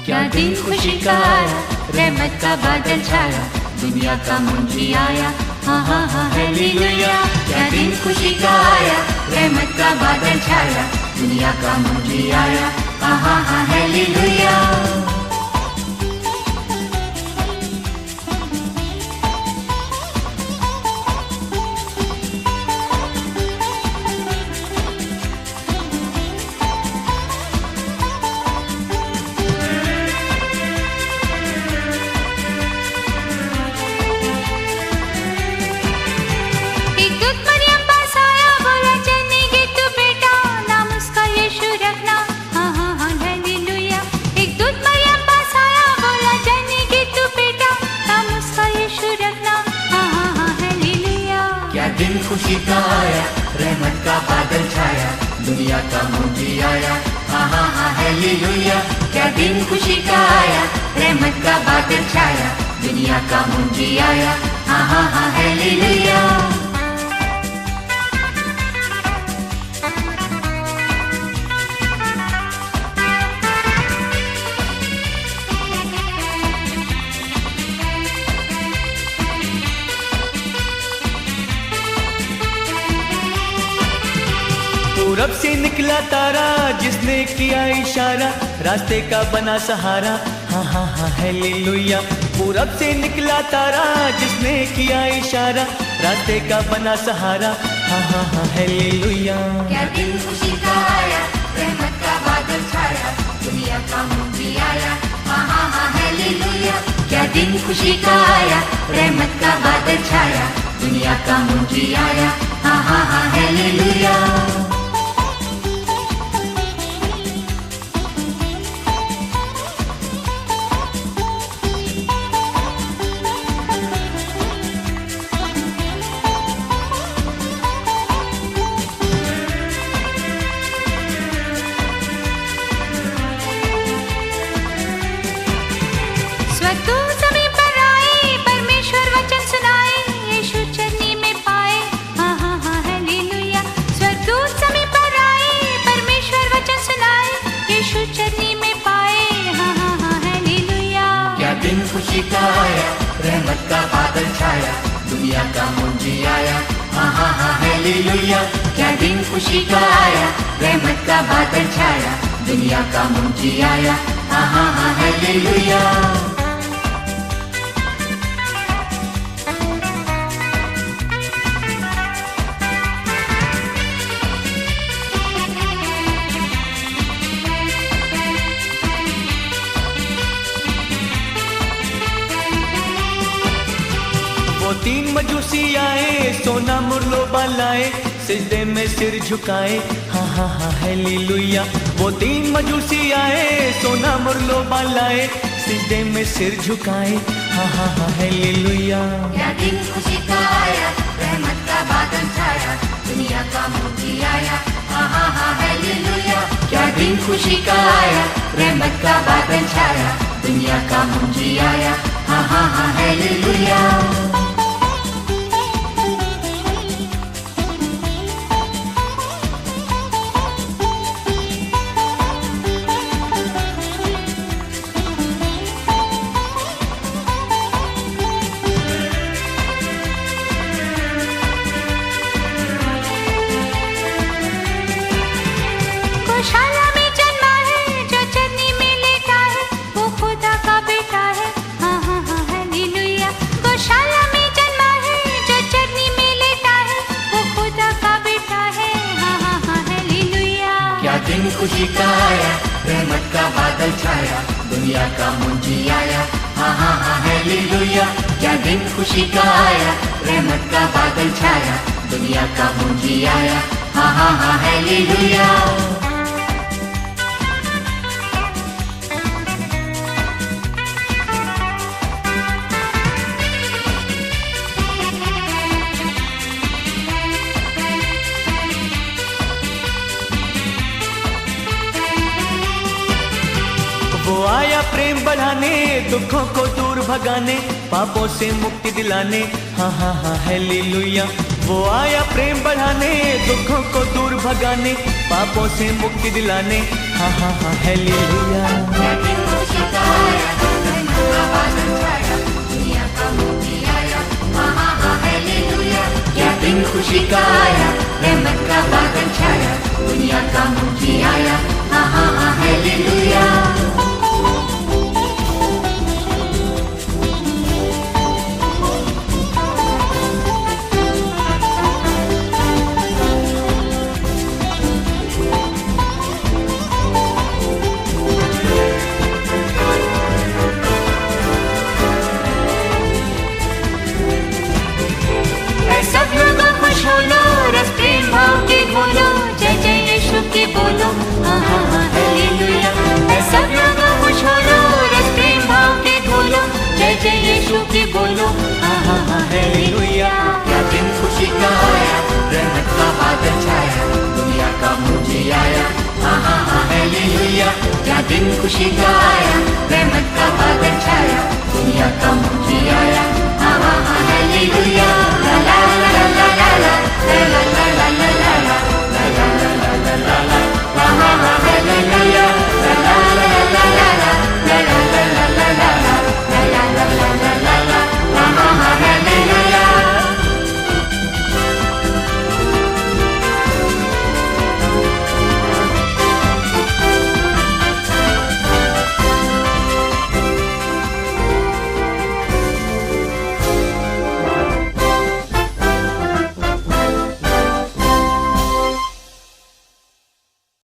क्या दिन खुशी का आया रहमत का बादल छाया दुनिया का मुंजी आया हाँ हाँ हाँ हालेलुया क्या दिन खुशी का आया रहमत का बादल छाया दुनिया का मुंजी आया हाँ हाँ हाँ हालेलुया एक दूत मरियम पास आया बोला जन्मेंगे तू बेटा नाम उसका यीशु रखना हाँ हाँ हाँ हालेलुया एक दूत मरियम पास आया बोला जन्मेंगे तू बेटा नाम उसका यीशु रखना हाँ हाँ हाँ हालेलुया क्या दिन खुशी का आया रहमत का बादल छाया दुनिया का मुंजी आया हाँ हाँ हाँ हालेलुया क्या दिन खुशी का आया रहमत का बादल छाया दुनिया का मुंजी आया हाँ हाँ हाँ हालेलुया पूरब से निकला तारा जिसने किया इशारा रास्ते का बना सहारा हाँ हाँ हाँ हालेलुया पूरब से निकला तारा जिसने किया इशारा रास्ते का बना सहारा हाँ हाँ हाँ हालेलुया क्या दिन खुशी का आया रहमत का बादल छाया दुनिया का मुंजी आया हाँ हाँ हाँ हालेलुया क्या दिन खुशी का आया रहमत का बादल छाया दुनिया का मुंजी आया हाँ हाँ हाँ हालेलुया स्वतः समय पर आए परमेश्वर वचन सुनाए यीशु चरनी में पाए हाँ हाँ हाँ हालेलुया स्वतः समय पर आए परमेश्वर वचन सुनाए यीशु चरनी में पाए हाँ हाँ हाँ हालेलुया क्या दिन खुशी का आया रहमत का बादल छाया दुनिया का मुंजी आया हाँ हाँ हाँ हालेलुया हालेलुया, क्या दिन खुशी का आया, रहमत का बादल छाया, दुनिया का मुंजी आया, हाँ हाँ हाँ हालेलुया। वो तीन मजूसी आए, सोना मुरलोबा लाए, सिजदे में सिर झुकाए, हाँ हाँ हाँ हालेलुया। वो तीन मजूसी आए, सोना मुरलोबा लाए, सिजदे में सिर झुकाए, हाँ हाँ हाँ हालेलुया। क्या दिन खुशी का आया, रहमत का बादल छाया, दुनिया का मुंजी आया, हाँ हाँ हाँ हालेलुया। क्या दिन खुशी का आया, रहमत का बादल छाया, दुनिया का मुंजी आया, हाँ हाँ हाँ हालेलुया। गौशाला में जन्मा है, जो चरनी में लेटा है, वो खुदा का बेटा है, हाँ हाँ हाँ हालेलुया। गौशाला में जन्मा है, जो चरनी में लेटा है, वो खुदा का बेटा है, हाँ हाँ हाँ हालेलुया। क्या दिन खुशी का आया, रहमत का बादल छाया, दुनिया का मुंजी आया, हाँ हाँ हाँ हालेलुया। क्या दिन खुशी का आया, रहमत का बादल छाया, दुनिया का मुंजी आया, हाँ हाँ हाँ हालेलुया। वो आया प्रेम बढ़ाने, दुखों को दूर भगाने, पापों से मुक्ति दिलाने, हाँ हाँ हाँ हालेलुया। वो आया प्रेम बढ़ाने, दुखों को दूर भगाने, पापों से मुक्ति दिलाने, हाँ हाँ हाँ हालेलुया। क्या दिन खुशी का आया, रहमत का बादल छाया, दुनिया का मुंजी आया, हाँ हाँ हाँ हालेलुया। क्या दिन खुशी का आया, रहमत का बादल छाया, दुनिया का मुंजी आया, हाँ हाँ हाँ हालेलुया। सब लोग खुश हो लो, रस प्रेम भाव के घोलो, जय जय यीशु के बोलो, हाँ हाँ हाँ हालेलुया। सब लोग खुश हो लो, रस प्रेम भाव के घोलो, जय जय यीशु के बोलो, हाँ हाँ हाँ हालेलुया। क्या दिन खुशी का आया, रहमत का बादल छाया, दुनिया का मुंजी आया, हाँ हाँ हाँ हालेलुया। क्या दिन खुशी का आया, रहमत का बादल छाया, दुनिया का मुंजी आया, हाँ हाँ हाँ हालेलुया।